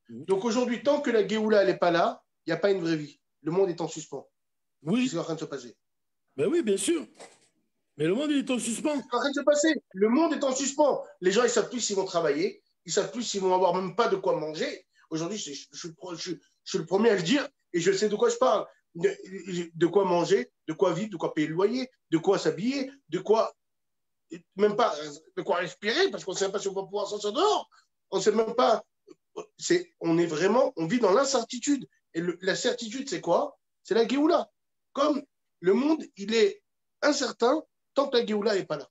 Donc aujourd'hui, tant que la Géoula n'est pas là, il n'y a pas une vraie vie. Le monde est en suspens. Oui. C'est ce qui est en train de se passer. Ben oui, bien sûr. Mais le monde est en suspens. C'est ce qui est en train de se passer. Le monde est en suspens. Les gens, ils ne savent plus s'ils vont travailler. Ils ne savent plus s'ils vont avoir même pas de quoi manger. Aujourd'hui, je suis le premier à le dire et je sais de quoi je parle. De quoi manger, de quoi vivre, de quoi payer le loyer, de quoi s'habiller, de quoi même pas de quoi respirer parce qu'on ne sait pas si on va pouvoir sortir dehors. On ne sait même pas. On vit dans l'incertitude. Et la certitude, c'est quoi? C'est la Géoula. Comme le monde, il est incertain tant que la Géoula n'est pas là.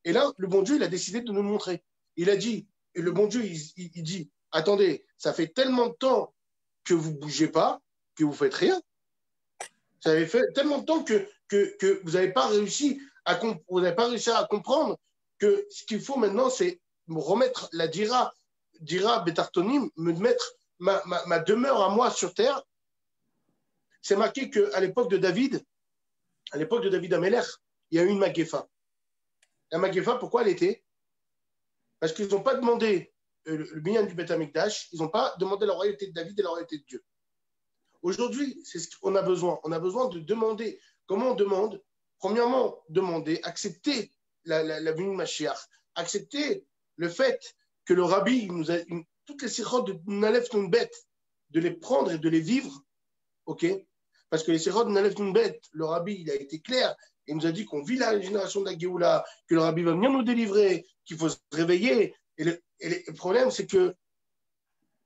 Et là, le bon Dieu, il a décidé de nous le montrer. Il a dit, et le bon Dieu, il dit, attendez, ça fait tellement de temps que vous ne bougez pas, que vous ne faites rien. Ça fait tellement de temps que vous n'avez pas réussi à comprendre que ce qu'il faut maintenant, c'est me remettre la dira Betartonim, me mettre ma demeure à moi sur terre. C'est marqué qu'à l'époque de David Améler, il y a eu une Maguefa. La Maguefa, pourquoi elle était? Parce qu'ils n'ont pas demandé le binyan du Beth Amikdash, ils n'ont pas demandé la royauté de David et la royauté de Dieu. Aujourd'hui, c'est ce qu'on a besoin. On a besoin de demander. Comment on demande? Premièrement, demander, accepter la venue de Mashiach, accepter le fait que le rabbi nous a toutes les sirotes de Nalef Nunbet, de les prendre et de les vivre, ok? Parce que les sirotes de Nalef Nunbet, le rabbi, il a été clair, il nous a dit qu'on vit la génération de la Géoula, que le rabbi va venir nous délivrer, qu'il faut se réveiller. Et le problème, c'est que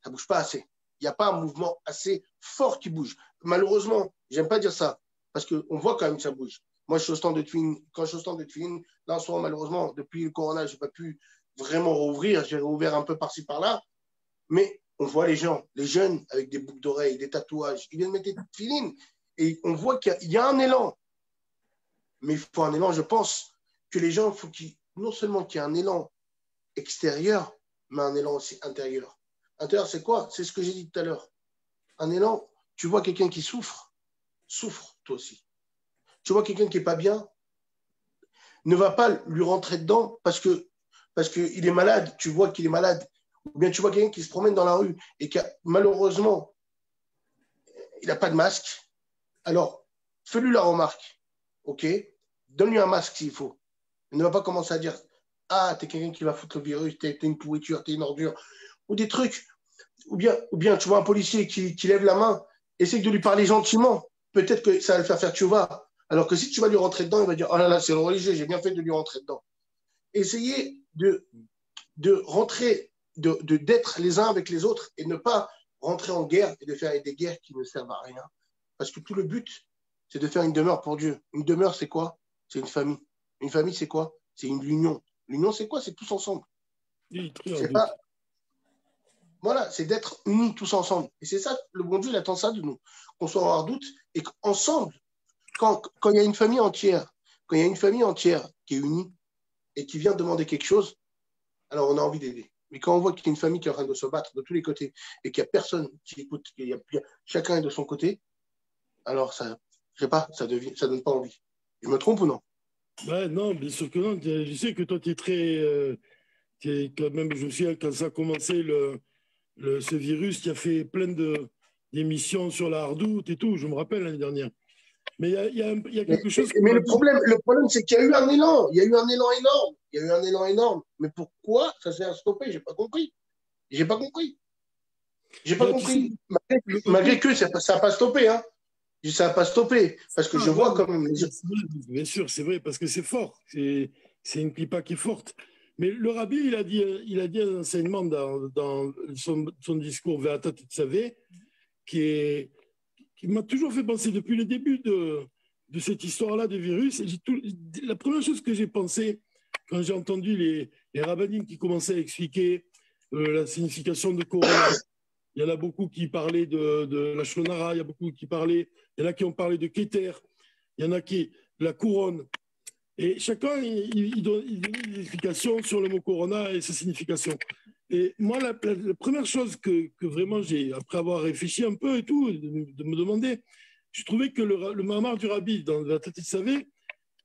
Ça ne bouge pas assez. Il n'y a pas un mouvement assez fort qui bouge. Malheureusement, j'aime pas dire ça, parce qu'on voit quand même que ça bouge. Moi, je suis au stand de Twin. Quand je suis au stand de Twin, là, en ce moment, malheureusement, depuis le corona, je n'ai pas pu vraiment rouvrir. J'ai rouvert un peu par-ci, par-là. Mais on voit les gens, les jeunes, avec des boucles d'oreilles, des tatouages. Ils viennent mettre des filines. Et on voit qu'il y a un élan. Mais il faut un élan, je pense, que les gens, il faut qu'ils, non seulement qu'il y ait un élan extérieur, mais un élan aussi intérieur. Intérieur, c'est quoi? C'est ce que j'ai dit tout à l'heure. Un élan, tu vois quelqu'un qui souffre, souffre toi aussi. Tu vois quelqu'un qui n'est pas bien, ne va pas lui rentrer dedans parce qu'il est malade, tu vois qu'il est malade. Ou bien tu vois quelqu'un qui se promène dans la rue et qui malheureusement, il n'a pas de masque. Alors, fais-lui la remarque, ok? Donne-lui un masque s'il faut. Ne va pas commencer à dire « Ah, t'es quelqu'un qui va foutre le virus, t'es une pourriture, t'es une ordure. » Ou des trucs. Ou bien tu vois un policier qui lève la main, essaye de lui parler gentiment. Peut-être que ça va le faire tchouva. Alors que si tu vas lui rentrer dedans, il va dire « Oh là là, c'est le religieux, j'ai bien fait de lui rentrer dedans. » Essayez de rentrer, d'être les uns avec les autres et ne pas rentrer en guerre et de faire des guerres qui ne servent à rien. Parce que tout le but, c'est de faire une demeure pour Dieu. Une demeure, c'est quoi? C'est une famille. Une famille, c'est quoi? C'est une union. L'union, c'est quoi? C'est tous ensemble. C'est pas... Voilà, c'est d'être unis tous ensemble. Et c'est ça, le bon Dieu, il attend ça de nous. Qu'on soit en doute et qu'ensemble, quand il y a une famille entière, quand il y a une famille entière qui est unie et qui vient demander quelque chose, alors on a envie d'aider. Mais quand on voit qu'il y a une famille qui est en train de se battre de tous les côtés et qu'il n'y a personne qui écoute, chacun est de son côté, alors ça, je sais pas, ça donne pas envie. Je me trompe ou non? Ouais, non, bien sûr que non. Je sais que toi, tu es très. Quand même, je me souviens quand ça a commencé, ce virus qui a fait plein d'émissions sur la hardoute et tout, je me rappelle l'année dernière. Mais il y a quelque chose. Mais le problème, c'est qu'il y a eu un élan. Il y a eu un élan énorme. Il y a eu un élan énorme. Mais pourquoi ça s'est stoppé? J'ai pas compris. J'ai pas compris. J'ai pas compris. Malgré que ça n'a pas stoppé, hein. Ça n'a pas stoppé. Parce que je vois quand même. Bien sûr, c'est vrai, parce que c'est fort. C'est une clipa qui est forte. Mais le rabbi, il a dit un enseignement dans son discours Ve'ata Tetzavé, qui m'a toujours fait penser depuis le début de cette histoire-là de virus. La première chose que j'ai pensé quand j'ai entendu les rabbinines qui commençaient à expliquer la signification de Corona, il y en a beaucoup qui parlaient de la Shonara, il y a beaucoup qui parlaient, il y en a qui ont parlé de Keter, il y en a qui de la couronne. Et chacun, il donne des explications sur le mot Corona et sa signification. Et moi, la première chose que vraiment j'ai, après avoir réfléchi un peu et tout, de me demander, je trouvais que le Mahamar du Rabbi dans la Tati Savé,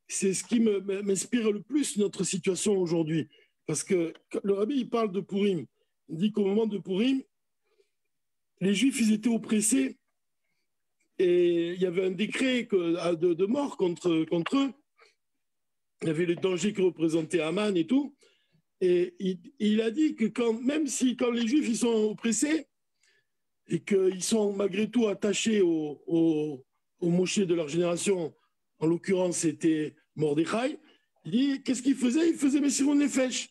c'est ce qui m'inspire le plus notre situation aujourd'hui. Parce que le Rabbi, il parle de Purim. Il dit qu'au moment de Purim, les Juifs, ils étaient oppressés et il y avait un décret de mort contre eux. Il y avait le danger que représentait Haman et tout. Et il a dit que même si quand les Juifs ils sont oppressés et qu'ils sont malgré tout attachés au Moshe de leur génération, en l'occurrence c'était Mordechai, il dit qu'est-ce qu'ils faisaient? Ils faisaient Messirun Nefesh.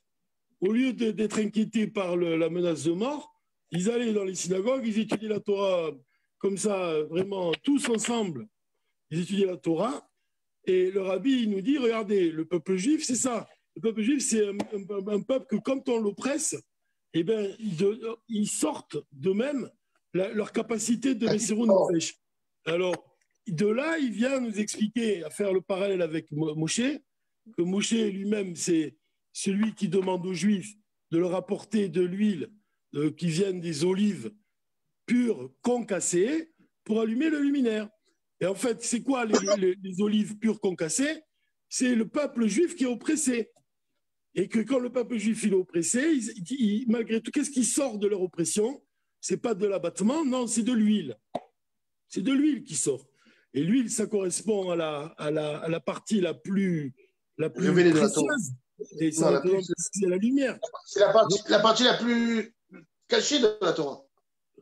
Au lieu d'être inquiétés par la menace de mort, ils allaient dans les synagogues, ils étudiaient la Torah comme ça, vraiment tous ensemble. Ils étudiaient la Torah. Et le rabbi il nous dit, regardez, le peuple juif, c'est ça. Le peuple juif, c'est un peuple que quand on l'oppresse, eh ben, ils sortent d'eux-mêmes leur capacité de Messirun Nefesh. Alors, de là, il vient nous expliquer, à faire le parallèle avec Moshe, que Moshe lui-même, c'est celui qui demande aux Juifs de leur apporter de l'huile qui vienne des olives pures concassées pour allumer le luminaire. Et en fait, c'est quoi les olives pures concassées? C'est le peuple juif qui est oppressé. Et que quand le peuple juif il est oppressé, malgré tout, qu'est-ce qui sort de leur oppression? C'est pas de l'abattement, non, c'est de l'huile. C'est de l'huile qui sort. Et l'huile, ça correspond à la partie la plus précieuse. Et ça c'est la lumière. C'est la partie la plus cachée de la Torah.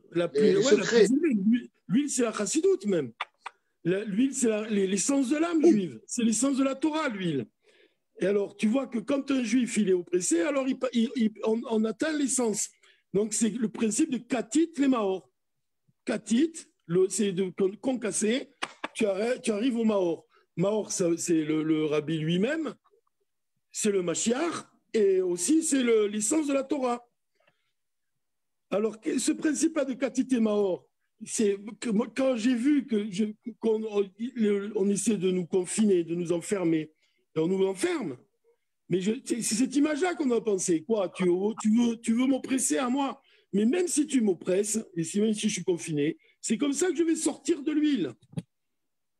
L'huile, c'est la chassidoute même. L'huile, c'est l'essence de l'âme juive. C'est l'essence de la Torah, l'huile. Et alors, tu vois que quand un juif il est oppressé, alors on atteint l'essence. Donc, c'est le principe de katit les maor. Katit, c'est de concasser, tu arrives au maor. Maor, c'est le rabbi lui-même, c'est le Mashiach, et aussi c'est l'essence de la Torah. Alors, ce principe-là de katit et maor, c'est que moi, quand j'ai vu qu'on essaie de nous confiner, de nous enfermer, et on nous enferme. Mais c'est cette image-là qu'on a pensé. Quoi, tu veux m'oppresser à moi? Mais même si tu m'oppresses, et même si je suis confiné, c'est comme ça que je vais sortir de l'huile.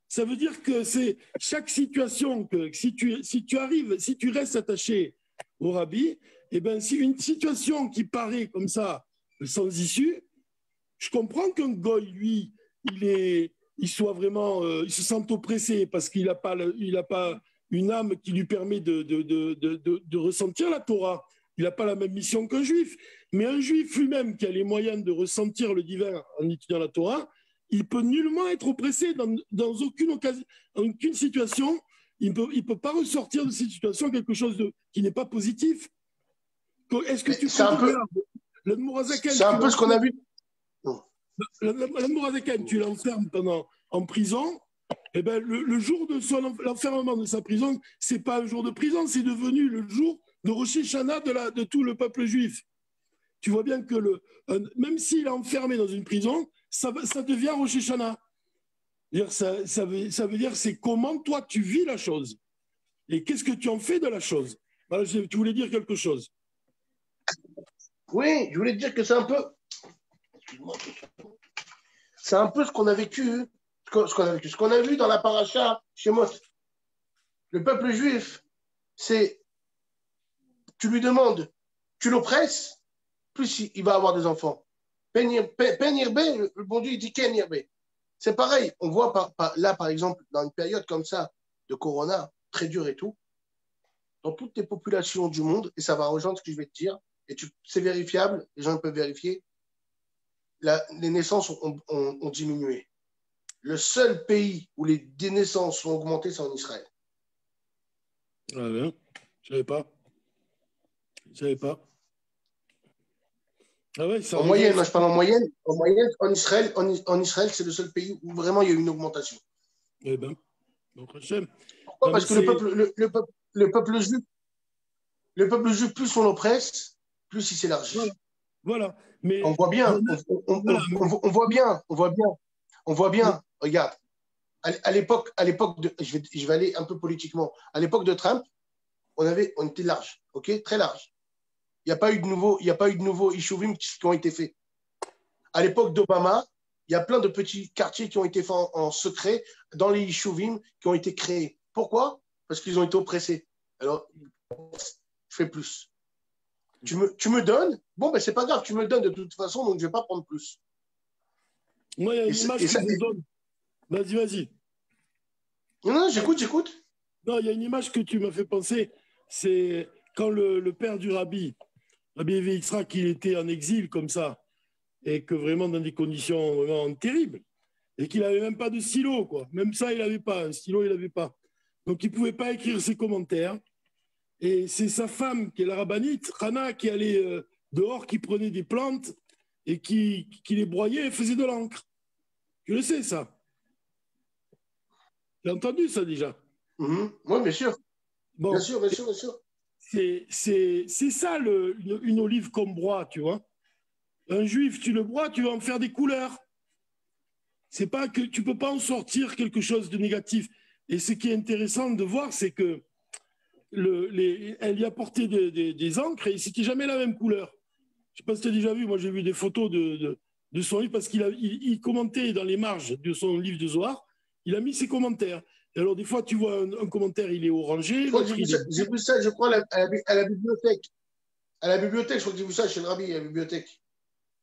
Ça veut dire que c'est chaque situation que si tu restes attaché au rabbi, eh ben, si une situation qui paraît comme ça, sans issue, je comprends qu'un goy, lui, il soit vraiment, il se sente oppressé parce qu'il n'a pas une âme qui lui permet de ressentir la Torah. Il n'a pas la même mission qu'un juif. Mais un juif lui-même qui a les moyens de ressentir le divin en étudiant la Torah, il peut nullement être oppressé dans aucune situation. Il peut pas ressortir de cette situation quelque chose qui n'est pas positif. Est-ce que tu c'est un peu ce qu'on a vu. L'Admorazaken, tu l'enfermes en prison. Eh ben, le jour de l'enfermement de sa prison, c'est pas un jour de prison, c'est devenu le jour de Rosh Hashanah de tout le peuple juif. Tu vois bien que même s'il est enfermé dans une prison, ça devient Rosh Hashanah. Ça veut dire c'est comment toi tu vis la chose et qu'est-ce que tu en fais de la chose. Voilà, tu voulais dire quelque chose. Oui, je voulais te dire que c'est un peu ce qu'on a vécu, ce qu'on a vu dans la paracha chez Mot. Le peuple juif, c'est, tu lui demandes, tu l'oppresses, plus il va avoir des enfants. Penirbe, le bon Dieu, il dit Kenirbe. C'est pareil, on voit là, par exemple, dans une période comme ça, de corona, très dure et tout, dans toutes les populations du monde, et ça va rejoindre ce que je vais te dire, et c'est vérifiable, les gens peuvent vérifier, les naissances ont diminué. Le seul pays où les naissances ont augmenté, c'est en Israël. Ah bien, je ne savais pas. Ah ouais, en moyenne, moi je parle en moyenne. En Israël, c'est le seul pays où vraiment il y a eu une augmentation. Eh ben, donc, pourquoi? Parce que le peuple juif, plus on l'oppresse, plus il s'élargit. Voilà. Mais on voit bien, on voit bien. Regarde, à l'époque je vais aller un peu politiquement. À l'époque de Trump, on était large, ok, très large. Il n'y a pas eu de nouveaux Ishuvim qui ont été faits. À l'époque d'Obama, il y a plein de petits quartiers qui ont été faits en secret dans les Ishuvim qui ont été créés. Pourquoi? Parce qu'ils ont été oppressés. Alors, je fais plus. Tu me donnes, bon, ben c'est pas grave, tu me donnes de toute façon, donc je ne vais pas prendre plus. Moi, il y a une image que je me donne. Vas-y. Non, j'écoute. Non, il y a une image que tu m'as fait penser, c'est quand le père du Rabbi Yitzhak, qu'il était en exil comme ça, et que vraiment dans des conditions vraiment terribles, et qu'il n'avait même pas de stylo, quoi. Même ça, il n'avait pas. Un stylo, il n'avait pas. Donc, il ne pouvait pas écrire ses commentaires. Et c'est sa femme, qui est la rabbinite, Rana, qui allait dehors, qui prenait des plantes et qui les broyait et faisait de l'encre. Tu le sais, ça. Tu as entendu ça déjà? Oui, bien sûr. Bon, bien sûr. C'est ça, une olive qu'on broie, tu vois. Un juif, tu le broies, tu vas en faire des couleurs. C'est pas que tu peux pas en sortir quelque chose de négatif. Et ce qui est intéressant de voir, c'est que elle y a porté des encres et c'était jamais la même couleur. Je sais pas si tu as déjà vu, moi j'ai vu des photos de son livre parce qu'il commentait dans les marges de son livre de Zohar, il a mis ses commentaires. Et alors des fois tu vois un commentaire, il est orangé. J'ai vu ça, je crois, à la bibliothèque. À la bibliothèque, je crois que j'ai vu ça chez le rabbi, à la bibliothèque.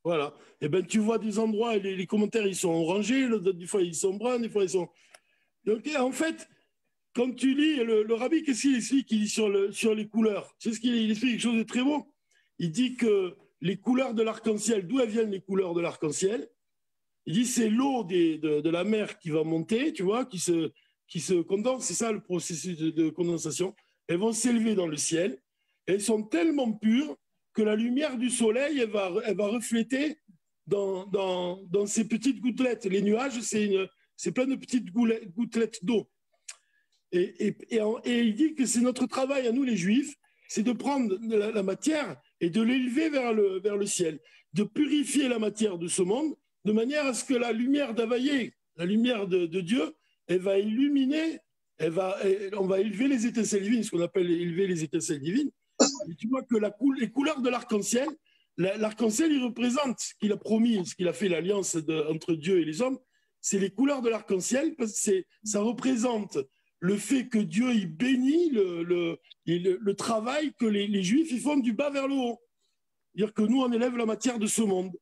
Voilà. Et ben tu vois des endroits, les commentaires ils sont orangés, des fois ils sont bruns, des fois ils sont. Donc en fait, quand tu lis, le rabbi, qu'est-ce qu'il explique? Il dit sur les couleurs. C'est ce qu'il explique quelque chose de très beau. Il dit que les couleurs de l'arc-en-ciel, d'où elles viennent les couleurs de l'arc-en-ciel? Il dit c'est l'eau de la mer qui va monter, tu vois, qui se condense, c'est ça le processus de condensation. Elles vont s'élever dans le ciel. Elles sont tellement pures que la lumière du soleil, elle va refléter dans ces petites gouttelettes. Les nuages, c'est plein de petites gouttelettes d'eau. Et il dit que c'est notre travail à nous, les Juifs, c'est de prendre la matière et de l'élever vers le ciel, de purifier la matière de ce monde, de manière à ce que la lumière d'Havaïe, la lumière de Dieu, elle va illuminer, on va élever les étincelles divines, ce qu'on appelle élever les étincelles divines. Et tu vois que les couleurs de l'arc-en-ciel, l'arc-en-ciel, il représente ce qu'il a promis, ce qu'il a fait l'alliance entre Dieu et les hommes, c'est les couleurs de l'arc-en-ciel, parce que ça représente le fait que Dieu il bénit le travail que les Juifs ils font du bas vers le haut. C'est-à-dire que nous, on élève la matière de ce monde.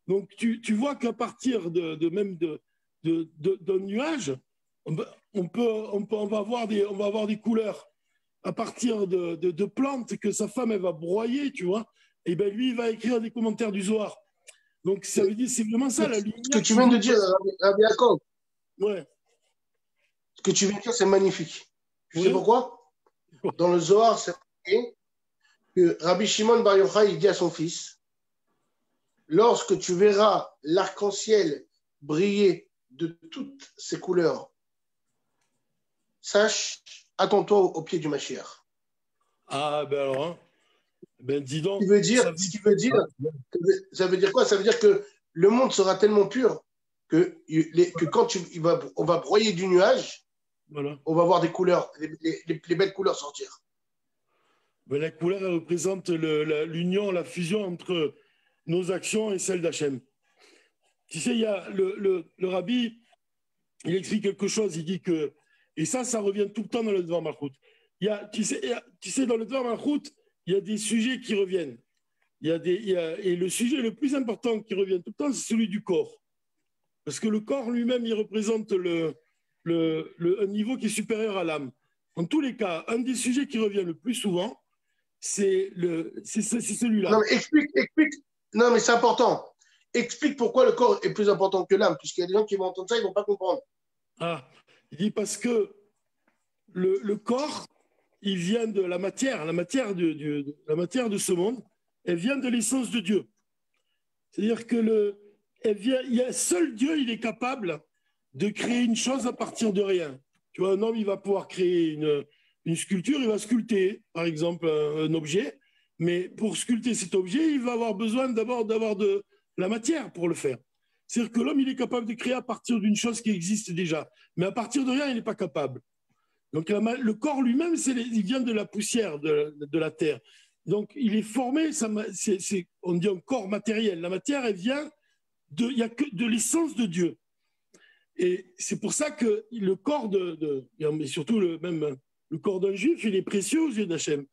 Donc, tu vois qu'à partir d'un nuage, on va avoir des couleurs. À partir de plantes que sa femme elle va broyer, tu vois, et ben lui, il va écrire des commentaires du Zohar. Donc, ça veut dire, c'est vraiment ça la lumière. Ce que tu viens de dire, Rabbi Yaakov, ouais. Ce que tu viens de dire, c'est magnifique. Tu sais Ouais. pourquoi? Dans le Zohar, c'est marqué que Rabbi Shimon Bar Yochai, il dit à son fils, lorsque tu verras l'arc-en-ciel briller de toutes ses couleurs, sache, attends-toi au pied du Mashiach. Ah, ben alors, hein. Ben dis donc. Ça veut dire quoi? Ça veut dire que le monde sera tellement pur que quand on va broyer du nuage, voilà. On va voir des couleurs, les belles couleurs sortir. Ben, la couleur, elle représente l'union, la fusion entre nos actions et celles d'Hachem. Tu sais, il y a le rabbi, il explique quelque chose, il dit que, et ça revient tout le temps dans le Dvar Malchut. Tu sais, dans le Dvar Malchut, il y a des sujets qui reviennent. Et le sujet le plus important qui revient tout le temps, c'est celui du corps. Parce que le corps lui-même, il représente un niveau qui est supérieur à l'âme. En tous les cas, un des sujets qui revient le plus souvent, c'est celui-là. Non, mais explique. Non, mais c'est important. Explique pourquoi le corps est plus important que l'âme, puisqu'il y a des gens qui vont entendre ça, ils ne vont pas comprendre. Ah, il dit parce que le corps, il vient de la matière de ce monde, elle vient de l'essence de Dieu. C'est-à-dire que seul Dieu, il est capable de créer une chose à partir de rien. Tu vois, un homme, il va pouvoir créer une sculpture, il va sculpter, par exemple, un objet, mais pour sculpter cet objet, il va avoir besoin d'abord d'avoir de la matière pour le faire. C'est-à-dire que l'homme, il est capable de créer à partir d'une chose qui existe déjà, mais à partir de rien, il n'est pas capable. Donc, le corps lui-même, il vient de la poussière de la terre. Donc, il est formé, on dit un corps matériel. La matière, elle vient il y a que de l'essence de Dieu. Et c'est pour ça que le corps mais surtout le corps d'un juif, il est précieux aux yeux d'Hachem.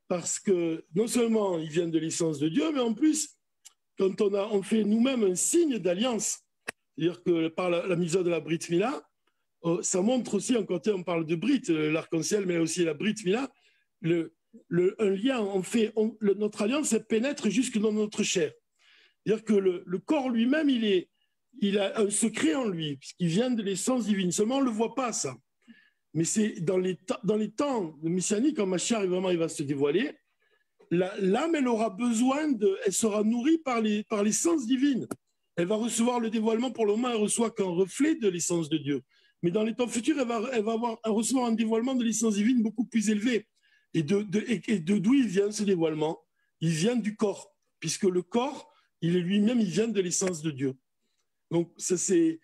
Parce que non seulement il vient de l'essence de Dieu, mais en plus, quand on fait nous-mêmes un signe d'alliance, c'est-à-dire que par la mise de la Brit Mila, ça montre aussi, quand on parle de Brit, l'arc-en-ciel, mais aussi la Brit Mila, un lien, notre alliance, elle pénètre jusque dans notre chair. C'est-à-dire que le corps lui-même, il a un secret en lui, puisqu'il vient de l'essence divine. Seulement, on ne le voit pas, ça. Mais c'est dans les temps messianiques, quand Mashiach, vraiment, il va se dévoiler, l'âme, elle aura besoin elle sera nourrie par l'essence divine. Elle va recevoir le dévoilement. Pour le moment, elle reçoit qu'un reflet de l'essence de Dieu. Mais dans les temps futurs, elle va recevoir un dévoilement de l'essence divine beaucoup plus élevé. Et d'où il vient ce dévoilement? Il vient du corps, puisque le corps, il est lui-même, il vient de l'essence de Dieu. Donc, c'est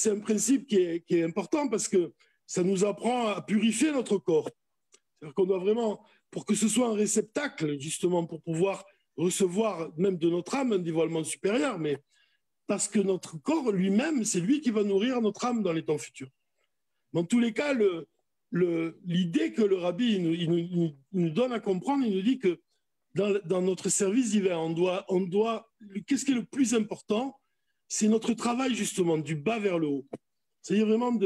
un principe qui est important parce que ça nous apprend à purifier notre corps. C'est-à-dire qu'on doit vraiment, pour que ce soit un réceptacle, justement, pour pouvoir recevoir même de notre âme un dévoilement supérieur, mais parce que notre corps lui-même, c'est lui qui va nourrir notre âme dans les temps futurs. Dans tous les cas, l'idée que le rabbi il nous donne à comprendre, il nous dit que dans notre service divin, on doit qu'est-ce qui est le plus important? C'est notre travail, justement, du bas vers le haut. C'est-à-dire vraiment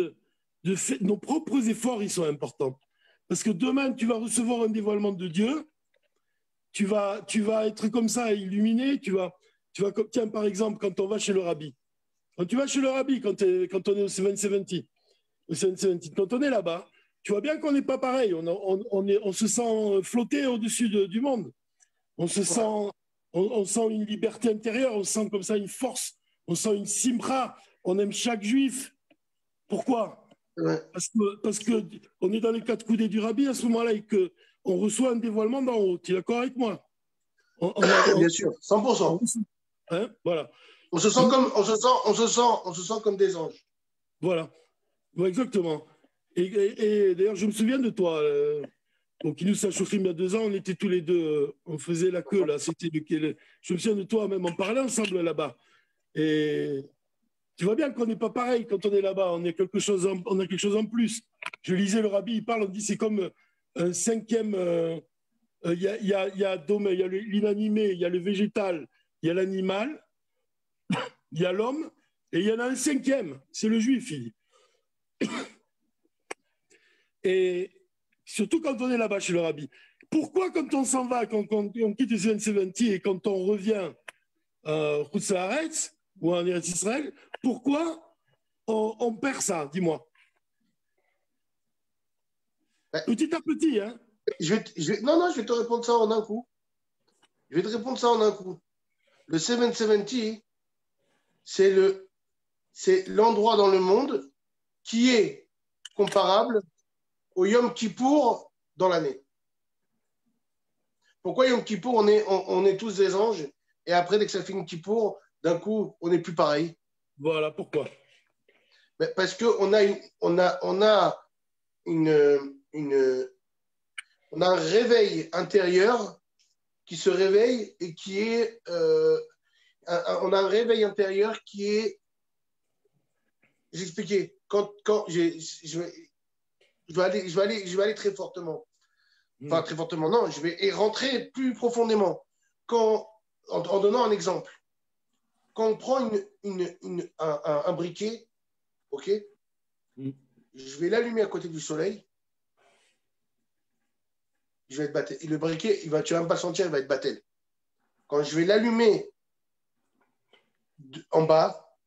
nos propres efforts, ils sont importants. Parce que demain, tu vas recevoir un dévoilement de Dieu, tu vas être comme ça, illuminé, tiens, par exemple, quand on va chez le rabbi. Quand tu vas chez le rabbi, quand on est au 770, quand on est là-bas, tu vois bien qu'on n'est pas pareil, on se sent flotté au-dessus du monde. On se sent, on sent une liberté intérieure, on sent comme ça une force, on sent une simra, on aime chaque juif. Pourquoi? Ouais. Parce que on est dans les 4 coudées du Rabbi à ce moment-là et qu'on reçoit un dévoilement d'en haut. Tu es d'accord avec moi? Bien sûr, 100%. Hein, voilà. On se sent comme des anges. Voilà. Ouais, exactement. Et d'ailleurs, je me souviens de toi. Donc, il nous a chauffé il y a 2 ans, on était tous les deux, on faisait la queue là. Je me souviens de toi, même on parlait ensemble là-bas. Et tu vois bien qu'on n'est pas pareil quand on est là-bas, on a quelque chose en plus. Je lisais le Rabbi, il parle, on dit c'est comme un cinquième. Il y a l'inanimé, il y a le végétal, il y a l'animal, il y a l'homme, et il y en a un cinquième, c'est le juif. Il dit. Et surtout quand on est là-bas chez le Rabbi. Pourquoi quand on s'en va, quand on quitte le 770 et quand on revient à Haaretz ou en Eretz Israël, pourquoi on perd ça? Dis-moi. Petit à petit, hein. Non, je vais te répondre ça en un coup. Je vais te répondre ça en un coup. Le 770, c'est l'endroit dans le monde qui est comparable au Yom Kippour dans l'année. Pourquoi Yom Kippour, on est tous des anges et après, dès que ça fait Yom Kippour, d'un coup, on n'est plus pareil? Voilà, pourquoi? Mais parce qu'on a, on a un réveil intérieur qui se réveille et qui est... on a un réveil intérieur qui est... J'expliquais, je vais aller très fortement. Enfin, très fortement, non, je vais rentrer plus profondément. En donnant un exemple, quand on prend un briquet, ok, je vais l'allumer à côté du soleil, je vais être battel. Et le briquet, tu ne vas même pas le sentir, il va être battel. Quand je vais l'allumer en bas,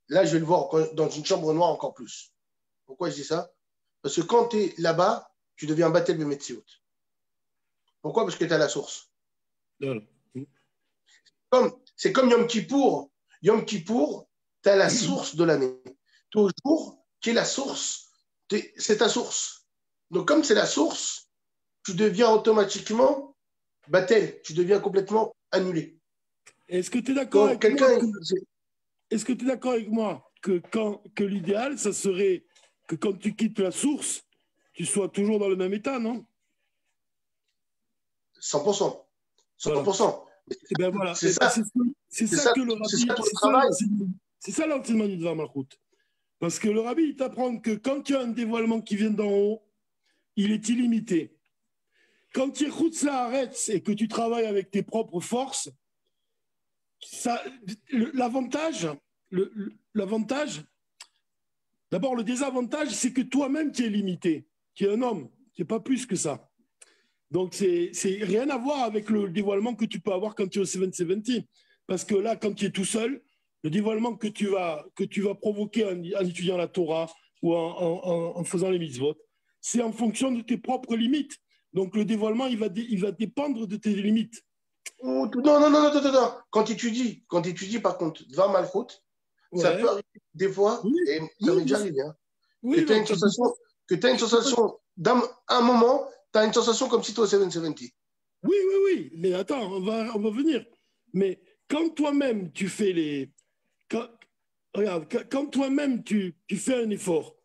là, je vais le voir dans une chambre noire encore plus. Pourquoi je dis ça? Parce que quand tu es là-bas, tu deviens un battel de Metsiout. Pourquoi? Parce que tu es à la source. C'est comme Yom Kippour. Yom Kippour, tu as la source de l'année. Toujours, qui est la source, c'est ta source. Donc, comme c'est la source, tu deviens automatiquement battel, tu deviens complètement annulé. Est-ce que tu es d'accord avec moi Est-ce que tu es d'accord avec moi que l'idéal, ça serait que quand tu quittes la source, tu sois toujours dans le même état, non? 100%. 100%. Voilà. C'est ça que le Rabbi, c'est ça l'enseignement du Dvar Malchut. Parce que le Rabbi, il t'apprend que quand tu as un dévoilement qui vient d'en haut, il est illimité. Quand tu es Chutz La'aretz et que tu travailles avec tes propres forces, l'avantage, d'abord le désavantage, c'est que toi-même tu es limité. Tu es un homme, tu n'es pas plus que ça. Donc c'est rien à voir avec le dévoilement que tu peux avoir quand tu es au 770. Parce que là, quand tu es tout seul, le dévoilement que tu vas provoquer en étudiant la Torah ou en faisant les mitzvot, c'est en fonction de tes propres limites. Donc le dévoilement, il va dépendre de tes limites. Non. Quand tu étudies, par contre, Dvar Malchut, ça peut arriver des fois, et ça m'est déjà arrivé, que tu as une sensation, d'un moment, tu as une sensation comme si tu étais au 770. Oui, mais attends, on va venir. Mais quand toi-même tu fais quand toi-même tu fais un effort,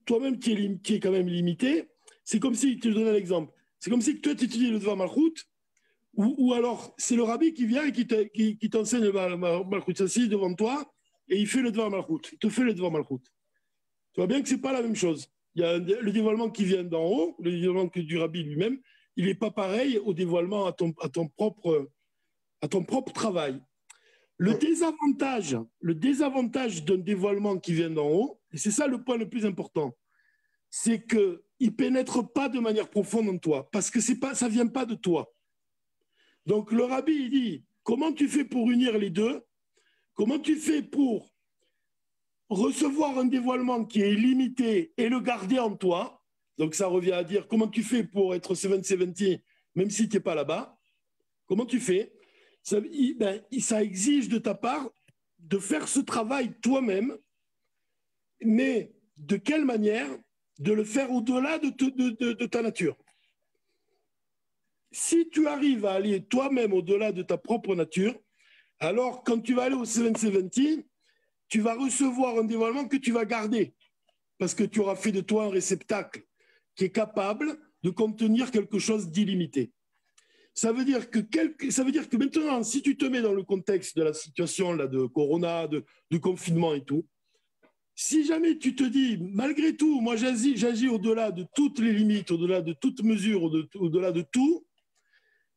toi-même qui est quand même limité, c'est comme si, je te donne un exemple, c'est comme si toi tu étudies le Dvar Malchut, ou alors c'est le Rabbi qui vient et qui t'enseigne le Dvar Malchut, s'assied devant toi et il fait le Dvar Malchut, il te fait le Dvar Malchut. Tu vois bien que ce n'est pas la même chose. Il y a le dévoilement qui vient d'en haut, le dévoilement du Rabbi lui-même, il n'est pas pareil au dévoilement à ton propre travail. Le désavantage d'un dévoilement qui vient d'en haut, et c'est ça le point le plus important, c'est qu'il ne pénètre pas de manière profonde en toi, parce que ça ne vient pas de toi. Donc le Rabbi, il dit, comment tu fais pour unir les deux? Comment tu fais pour recevoir un dévoilement qui est limité et le garder en toi? Donc ça revient à dire, comment tu fais pour être 770, même si tu n'es pas là-bas? Comment tu fais? Ça exige de ta part de faire ce travail toi-même, mais de quelle manière? De le faire au-delà de ta nature. Si tu arrives à aller toi-même au-delà de ta propre nature, alors quand tu vas aller au 770, tu vas recevoir un dévoilement que tu vas garder, parce que tu auras fait de toi un réceptacle qui est capable de contenir quelque chose d'illimité. Ça veut dire que maintenant, si tu te mets dans le contexte de la situation là, de corona, de confinement et tout, si jamais tu te dis, malgré tout, moi j'agis au-delà de toutes les limites, au-delà de toute mesure, au-delà de tout,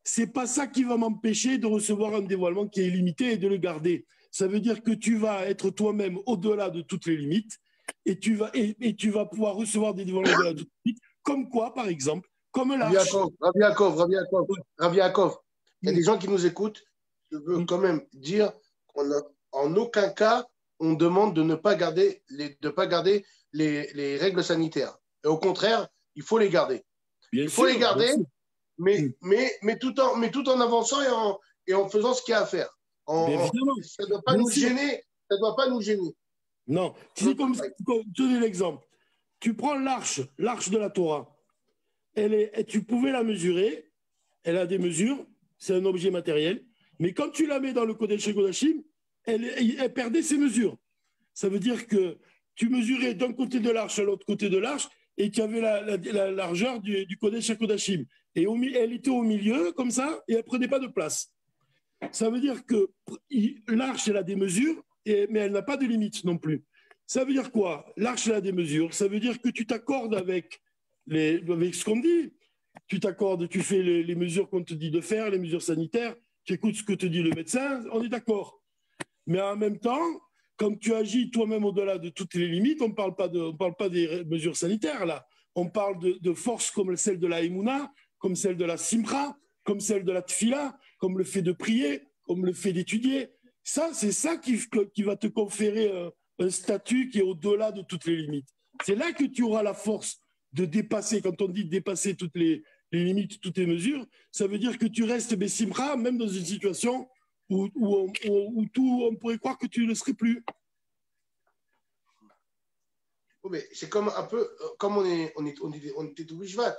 c'est pas ça qui va m'empêcher de recevoir un dévoilement qui est illimité et de le garder. Ça veut dire que tu vas être toi-même au-delà de toutes les limites et tu vas pouvoir recevoir des dévoilements au-delà de toutes les limites, comme quoi, par exemple, comme l'arche. Rav Yaakov, il y a des gens qui nous écoutent. Je veux quand même dire qu'en aucun cas, on demande de ne pas garder les règles sanitaires. Et au contraire, il faut les garder. Bien il faut sûr, les garder, bien mais tout en avançant et en faisant ce qu'il y a à faire. Ça ne doit pas nous gêner. Ça doit pas nous gêner. Non, tu sais, comme je te donne l'exemple. Tu prends l'arche de la Torah. Tu pouvais la mesurer, elle a des mesures, c'est un objet matériel, mais quand tu la mets dans le Kodesh Kodashim, elle perdait ses mesures. Ça veut dire que tu mesurais d'un côté de l'arche à l'autre côté de l'arche et tu avais la largeur du Kodesh Kodashim. Et elle était au milieu, comme ça, et elle ne prenait pas de place. Ça veut dire que l'arche, elle a des mesures, mais elle n'a pas de limite non plus. Ça veut dire quoi? L'arche, elle a des mesures. Ça veut dire que tu t'accordes avec ce qu'on dit. Tu t'accordes, tu fais les mesures qu'on te dit de faire, les mesures sanitaires, tu écoutes ce que te dit le médecin, on est d'accord. Mais en même temps, quand tu agis toi-même au-delà de toutes les limites, on ne parle pas des mesures sanitaires, là. On parle de forces comme celle de la Emouna, comme celle de la Simcha, comme celle de la Tfila, comme le fait de prier, comme le fait d'étudier. Ça, c'est ça qui va te conférer un statut qui est au-delà de toutes les limites. C'est là que tu auras la force de dépasser. Quand on dit dépasser toutes les limites, toutes les mesures, ça veut dire que tu restes Bessimcha, même dans une situation où on pourrait croire que tu ne le serais plus. Oh, mais c'est comme un peu, comme on était au Bishvat.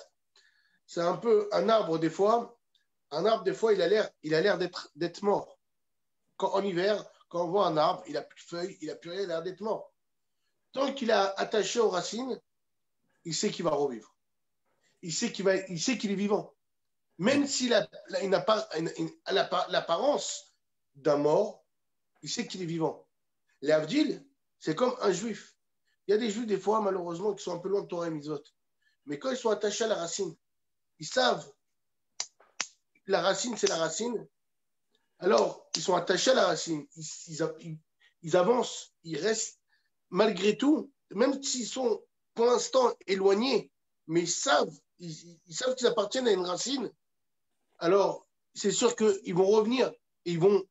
C'est un peu un arbre, des fois. Un arbre, des fois, il a l'air d'être mort. En hiver, quand on voit un arbre, il n'a plus de feuilles, il n'a plus rien, il a l'air d'être mort. Tant qu'il est attaché aux racines, il sait qu'il va revivre. Il sait qu'il est vivant. Même s'il n'a pas l'apparence d'un mort, il sait qu'il est vivant. L'Avdil, c'est comme un juif. Il y a des juifs, des fois, malheureusement, qui sont un peu loin de Torah et Mitzvot. Mais quand ils sont attachés à la racine, ils savent la racine, c'est la racine. Alors, ils sont attachés à la racine. Ils avancent, ils restent, malgré tout, même s'ils sont pour l'instant éloignés, mais ils savent qu'ils appartiennent à une racine. Alors, c'est sûr qu'ils vont revenir et ils vont,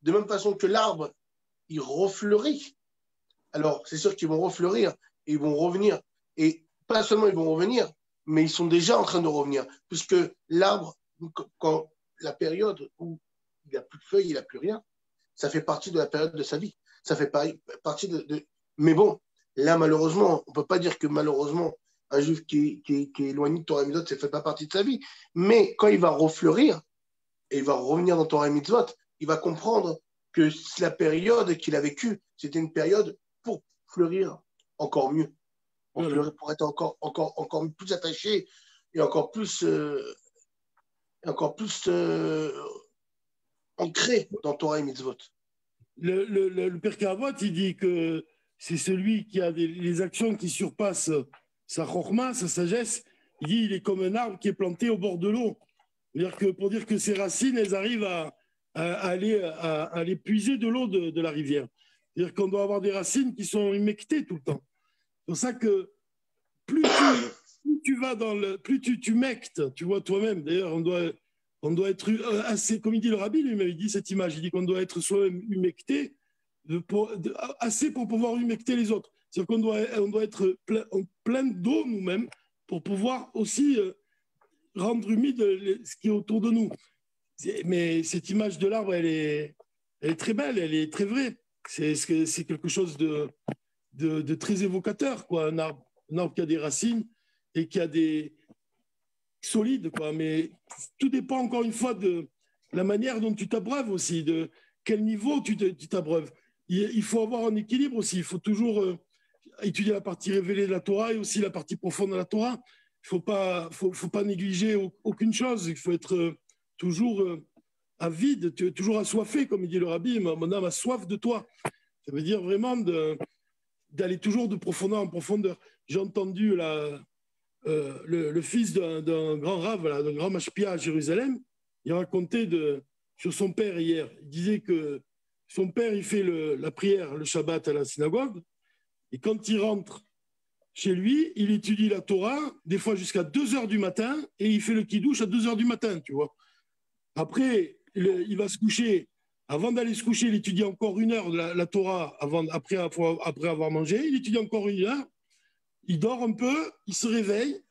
de même façon que l'arbre, il refleurit. Alors, c'est sûr qu'ils vont refleurir et ils vont revenir. Et pas seulement ils vont revenir, mais ils sont déjà en train de revenir. Puisque l'arbre, quand la période où il n'a plus de feuilles, il n'a plus rien, ça fait partie de la période de sa vie. Ça fait partie de... Mais bon, là, malheureusement, on ne peut pas dire que malheureusement, un juif qui est éloigné de Torah et Mitzvot, ça ne fait pas partie de sa vie. Mais quand il va refleurir, et il va revenir dans Torah et Mitzvot, il va comprendre que la période qu'il a vécue, c'était une période pour fleurir encore mieux, pour être encore plus attaché et encore plus ancré dans Torah et Mitzvot. Le Père Karavot, il dit que c'est celui qui a les actions qui surpassent sa chorma, sa sagesse. Il dit il est comme un arbre qui est planté au bord de l'eau. Pour dire que ses racines, elles arrivent à aller puiser de l'eau de la rivière. C'est-à-dire qu'on doit avoir des racines qui sont humectées tout le temps. C'est pour ça que plus tu vas plus tu mectes, tu vois toi-même. D'ailleurs, on doit être assez, comme il dit le rabbi, lui m'avait dit cette image, il dit qu'on doit être soi-même humecté, assez pour pouvoir humecter les autres. C'est-à-dire qu'on doit être plein d'eau nous-mêmes pour pouvoir aussi rendre humide ce qui est autour de nous. Mais cette image de l'arbre, elle est très belle, elle est très vraie. C'est quelque chose de très évocateur, quoi. Un arbre qui a des racines et qui a des solides, quoi. Mais tout dépend encore une fois de la manière dont tu t'abreuves aussi, de quel niveau tu t'abreuves. Il faut avoir un équilibre aussi. Il faut toujours étudier la partie révélée de la Torah et aussi la partie profonde de la Torah. Il ne faut pas négliger aucune chose. Il faut être toujours avide, toujours assoiffé, comme il dit le rabbi. Mon âme a soif de toi. Ça veut dire vraiment d'aller toujours de profondeur en profondeur. J'ai entendu le fils d'un grand rave, d'un grand mashpia à Jérusalem, il racontait sur son père hier. Il disait que son père, il fait la prière, le Shabbat à la synagogue, et quand il rentre chez lui, il étudie la Torah, des fois jusqu'à 2 heures du matin, et il fait le kiddush à 2 heures du matin, tu vois. Après, il va se coucher. Avant d'aller se coucher, il étudie encore 1 heure de la Torah après avoir mangé. Il étudie encore 1 heure. Il dort un peu, il se réveille,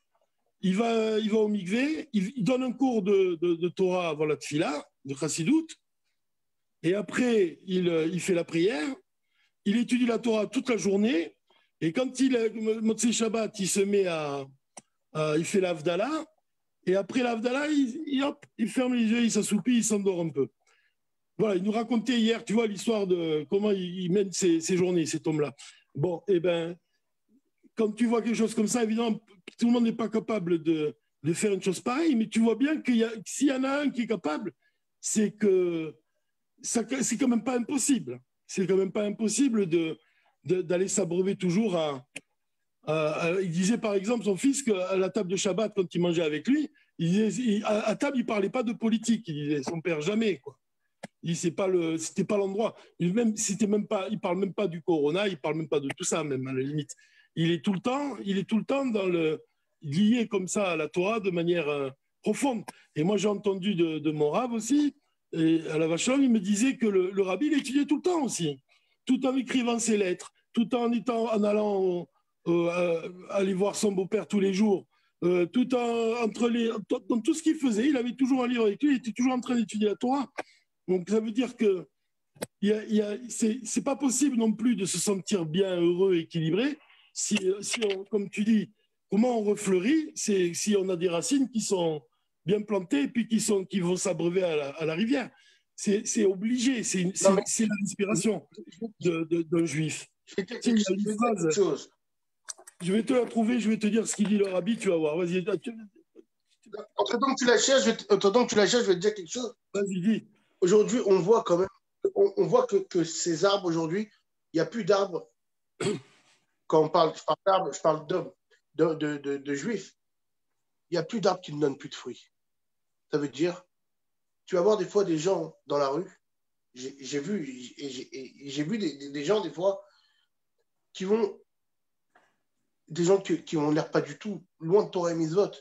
il va au mikvé, il donne un cours de Torah avant la tfila, de Chassidut, et après, il fait la prière, il étudie la Torah toute la journée, et quand Motzei Shabbat, il se met il fait l'Avdallah, et après l'Avdallah, il ferme les yeux, il s'assoupit, il s'endort un peu. Voilà, il nous racontait hier, tu vois, l'histoire de comment il mène ses journées, cet homme-là. Bon, eh bien, quand tu vois quelque chose comme ça, évidemment, tout le monde n'est pas capable de faire une chose pareille, mais tu vois bien que s'il y en a un qui est capable, c'est que c'est quand même pas impossible. C'est quand même pas impossible d'aller s'abreuver toujours il disait par exemple son fils qu'à la table de Shabbat, quand il mangeait avec lui, à table, il ne parlait pas de politique. Il disait son père jamais, quoi. C'était pas l'endroit. Il parle même pas du corona, il parle même pas de tout ça, même à la limite. Il est tout le temps lié comme ça à la Torah de manière profonde. Et moi, j'ai entendu de mon rave aussi, et à la Vachon, il me disait que le rabbi, il étudiait tout le temps aussi, tout en écrivant ses lettres, tout en allant aller voir son beau-père tous les jours, dans tout ce qu'il faisait, il avait toujours un livre avec lui, il était toujours en train d'étudier la Torah. Donc ça veut dire que c'est pas possible non plus de se sentir bien, heureux, équilibré, si comme tu dis, comment on refleurit, c'est si on a des racines qui sont bien plantées et puis qui vont s'abreuver à la rivière. C'est obligé, c'est la respiration d'un juif. Je vais te dire quelque chose. Je vais te la trouver, je vais te dire ce qu'il dit le rabbi, tu vas voir. Vas-y. Entre-temps que tu la cherches, je vais te dire quelque chose. Vas-y, dis. Aujourd'hui, on voit quand même, on voit que ces arbres aujourd'hui, il n'y a plus d'arbres. Quand je parle d'arbres, je parle d'hommes, de juifs. Il n'y a plus d'arbres qui ne donnent plus de fruits. Ça veut dire, tu vas voir des fois des gens dans la rue, j'ai vu des gens des fois qui vont, des gens qui ont l'air pas du tout loin de Torah et Mitzvot,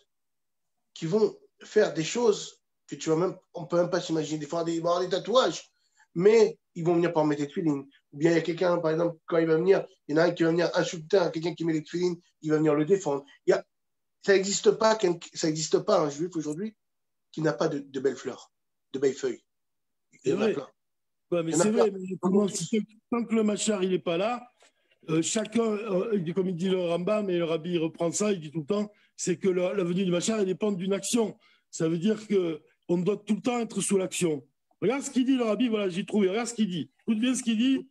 qui vont faire des choses que on peut même pas s'imaginer. Des fois, ils vont avoir des tatouages, mais ils vont venir par mettre des tefilines. Ou bien il y a quelqu'un, par exemple, quand il va venir, il y en a un qui va venir insulter quelqu'un qui met les tefilines, il va venir le défendre. Ça n'existe pas un juif aujourd'hui qui n'a pas de belles fleurs, de belles feuilles. C'est vrai. Ouais, mais c'est vrai, mais tant que le machar il n'est pas là, chacun, comme il dit le Rambam, et le Rabbi il reprend ça, il dit tout le temps, c'est que la venue du machar elle dépend d'une action. Ça veut dire qu'on doit tout le temps être sous l'action. Regarde ce qu'il dit le Rabbi, voilà, j'ai trouvé, regarde ce qu'il dit. Écoute bien ce qu'il dit.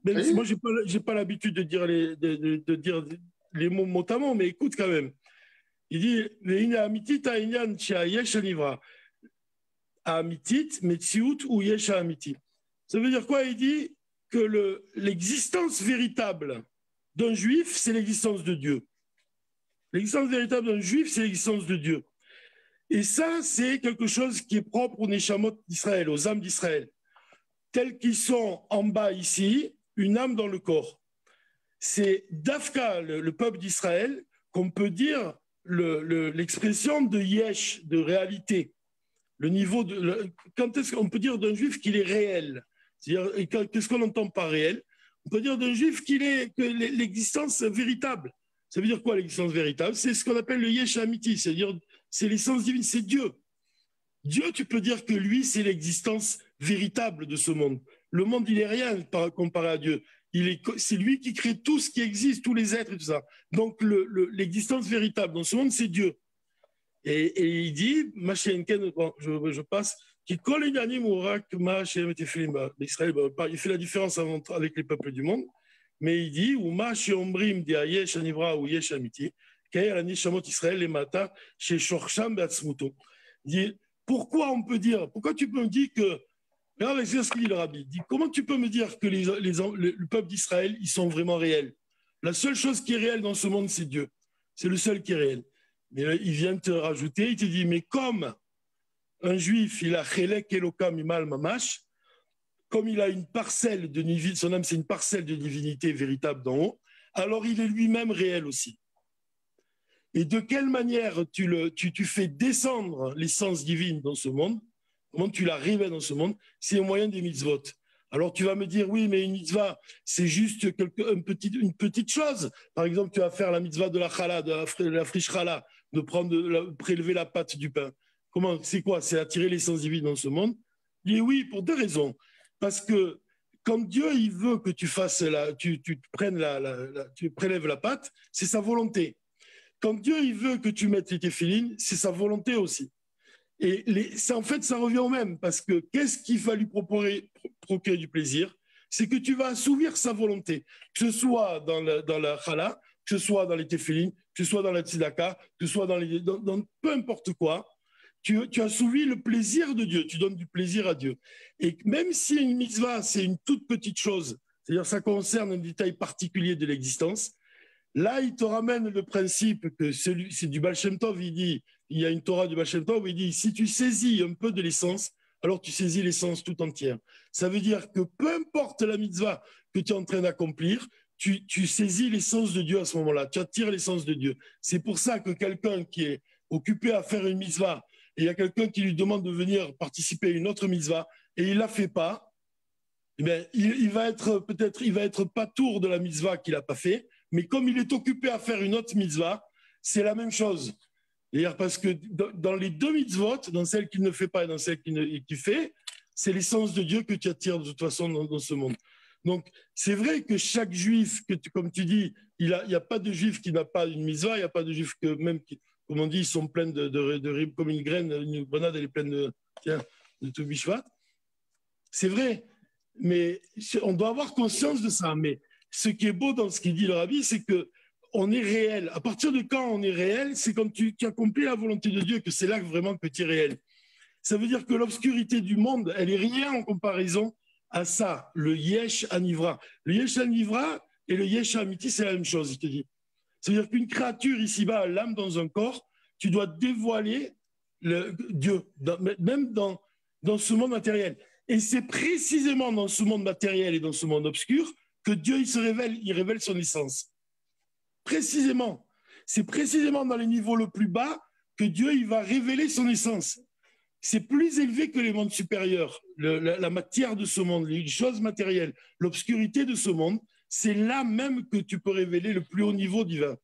Même si moi, je n'ai pas l'habitude de dire les mots mot à mot, mais écoute quand même. Il dit Amitit, Metsiout ou Yesha Amiti. Ça veut dire quoi? Il dit que l'existence véritable d'un juif, c'est l'existence de Dieu. L'existence véritable d'un juif, c'est l'existence de Dieu. Et ça, c'est quelque chose qui est propre aux Neshamot d'Israël, aux âmes d'Israël. Tels qu'ils sont en bas ici, une âme dans le corps. C'est d'Afka, le peuple d'Israël, qu'on peut dire l'expression de yesh, de réalité. Le niveau quand est-ce qu'on peut dire d'un juif qu'il est réel? C'est-à-dire, qu'est-ce qu'on entend par réel? On peut dire d'un juif que l'existence véritable. Ça veut dire quoi l'existence véritable? C'est ce qu'on appelle le yesh amiti, c'est-à-dire c'est l'essence divine, c'est Dieu. Dieu, tu peux dire que lui, c'est l'existence véritable de ce monde. Le monde, il est rien comparé à Dieu. C'est lui qui crée tout ce qui existe, tous les êtres et tout ça. Donc, l'existence véritable dans ce monde, c'est Dieu. Et il dit, je passe, il fait la différence avec les peuples du monde, mais il dit, il dit, pourquoi tu peux me dire que, regarde ce qu'il dit le rabbi, il dit, comment tu peux me dire que le peuple d'Israël, ils sont vraiment réels? La seule chose qui est réelle dans ce monde, c'est Dieu. C'est le seul qui est réel. Mais là, il vient te rajouter, il te dit, mais comme un juif, il a chelek elokam imal mamash, comme il a une parcelle de divinité, son âme c'est une parcelle de divinité véritable d'en haut, alors il est lui-même réel aussi. Et de quelle manière tu fais descendre l'essence divine dans ce monde, comment tu la révèles dans ce monde, c'est au moyen des mitzvot. Alors tu vas me dire, oui, mais une mitzvah, c'est juste une petite chose. Par exemple, tu vas faire la mitzvah de la challah, de la friche challah, de prélever la pâte du pain. Comment, c'est quoi? C'est attirer l'essence divine dans ce monde? Et oui, pour deux raisons. Parce que quand Dieu il veut que tu fasses tu prélèves la pâte, c'est sa volonté. Quand Dieu il veut que tu mettes les téphilines, c'est sa volonté aussi. Et en fait, ça revient au même, parce que qu'est-ce qu'il va lui procurer du plaisir? C'est que tu vas assouvir sa volonté, que ce soit dans la challah, que ce soit dans les téphilines, que ce soit dans la tzedaka, que ce soit dans peu importe quoi, tu assouvis le plaisir de Dieu, tu donnes du plaisir à Dieu. Et même si une mitzvah, c'est une toute petite chose, c'est-à-dire ça concerne un détail particulier de l'existence, là, il te ramène le principe que c'est du Baal Shem Tov, il dit, il y a une Torah du Baal Shem Tov, il dit, si tu saisis un peu de l'essence, alors tu saisis l'essence tout entière. Ça veut dire que peu importe la mitzvah que tu es en train d'accomplir, tu saisis l'essence de Dieu à ce moment-là, tu attires l'essence de Dieu. C'est pour ça que quelqu'un qui est occupé à faire une mitzvah, et il y a quelqu'un qui lui demande de venir participer à une autre mitzvah, et il ne la fait pas, eh bien, il va être pas tour de la mitzvah qu'il n'a pas fait, mais comme il est occupé à faire une autre mitzvah, c'est la même chose. C'est-à-dire parce que dans les deux mitzvot, dans celle qu'il ne fait pas et dans celle qu'il fait, c'est l'essence de Dieu que tu attires de toute façon dans ce monde. Donc, c'est vrai que chaque juif, comme tu dis, il n'y a pas de juif qui n'a pas une mitzvah, il n'y a pas de juif que même, comme on dit, ils sont pleins de comme une graine, une grenade, elle est pleine de tout bishvat. C'est vrai, mais on doit avoir conscience de ça. Mais ce qui est beau dans ce qu'il dit le rabbi, c'est que on est réel. À partir de quand on est réel, c'est quand tu accomplis la volonté de Dieu que c'est là vraiment que tu es réel. Ça veut dire que l'obscurité du monde, elle est rien en comparaison à ça, le yesh anivra. Le yesh anivra et le yesh amiti, c'est la même chose, je te dis. C'est-à-dire qu'une créature ici-bas, l'âme dans un corps, tu dois dévoiler Dieu, même dans ce monde matériel. Et c'est précisément dans ce monde matériel et dans ce monde obscur que Dieu il révèle son essence. Précisément. C'est précisément dans les niveaux le plus bas que Dieu il va révéler son essence. C'est plus élevé que les mondes supérieurs. La matière de ce monde, les choses matérielles, l'obscurité de ce monde, c'est là même que tu peux révéler le plus haut niveau divin.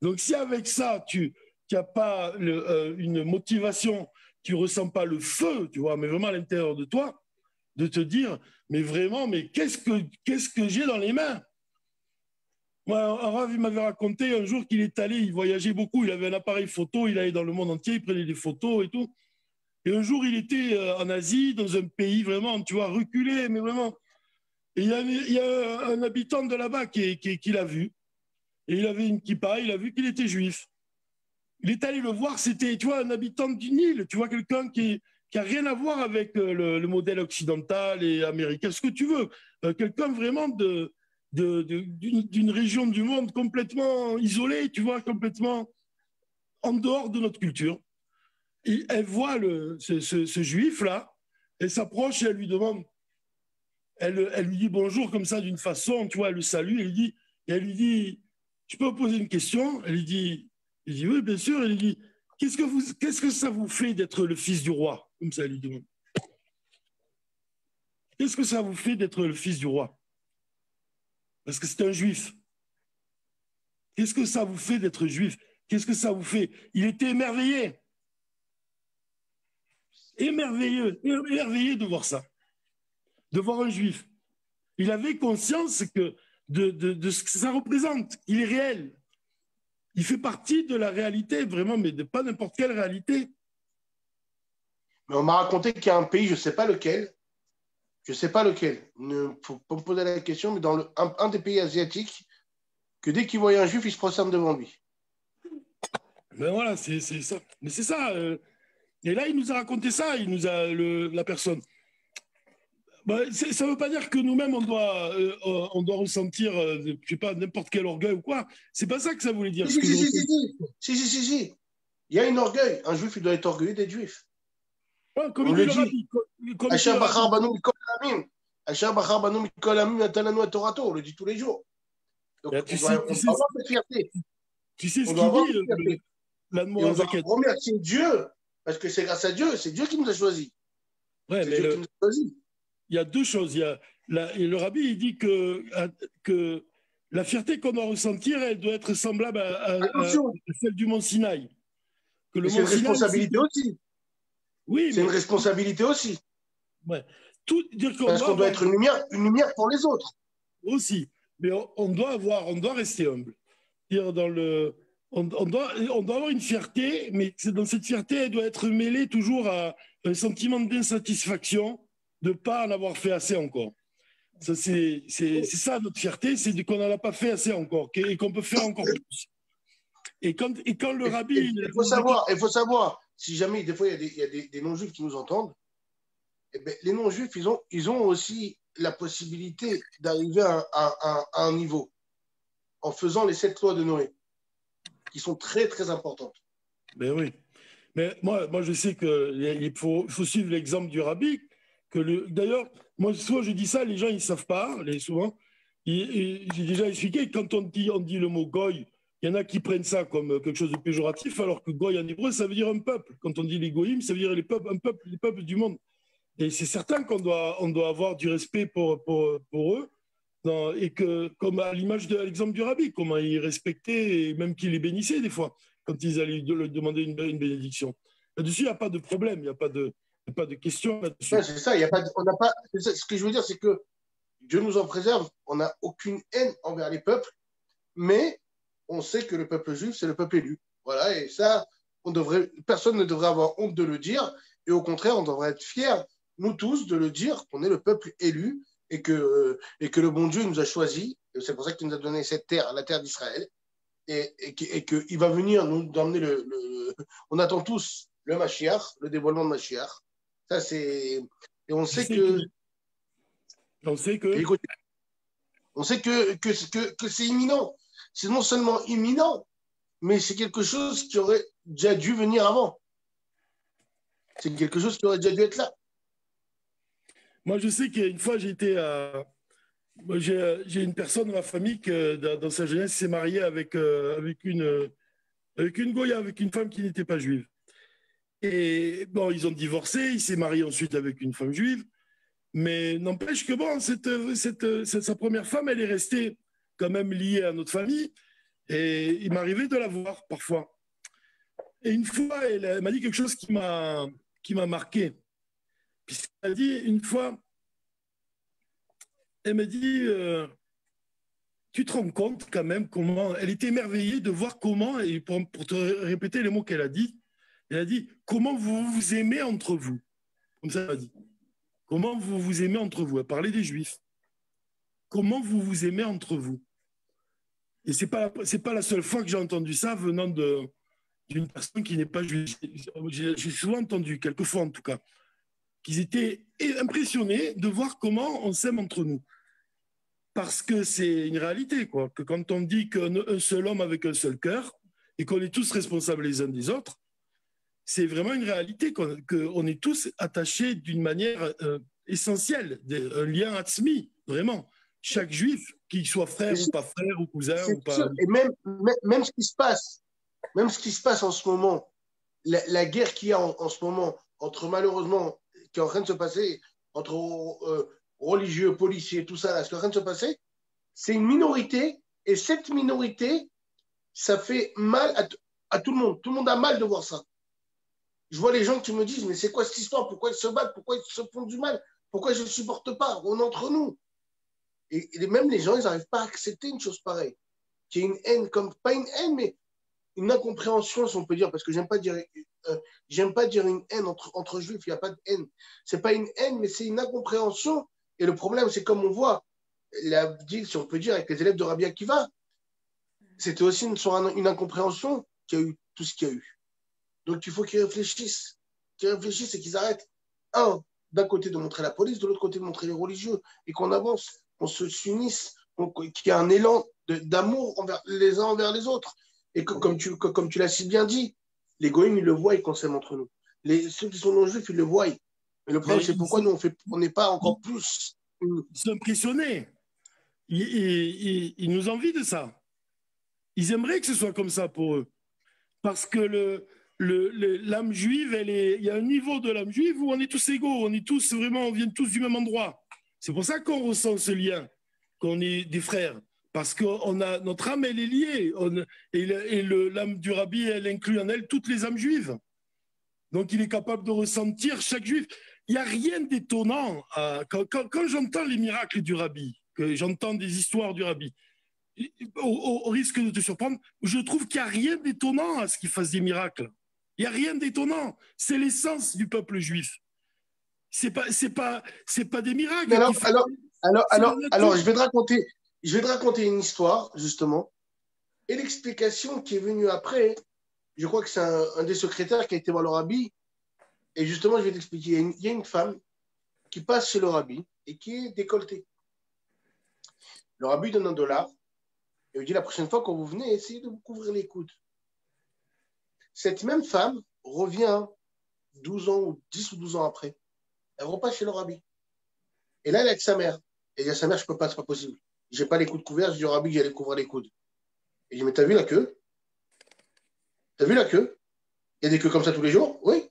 Donc si avec ça, tu n'as pas une motivation, tu ne ressens pas le feu, tu vois, mais vraiment à l'intérieur de toi, de te dire, mais vraiment, mais qu'est-ce que j'ai dans les mains? Moi, un Rav, il m'avait raconté un jour qu'il est allé, il voyageait beaucoup, il avait un appareil photo, il allait dans le monde entier, il prenait des photos et tout. Et un jour, il était en Asie, dans un pays vraiment, tu vois, reculé, mais vraiment. Et il y a un habitant de là-bas qui l'a vu. Et il avait une kippa, il a vu qu'il était juif. Il est allé le voir, c'était, tu vois, un habitant d'une île, tu vois, quelqu'un qui a rien à voir avec le modèle occidental et américain, ce que tu veux. Quelqu'un vraiment d'une région du monde complètement isolée, tu vois, complètement en dehors de notre culture. Et elle voit ce juif-là, elle s'approche et elle lui demande, elle lui dit bonjour comme ça d'une façon, tu vois, elle le salue, elle lui dit, je peux vous poser une question? Il dit oui, bien sûr. Elle lui dit, qu'est-ce que ça vous fait d'être le fils du roi? Comme ça, elle lui demande. Qu'est-ce que ça vous fait d'être le fils du roi? Parce que c'est un juif. Qu'est-ce que ça vous fait d'être juif? Qu'est-ce que ça vous fait? Il était émerveillé. émerveillé de voir ça, de voir un juif. Il avait conscience de ce que ça représente. Il est réel. Il fait partie de la réalité, vraiment, mais de pas n'importe quelle réalité. Mais on m'a raconté qu'il y a un pays, je ne sais pas lequel, il ne faut pas me poser la question, mais dans un des pays asiatiques, que dès qu'il voit un juif, il se prosterne devant lui. Ben voilà, c'est ça. Mais c'est ça. Et là, il nous a raconté ça, la personne. Ben, ça ne veut pas dire que nous-mêmes, on doit ressentir, je sais pas, n'importe quel orgueil ou quoi. C'est pas ça que ça voulait dire. Si. Il y a un orgueil. Un juif, il doit être orgueilleux d'être juif. Ouais, comme il dit le rabbi. On le dit tous les jours. Donc, ben, on doit avoir cette fierté. Tu sais ce qu'il dit, on doit remercier Dieu, parce que c'est grâce à Dieu, c'est Dieu qui nous a choisis. Ouais, mais il y a deux choses. Le rabbi, il dit que la fierté qu'on doit ressentir, elle doit être semblable à celle du mont Sinaï. C'est une responsabilité aussi. Oui, c'est une responsabilité aussi. Ouais. Parce qu'on doit être une lumière pour les autres. Aussi. Mais on doit rester humble. On doit avoir une fierté, mais dans cette fierté, elle doit être mêlée toujours à un sentiment d'insatisfaction de ne pas en avoir fait assez encore. C'est ça notre fierté, c'est qu'on n'en a pas fait assez encore et qu'on peut faire encore plus. Et quand le rabbi... Il faut savoir, si jamais des fois il y a des non-juifs qui nous entendent, eh bien, les non-juifs, ils ont aussi la possibilité d'arriver à un niveau en faisant les 7 lois de Noé, qui sont très, très importantes. Ben oui. Mais moi je sais qu'il faut suivre l'exemple du rabbi. D'ailleurs, moi, souvent, je dis ça, les gens, ils ne savent pas, souvent. J'ai déjà expliqué, quand on dit le mot goy, il y en a qui prennent ça comme quelque chose de péjoratif, alors que goy en hébreu, ça veut dire un peuple. Quand on dit les goyim, ça veut dire les peuples du monde. Et c'est certain qu'on doit avoir du respect pour eux, et que, comme à l'image de l'exemple du rabbi, comment ils respectaient, et même qu'ils les bénissaient des fois, quand ils allaient leur demander une bénédiction. Là-dessus, il n'y a pas de problème, il n'y a pas de question là-dessus. Ouais, c'est ça, ce que je veux dire, c'est que Dieu nous en préserve, on n'a aucune haine envers les peuples, mais on sait que le peuple juif, c'est le peuple élu. Voilà, et ça, personne ne devrait avoir honte de le dire, et au contraire, on devrait être fiers, nous tous, de le dire, qu'on est le peuple élu, et que le bon Dieu nous a choisis, et c'est pour ça qu'il nous a donné cette terre, la terre d'Israël, et qu'il va venir nous emmener on attend tous le Mashiach, le dévoilement de Mashiach. Ça, c'est. Et on sait que. On sait que c'est imminent. C'est non seulement imminent, mais c'est quelque chose qui aurait déjà dû venir avant. C'est quelque chose qui aurait déjà dû être là. Moi, je sais qu'une fois, j'ai une personne dans ma famille qui, dans sa jeunesse, s'est mariée avec une Goya, avec une femme qui n'était pas juive. Et bon, ils ont divorcé, il s'est marié ensuite avec une femme juive. Mais n'empêche que bon, sa première femme, elle est restée quand même liée à notre famille. Et il m'arrivait de la voir parfois. Et une fois, elle m'a dit quelque chose qui m'a marqué. Puisqu'elle m'a dit une fois, elle m'a dit, tu te rends compte quand même comment, elle était émerveillée de voir comment, et pour te répéter les mots qu'elle a dit, elle a dit, comment vous vous aimez entre vous. Comme ça, elle m'a dit. Comment vous vous aimez entre vous? Elle parlait des Juifs. Comment vous vous aimez entre vous? Et c'est pas la seule fois que j'ai entendu ça venant d'une personne qui n'est pas juive. J'ai souvent entendu, quelquefois en tout cas, qu'ils étaient impressionnés de voir comment on s'aime entre nous. Parce que c'est une réalité, quoi. Que quand on dit qu'un seul homme avec un seul cœur et qu'on est tous responsables les uns des autres, c'est vraiment une réalité qu'on est tous attachés d'une manière essentielle, un lien atzmi, vraiment. Chaque juif, qu'il soit frère ou pas frère, ou cousin, ou pas. Sûr. Et même ce qui se passe en ce moment, la guerre qu'il y a en ce moment, malheureusement, qui est en train de se passer, entre religieux, policiers, tout ça, là, ce qui est en train de se passer, c'est une minorité, et cette minorité, ça fait mal à tout le monde. Tout le monde a mal de voir ça. Je vois les gens qui me disent, mais c'est quoi cette histoire? Pourquoi ils se battent? Pourquoi ils se font du mal? Pourquoi je ne supporte pas? On est entre nous. Et même les gens, ils n'arrivent pas à accepter une chose pareille. Qu'il y ait une haine, comme, pas une haine, mais une incompréhension, si on peut dire, parce que j'aime pas dire une haine entre juifs, il n'y a pas de haine. C'est pas une haine, mais c'est une incompréhension. Et le problème, c'est comme on voit, la si on peut dire, avec les élèves de Rabbi Akiva, c'était aussi une incompréhension qu'il y a eu tout ce qu'il y a eu. Donc il faut qu'ils réfléchissent et qu'ils arrêtent. Un, d'un côté de montrer la police, de l'autre côté de montrer les religieux, et qu'on avance, qu'on se s'unisse, qu'il y a un élan d'amour les uns envers les autres. Et que, comme tu l'as si bien dit, les goïms, ils le voient qu'on s'aime entre nous. Ceux qui sont non-juifs, ils le voient. Mais le problème, c'est pourquoi nous, on n'est pas encore plus. Ils sont impressionnés. Ils nous envient de ça. Ils aimeraient que ce soit comme ça pour eux. Parce que l'âme juive, il y a un niveau de l'âme juive où on est tous égaux, on vient tous du même endroit. C'est pour ça qu'on ressent ce lien, qu'on est des frères. Parce que notre âme, elle est liée. L'âme du Rabbi, elle inclut en elle toutes les âmes juives. Donc, il est capable de ressentir chaque juif. Il n'y a rien d'étonnant. Quand j'entends les miracles du Rabbi, que j'entends des histoires du Rabbi, au risque de te surprendre, je trouve qu'il n'y a rien d'étonnant à ce qu'il fasse des miracles. Il n'y a rien d'étonnant. C'est l'essence du peuple juif. C'est pas des miracles. Alors, je vais te raconter une histoire, justement. Et l'explication qui est venue après, je crois que c'est un des secrétaires qui a été voir le Rabbi. Et justement, je vais t'expliquer. Il y a une femme qui passe chez le Rabbi et qui est décolletée. Le Rabbi donne $1. Et lui dit, la prochaine fois quand vous venez, essayez de vous couvrir les coudes. Cette même femme revient 12 ans ou 10 ou 12 ans après. Elle repasse chez le Rabbi. Et là, elle est avec sa mère. Et elle dit à sa mère, je ne peux pas, c'est pas possible. Je n'ai pas les coudes couverts, je dis au Rabbi que j'allais couvrir les coudes. Et il dit, mais t'as vu la queue? T'as vu la queue? Il y a des queues comme ça tous les jours? Oui.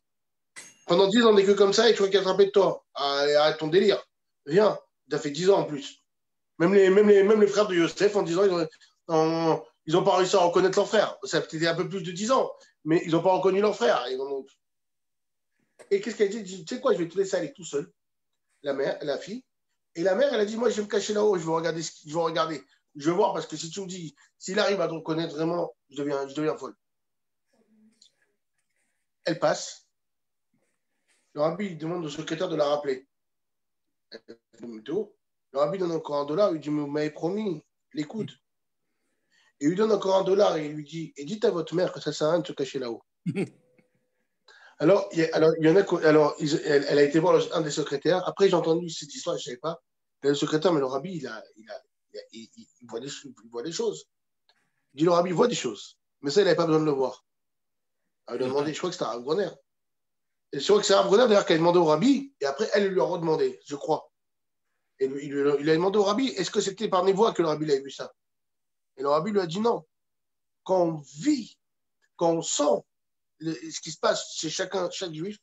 Pendant 10 ans, des queues comme ça, et tu crois qu'il y a attrapé de toi. Allez, arrête ton délire. Viens, ça fait 10 ans en plus. Même les frères de Yosef, en 10 ans, ils n'ont pas réussi à reconnaître leur frère. Ça fait un peu plus de 10 ans, mais ils n'ont pas reconnu leur frère. Et qu'est-ce qu'elle dit? Elle dit, tu sais quoi, je vais te laisser aller tout seul, la fille. Et la mère, elle a dit, moi, je vais me cacher là-haut, je vais regarder. Je vais voir, parce que si tu me dis, s'il arrive à te reconnaître vraiment, je deviens folle. Elle passe. Le Rabbi demande au secrétaire de la rappeler. Le Rabbi donne encore $1, il dit, mais vous m'avez promis les coudes. Et il lui donne encore $1 et il lui dit, et dites à votre mère que ça sert à rien de se cacher là-haut. Elle a été voir un des secrétaires. Après, j'ai entendu cette histoire, je ne savais pas. Le secrétaire, mais le Rabbi, il voit des choses. Il dit, le Rabbi voit des choses. Mais ça, il n'avait pas besoin de le voir. Elle lui a demandé, je crois que c'était Rav Groner. Et je crois que c'est Rav Groner, d'ailleurs, qui a demandé au Rabbi, et après, elle lui a redemandé, je crois. Et il a demandé au Rabbi, est-ce que c'était par mes voix que le Rabbi avait vu ça? Et le Rabbi lui a dit non. Quand on vit, quand on sent ce qui se passe chez chaque juif,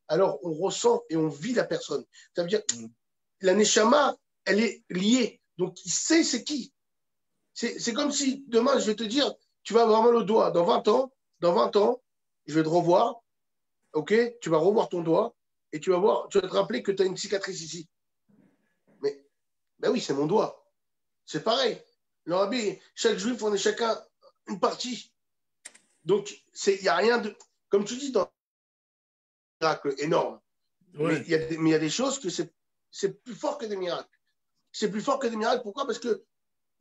alors on ressent et on vit la personne. Ça veut dire, la Neshama, elle est liée. Donc, il sait c'est qui. C'est comme si demain, je vais te dire, tu vas avoir mal au doigt. Dans 20 ans, je vais te revoir. OK? Tu vas revoir ton doigt et tu vas te rappeler que tu as une cicatrice ici. Mais, ben oui, c'est mon doigt. C'est pareil. Le Rabbi, chaque juif, on est chacun une partie. Donc, il n'y a rien de. Comme tu dis, dans un miracle énorme. Ouais. Mais il y a des choses que c'est plus fort que des miracles. C'est plus fort que des miracles. Pourquoi? Parce que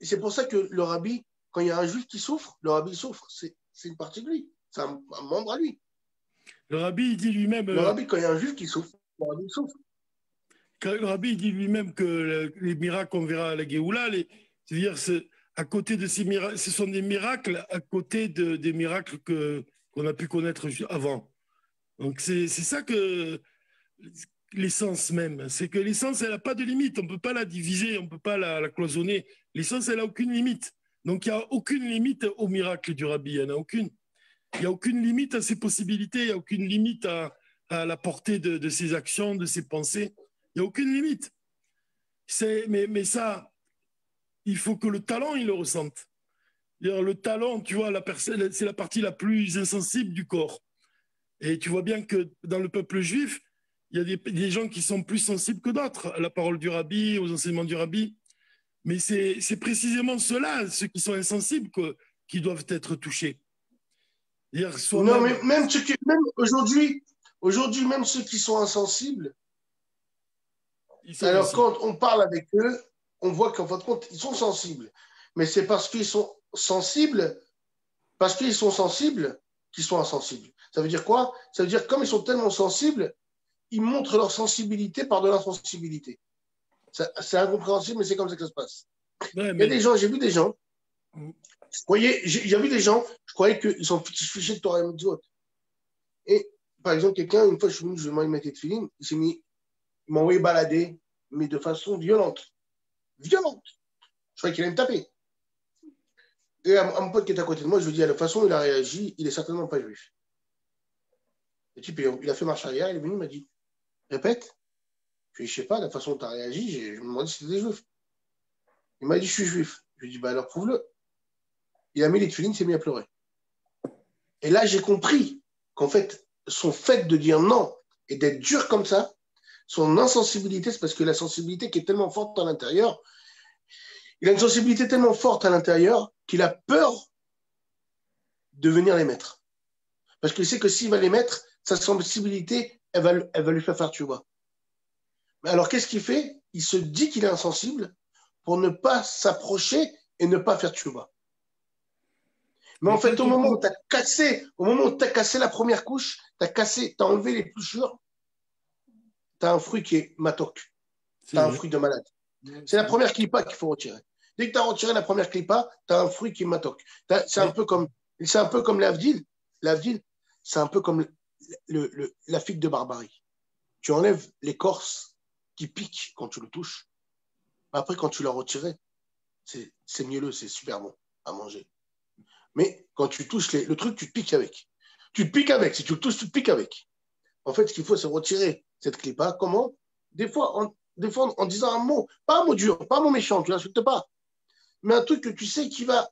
c'est pour ça que le Rabbi, quand il y a un juif qui souffre, le Rabbi souffre. C'est une partie de lui. C'est un membre à lui. Le Rabbi, il dit lui-même. Le Rabbi, quand il y a un juif qui souffre, le Rabbi souffre. Le Rabbi, il dit lui-même que les miracles qu'on verra à la Géoula, c'est-à-dire à côté de ces miracles, ce sont des miracles à côté des miracles qu'on a pu connaître avant. Donc c'est ça que l'essence même, c'est que l'essence, elle n'a pas de limite, on ne peut pas la diviser, on ne peut pas la cloisonner. L'essence, elle n'a aucune limite. Donc il n'y a aucune limite au miracle du Rabbi, il n'y en a aucune. Il n'y a aucune limite à ses possibilités, il n'y a aucune limite à la portée de ses actions, de ses pensées. Il n'y a aucune limite. Mais ça, il faut que le talent, il le ressente. Le talent, tu vois, c'est la partie la plus insensible du corps. Et tu vois bien que dans le peuple juif, il y a des gens qui sont plus sensibles que d'autres à la parole du rabbi, aux enseignements du rabbi. Mais c'est précisément ceux-là, ceux qui sont insensibles, qui doivent être touchés. Dire Non, soi-même. mais même, même aujourd'hui, même ceux qui sont insensibles, Ils sont alors aussi. quand on parle avec eux, on voit qu'en fin de compte, ils sont sensibles. Mais c'est parce qu'ils sont sensibles qu'ils sont insensibles. Ça veut dire quoi? Ça veut dire que comme ils sont tellement sensibles, ils montrent leur sensibilité par de l'insensibilité. C'est incompréhensible, mais c'est comme ça que ça se passe. Ouais, Il y a des mais gens, j'ai vu des gens, vous voyez, j'ai vu des gens, je croyais qu'ils sont fichés de Torah et Mitzvot. Et par exemple, quelqu'un, une fois, je suis venu, je lui ai demandé de mettre de filine, il m'a envoyé balader, mais de façon violente. Violente. Je croyais qu'il allait me taper. Et à mon pote qui est à côté de moi, je lui dis, à la façon dont il a réagi, il est certainement pas juif. Le type, il a fait marche arrière, il est venu, il m'a dit, répète. Je lui ai dit, je sais pas, la façon dont tu as réagi, je me demandais si c'était juif. Il m'a dit, je suis juif. Je lui ai dit, bah alors prouve-le. Il a mis les tefilines, il s'est mis à pleurer. Et là, j'ai compris qu'en fait, son fait de dire non et d'être dur comme ça, son insensibilité, c'est parce que la sensibilité qui est tellement forte à l'intérieur, il a une sensibilité tellement forte à l'intérieur qu'il a peur de venir les mettre. Parce qu'il sait que s'il va les mettre, sa sensibilité, elle va lui faire tu vois. Mais alors, qu'est-ce qu'il fait? Il se dit qu'il est insensible pour ne pas s'approcher et ne pas faire tu vois. Mais en mais fait, quand tu prends. au moment où tu as cassé la première couche, tu as enlevé les pluchures, tu as un fruit qui est matok. Tu C'est as un vrai. fruit de malade. Ouais, C'est c'est la vrai. première clipa qu'il faut retirer. Dès que tu as retiré la première clipa, tu as un fruit qui est matok. Mais, C'est un peu comme l'avdil. L'avdil, c'est un peu comme la figue de barbarie. Tu enlèves l'écorce qui pique quand tu le touches. Après, quand tu l'as retiré, c'est mielleux, c'est super bon à manger. Mais quand tu touches le truc, tu te piques avec. Tu te piques avec. Si tu le touches, tu te piques avec. En fait, ce qu'il faut, c'est retirer cette clipa. Comment? Des fois, en disant un mot, pas un mot dur, pas un mot méchant, tu l'insultes pas, mais un truc que tu sais qui va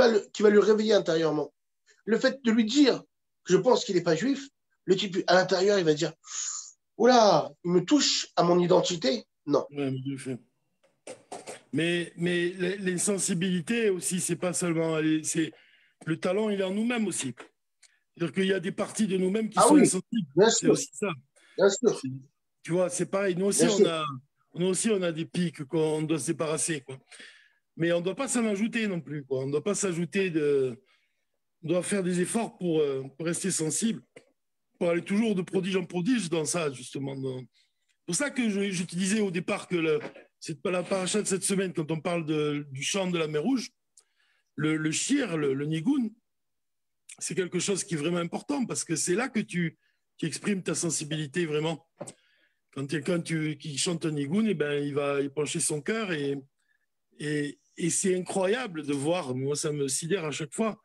le réveiller intérieurement. Le fait de lui dire que je pense qu'il n'est pas juif, le type, à l'intérieur, il va dire, oula, il me touche à mon identité. Non. ouais, mais je fais. Mais l'insensibilité aussi, c'est pas seulement. C'est, le talent, il est en nous-mêmes aussi. C'est-à-dire qu'il y a des parties de nous-mêmes qui Ah sont oui, insensibles. bien C'est sûr, aussi ça. bien sûr, C'est- Tu vois, c'est pareil. Nous aussi, bien sûr. on a des pics qu'on doit se débarrasser, quoi. Mais on ne doit pas s'en ajouter non plus, quoi. On ne doit pas s'ajouter de. On doit faire des efforts pour rester sensible, pour aller toujours de prodige en prodige dans ça, justement. C'est pour ça que je te disais au départ que c'est pas la paracha de cette semaine, quand on parle du chant de la mer Rouge, le shir, le nigun, c'est quelque chose qui est vraiment important parce que c'est là que tu exprimes ta sensibilité vraiment. Quand quelqu'un qui chante un nigun, eh ben, il va y pencher son cœur et c'est incroyable de voir, moi ça me sidère à chaque fois,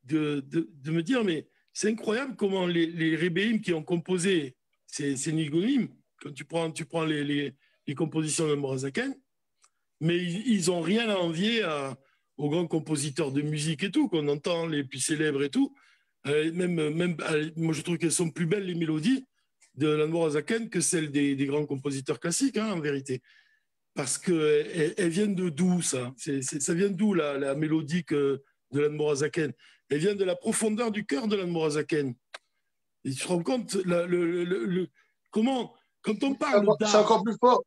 de me dire, mais c'est incroyable comment les rébéim qui ont composé ces nigunim, quand tu prends les compositions de Morazaken, mais ils n'ont rien à envier aux grands compositeurs de musique et tout, qu'on entend, les plus célèbres et tout. Moi, je trouve qu'elles sont plus belles, les mélodies de l'Anmorazaken, que celles des grands compositeurs classiques, hein, en vérité. Parce qu'elles viennent de d'où, ça? Ça vient d'où, la mélodie de l'Anmorazaken? Elle vient de la profondeur du cœur de l'Anmorazaken. Et tu te rends compte, comment, quand on parle C'est d'art, encore plus fort.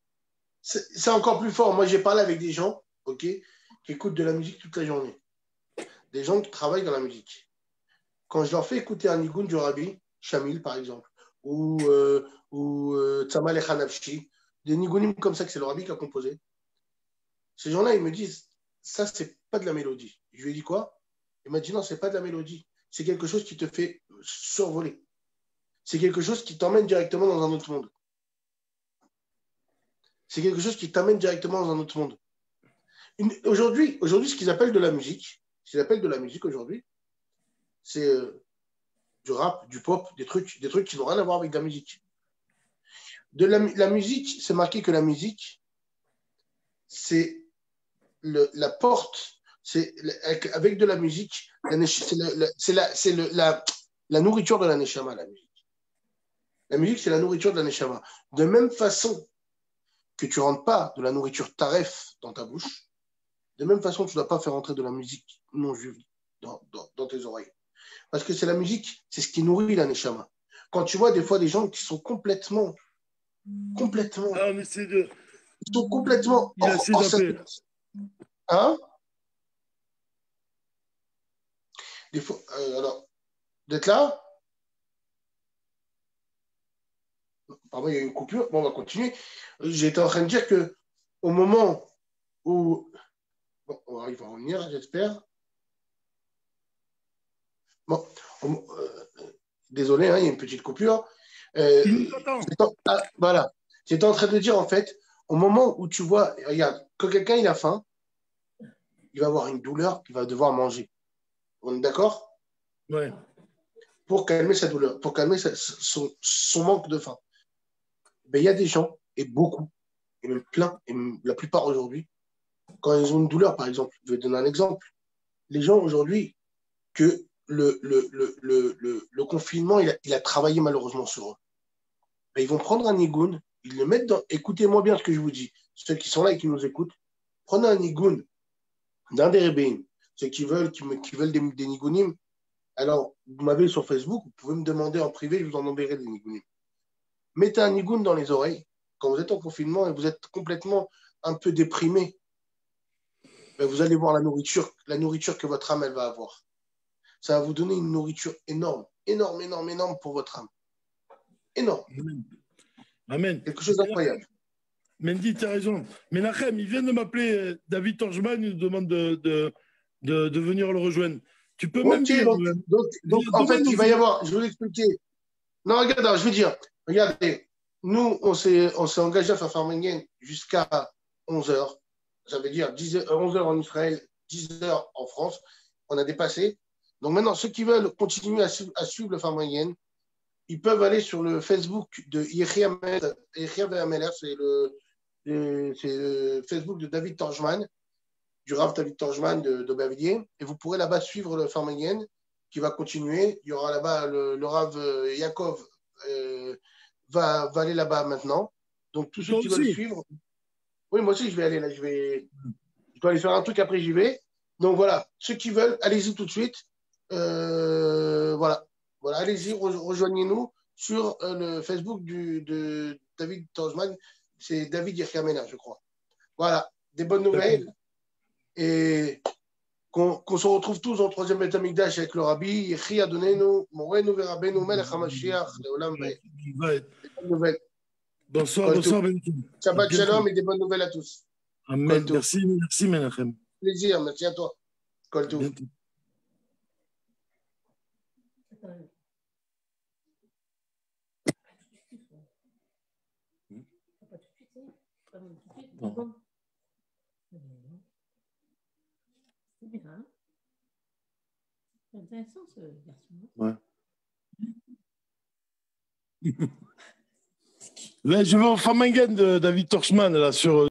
C'est encore plus fort. Moi, j'ai parlé avec des gens, ok, qui écoutent de la musique toute la journée. Des gens qui travaillent dans la musique. Quand je leur fais écouter un nigun du Rabbi, Shamil par exemple, ou Tzamal Echanavshi, des nigunim comme ça que c'est le Rabbi qui a composé, ces gens-là, ils me disent, ça, c'est pas de la mélodie. Je lui ai dit quoi? Il m'a dit, non, c'est pas de la mélodie. C'est quelque chose qui te fait survoler. C'est quelque chose qui t'emmène directement dans un autre monde. C'est quelque chose qui t'amène directement dans un autre monde. Aujourd'hui, ce qu'ils appellent de la musique, aujourd'hui, c'est du rap, du pop, des trucs qui n'ont rien à voir avec de la musique. La musique, c'est marqué que la musique, c'est la porte, avec de la musique, c'est la nourriture de la neshama, la musique. La musique, c'est la nourriture de la Neshama. De même façon que tu ne rentres pas de la nourriture taref dans ta bouche, de même façon, tu ne dois pas faire rentrer de la musique non juive dans tes oreilles. Parce que c'est la musique, c'est ce qui nourrit la Neshama. Quand tu vois des fois des gens qui sont complètement, Ah, mais c'est de. ils sont complètement Il a assez d'appel. Hein? Des fois, alors, d'être là? Pardon, il y a eu une coupure. Bon, on va continuer. J'étais en train de dire que au moment où. Bon, il va revenir, j'espère. Bon, désolé, hein, il y a une petite coupure. Voilà. J'étais en train de dire, en fait, au moment où tu vois, regarde, quand quelqu'un il a faim, il va avoir une douleur, il va devoir manger. On est d'accord? Ouais. Pour calmer sa douleur, pour calmer son manque de faim. Ben, il y a des gens, et beaucoup, et même plein, et même la plupart aujourd'hui, quand ils ont une douleur, par exemple, je vais donner un exemple. Les gens aujourd'hui, que le confinement, il a travaillé malheureusement sur eux. Ben, ils vont prendre un nigoun, ils le mettent dans. Écoutez-moi bien ce que je vous dis. Ceux qui sont là et qui nous écoutent, prenez un nigoun d'un des rébéim. Ceux qui veulent des nigounim, alors vous m'avez sur Facebook, vous pouvez me demander en privé, je vous en enverrai des nigounim. Mettez un nigoun dans les oreilles quand vous êtes en confinement et vous êtes complètement un peu déprimé. Ben, vous allez voir la nourriture que votre âme elle va avoir. Ça va vous donner une nourriture énorme, énorme, énorme, énorme pour votre âme. Énorme. Amen. Quelque chose d'incroyable. Mendy, tu as raison. Mais Nachem, il vient de m'appeler David Torjman, il nous demande de venir le rejoindre. Tu peux même dire. Donc, en fait, il va y avoir, je vais vous l'expliquer. Non, regarde, je vais dire, regardez, nous, on s'est engagé à faire Farmingen jusqu'à 11h. Ça veut dire 11h en Israël, 10h en France. On a dépassé. Donc maintenant, ceux qui veulent continuer à suivre le Farmingen, ils peuvent aller sur le Facebook de Yechia Ve'ameler, c'est le Facebook de David Torjman, du Rav David Torjman d'Aubervilliers, et vous pourrez là-bas suivre le Farmingen qui va continuer. Il y aura là-bas le Rav Yaakov va aller là-bas maintenant. Donc tous ceux qui veulent suivre. Oui, moi aussi je vais aller là. Je dois aller faire un truc, après j'y vais. Donc voilà, ceux qui veulent, allez-y tout de suite. Voilà, allez-y, rejoignez-nous sur le Facebook de David Torjman. C'est David Yerkamena, je crois. Voilà, des bonnes nouvelles. Et qu'on se retrouve tous au troisième Beth Amikdash avec le Rabbi. Yechi Adonenu, Morenu Verabenu, Melech HaMashiach, Leolam Vaed. Des bonnes nouvelles. Bonsoir, Shabbat Shalom et des bonnes nouvelles à tous. Amen. Merci, Menachem. Plaisir, merci à toi. Kol Tov. Bon. C'est bien. C'est intéressant ce garçon. Ouais. Là, je vais au Farmingen de David Torchman là sur.